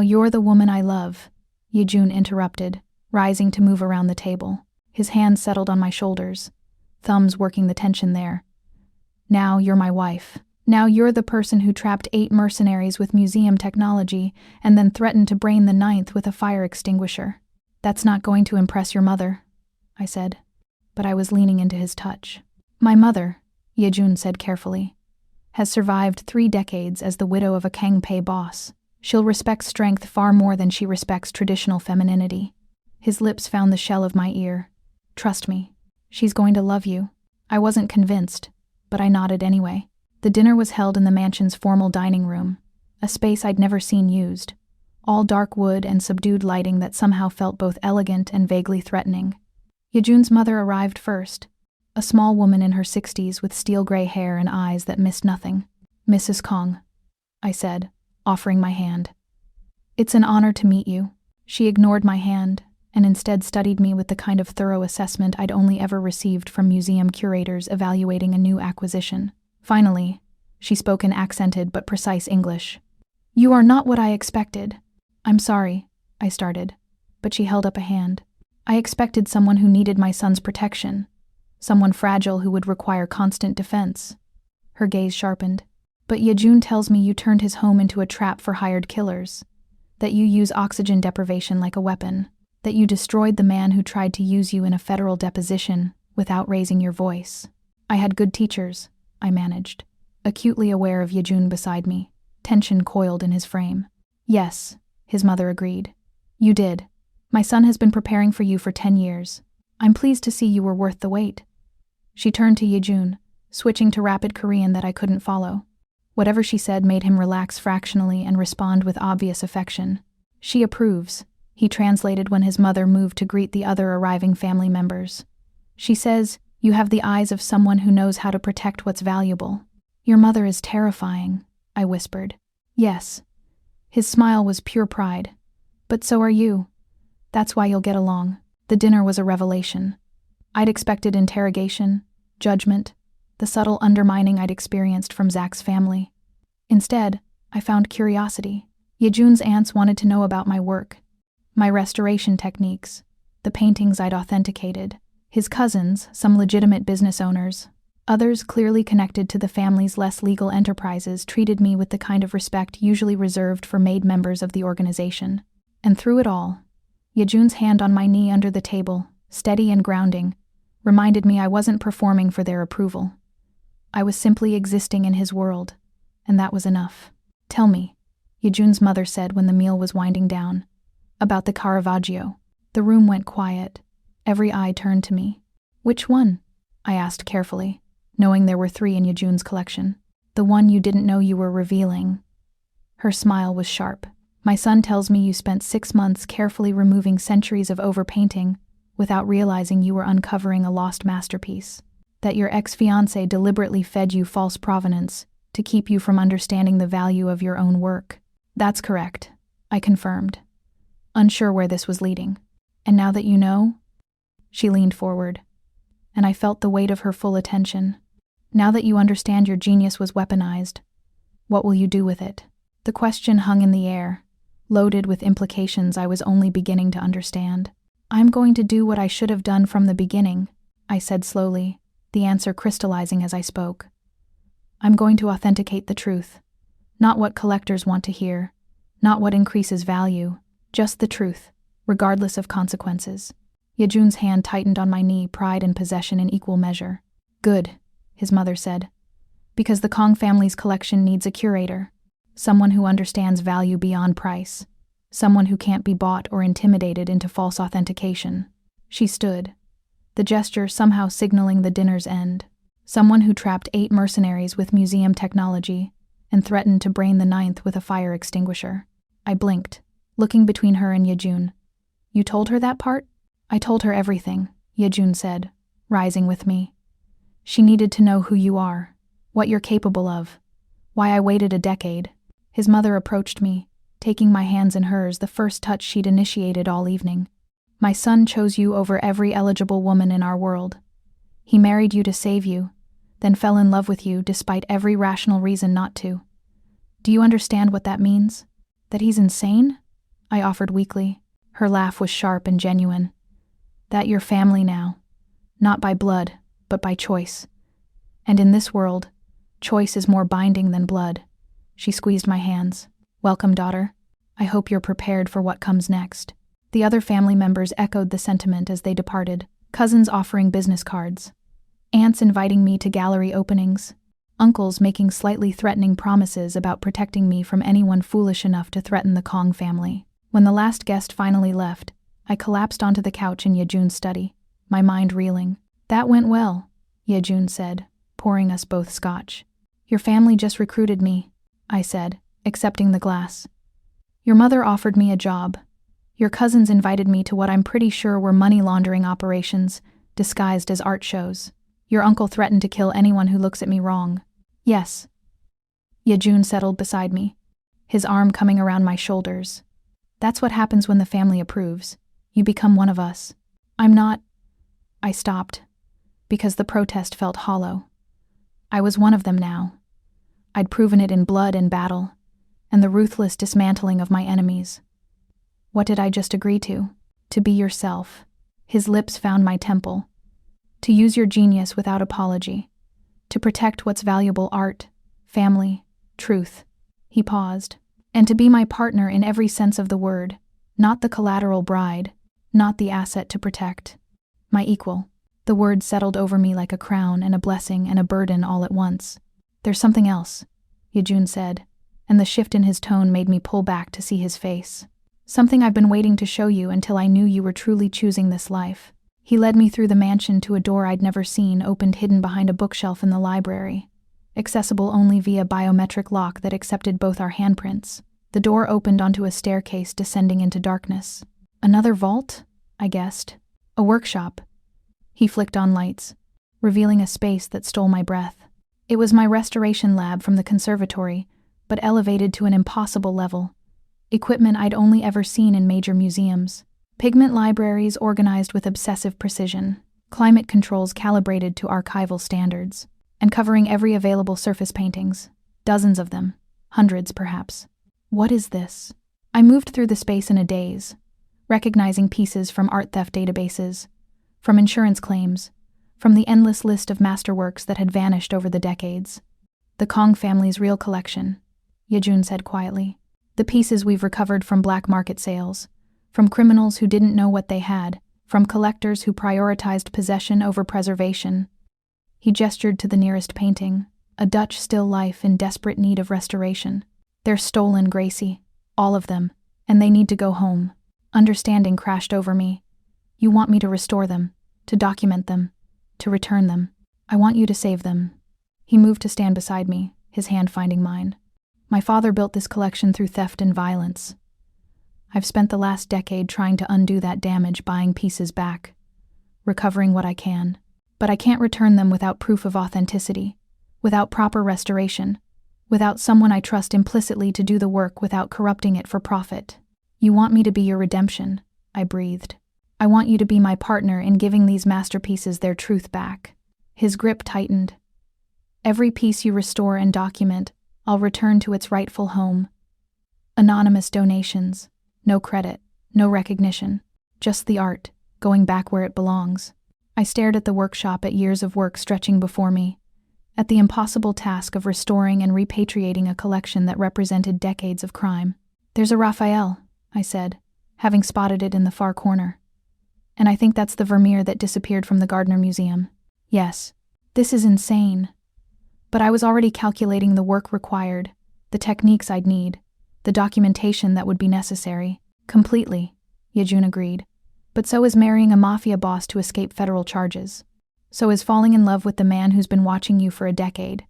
you're the woman I love, Yejoon interrupted, rising to move around the table. His hand settled on my shoulders, thumbs working the tension there. Now you're my wife. Now you're the person who trapped 8 mercenaries with museum technology and then threatened to brain the 9th with a fire extinguisher. That's not going to impress your mother, I said, but I was leaning into his touch. My mother, Yejoon said carefully, has survived 3 decades as the widow of a Kangpei boss. She'll respect strength far more than she respects traditional femininity. His lips found the shell of my ear. Trust me, she's going to love you. I wasn't convinced, but I nodded anyway. The dinner was held in the mansion's formal dining room, a space I'd never seen used, all dark wood and subdued lighting that somehow felt both elegant and vaguely threatening. Yejoon's mother arrived first, a small woman in her 60s with steel-gray hair and eyes that missed nothing. Mrs. Kong, I said, offering my hand. It's an honor to meet you. She ignored my hand and instead studied me with the kind of thorough assessment I'd only ever received from museum curators evaluating a new acquisition. Finally, she spoke in accented but precise English. You are not what I expected. I'm sorry, I started, but she held up a hand. I expected someone who needed my son's protection, someone fragile who would require constant defense. Her gaze sharpened. But Yejoon tells me you turned his home into a trap for hired killers, that you use oxygen deprivation like a weapon, that you destroyed the man who tried to use you in a federal deposition without raising your voice. I had good teachers, I managed, acutely aware of Yejoon beside me, tension coiled in his frame. Yes, his mother agreed. You did. My son has been preparing for you for 10 years. I'm pleased to see you were worth the wait. She turned to Yejoon, switching to rapid Korean that I couldn't follow. Whatever she said made him relax fractionally and respond with obvious affection. She approves, he translated when his mother moved to greet the other arriving family members. She says, you have the eyes of someone who knows how to protect what's valuable. Your mother is terrifying, I whispered. Yes. His smile was pure pride. But so are you. That's why you'll get along. The dinner was a revelation. I'd expected interrogation, judgment, the subtle undermining I'd experienced from Zach's family. Instead, I found curiosity. Yejoon's aunts wanted to know about my work, my restoration techniques, the paintings I'd authenticated. His cousins, some legitimate business owners, others clearly connected to the family's less legal enterprises, treated me with the kind of respect usually reserved for made members of the organization. And through it all, Yejoon's hand on my knee under the table, steady and grounding, reminded me I wasn't performing for their approval. I was simply existing in his world, and that was enough. Tell me, Yejoon's mother said when the meal was winding down, about the Caravaggio. The room went quiet. Every eye turned to me. Which one? I asked carefully, knowing there were 3 in Yejoon's collection. The one you didn't know you were revealing. Her smile was sharp. My son tells me you spent 6 months carefully removing centuries of overpainting without realizing you were uncovering a lost masterpiece. That your ex-fiancé deliberately fed you false provenance to keep you from understanding the value of your own work. That's correct, I confirmed, unsure where this was leading. And now that you know? She leaned forward, and I felt the weight of her full attention. Now that you understand your genius was weaponized, what will you do with it? The question hung in the air, loaded with implications I was only beginning to understand. I'm going to do what I should have done from the beginning, I said slowly, the answer crystallizing as I spoke. I'm going to authenticate the truth. Not what collectors want to hear, not what increases value, just the truth, regardless of consequences. Yejoon's hand tightened on my knee, pride and possession in equal measure. Good, his mother said, because the Kong family's collection needs a curator, someone who understands value beyond price, someone who can't be bought or intimidated into false authentication. She stood, the gesture somehow signaling the dinner's end. Someone who trapped 8 mercenaries with museum technology and threatened to brain the 9th with a fire extinguisher. I blinked, looking between her and Yejoon. You told her that part? I told her everything, Yejoon said, rising with me. She needed to know who you are, what you're capable of, why I waited a decade. His mother approached me, taking my hands in hers, the first touch she'd initiated all evening. My son chose you over every eligible woman in our world. He married you to save you, then fell in love with you despite every rational reason not to. Do you understand what that means? That he's insane? I offered weakly. Her laugh was sharp and genuine. That you're family now. Not by blood, but by choice. And in this world, choice is more binding than blood. She squeezed my hands. Welcome, daughter. I hope you're prepared for what comes next. The other family members echoed the sentiment as they departed. Cousins offering business cards. Aunts inviting me to gallery openings. Uncles making slightly threatening promises about protecting me from anyone foolish enough to threaten the Kong family. When the last guest finally left, I collapsed onto the couch in Yejoon's study, my mind reeling. That went well, Yejoon said, pouring us both scotch. Your family just recruited me, I said, accepting the glass. Your mother offered me a job. Your cousins invited me to what I'm pretty sure were money laundering operations, disguised as art shows. Your uncle threatened to kill anyone who looks at me wrong. Yes. Yejoon settled beside me, his arm coming around my shoulders. That's what happens when the family approves. You become one of us. I'm not... I stopped, because the protest felt hollow. I was one of them now. I'd proven it in blood and battle, and the ruthless dismantling of my enemies. What did I just agree to? To be yourself. His lips found my temple. To use your genius without apology. To protect what's valuable: art, family, truth. He paused. And to be my partner in every sense of the word, not the collateral bride, not the asset to protect. My equal. The word settled over me like a crown and a blessing and a burden all at once. There's something else, Yejoon said, and the shift in his tone made me pull back to see his face. Something I've been waiting to show you until I knew you were truly choosing this life. He led me through the mansion to a door I'd never seen opened hidden behind a bookshelf in the library, accessible only via biometric lock that accepted both our handprints. The door opened onto a staircase descending into darkness. Another vault? I guessed. A workshop. He flicked on lights, revealing a space that stole my breath. It was my restoration lab from the conservatory, but elevated to an impossible level. Equipment I'd only ever seen in major museums. Pigment libraries organized with obsessive precision. Climate controls calibrated to archival standards. And covering every available surface paintings. Dozens of them. Hundreds, perhaps. What is this? I moved through the space in a daze, recognizing pieces from art theft databases, from insurance claims, from the endless list of masterworks that had vanished over the decades. The Kong family's real collection, Yejoon said quietly. The pieces we've recovered from black market sales, from criminals who didn't know what they had, from collectors who prioritized possession over preservation. He gestured to the nearest painting, a Dutch still life in desperate need of restoration. They're stolen, Gracie, all of them, and they need to go home. Understanding crashed over me. You want me to restore them, to document them, to return them. I want you to save them. He moved to stand beside me, his hand finding mine. My father built this collection through theft and violence. I've spent the last decade trying to undo that damage, buying pieces back, recovering what I can. But I can't return them without proof of authenticity, without proper restoration, without someone I trust implicitly to do the work without corrupting it for profit. You want me to be your redemption, I breathed. I want you to be my partner in giving these masterpieces their truth back. His grip tightened. Every piece you restore and document, I'll return to its rightful home. Anonymous donations, no credit, no recognition, just the art, going back where it belongs. I stared at the workshop, at years of work stretching before me, at the impossible task of restoring and repatriating a collection that represented decades of crime. There's a Raphael, I said, having spotted it in the far corner. And I think that's the Vermeer that disappeared from the Gardner Museum. Yes, this is insane. But I was already calculating the work required, the techniques I'd need, the documentation that would be necessary. Completely, Yejoon agreed. But so is marrying a mafia boss to escape federal charges. So is falling in love with the man who's been watching you for a decade.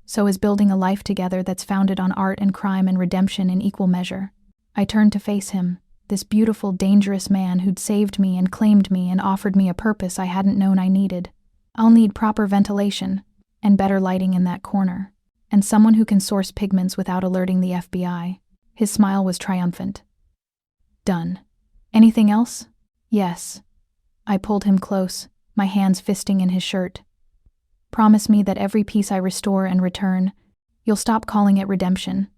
So is building a life together that's founded on art and crime and redemption in equal measure. I turned to face him, this beautiful, dangerous man who'd saved me and claimed me and offered me a purpose I hadn't known I needed. I'll need proper ventilation, and better lighting in that corner, and someone who can source pigments without alerting the FBI. His smile was triumphant. Done. Anything else? Yes. I pulled him close, my hands fisting in his shirt. Promise me that every piece I restore and return, you'll stop calling it redemption.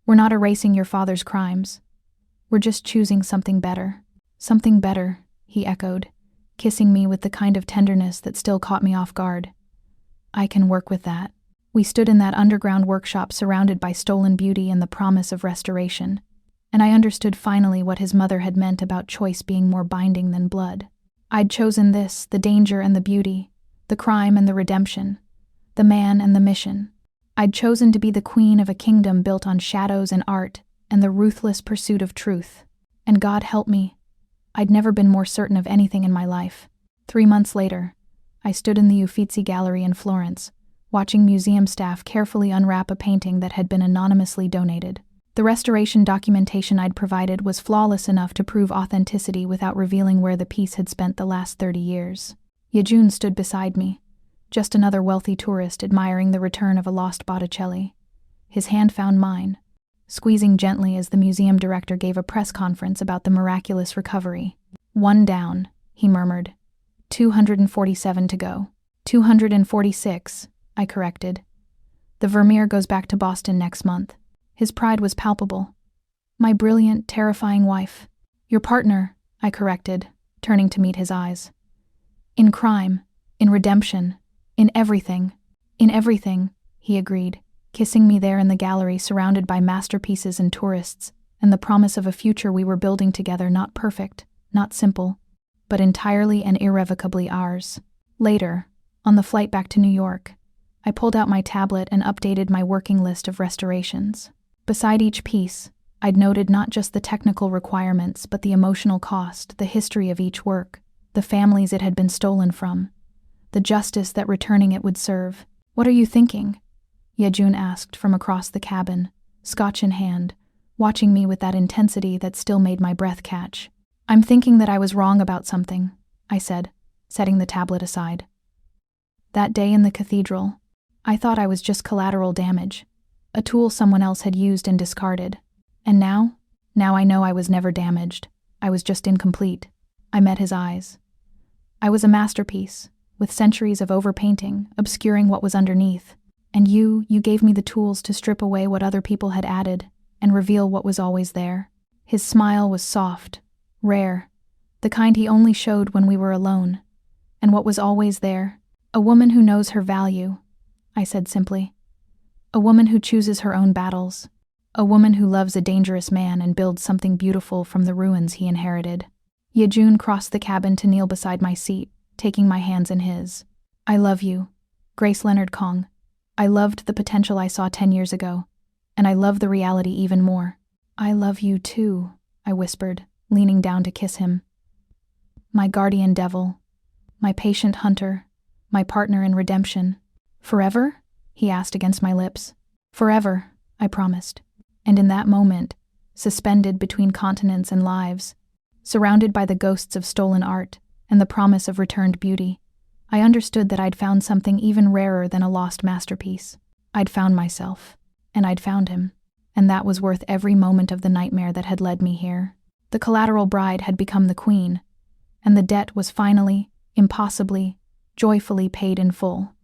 We're not erasing your father's crimes. We're just choosing something better. Something better, he echoed, kissing me with the kind of tenderness that still caught me off guard. I can work with that. We stood in that underground workshop surrounded by stolen beauty and the promise of restoration, and I understood finally what his mother had meant about choice being more binding than blood. I'd chosen this, the danger and the beauty, the crime and the redemption, the man and the mission. I'd chosen to be the queen of a kingdom built on shadows and art and the ruthless pursuit of truth. And God help me, I'd never been more certain of anything in my life. 3 months later, I stood in the Uffizi Gallery in Florence, watching museum staff carefully unwrap a painting that had been anonymously donated. The restoration documentation I'd provided was flawless enough to prove authenticity without revealing where the piece had spent the last 30 years. Yejoon stood beside me, just another wealthy tourist admiring the return of a lost Botticelli. His hand found mine, squeezing gently as the museum director gave a press conference about the miraculous recovery. 1 down, he murmured. 247 to go. 246, I corrected. The Vermeer goes back to Boston next month. His pride was palpable. My brilliant, terrifying wife. Your partner, I corrected, turning to meet his eyes. In crime, in redemption, in everything, he agreed, kissing me there in the gallery surrounded by masterpieces and tourists, and the promise of a future we were building together, not perfect, not simple, but entirely and irrevocably ours. Later, on the flight back to New York, I pulled out my tablet and updated my working list of restorations. Beside each piece, I'd noted not just the technical requirements, but the emotional cost, the history of each work, the families it had been stolen from, the justice that returning it would serve. What are you thinking? Yejoon asked from across the cabin, scotch in hand, watching me with that intensity that still made my breath catch. I'm thinking that I was wrong about something, I said, setting the tablet aside. That day in the cathedral, I thought I was just collateral damage, a tool someone else had used and discarded. And now I know I was never damaged. I was just incomplete. I met his eyes. I was a masterpiece, with centuries of overpainting, obscuring what was underneath. And you gave me the tools to strip away what other people had added and reveal what was always there. His smile was soft, rare, the kind he only showed when we were alone. And what was always there? A woman who knows her value, I said simply. A woman who chooses her own battles. A woman who loves a dangerous man and builds something beautiful from the ruins he inherited. Yejoon crossed the cabin to kneel beside my seat, taking my hands in his. I love you, Grace Leonard Kong. I loved the potential I saw 10 years ago, and I love the reality even more. I love you too, I whispered, leaning down to kiss him. My guardian devil, my patient hunter, my partner in redemption. Forever? He asked against my lips. Forever, I promised. And in that moment, suspended between continents and lives, surrounded by the ghosts of stolen art and the promise of returned beauty, I understood that I'd found something even rarer than a lost masterpiece. I'd found myself, and I'd found him, and that was worth every moment of the nightmare that had led me here. The collateral bride had become the queen, and the debt was finally, impossibly, joyfully paid in full.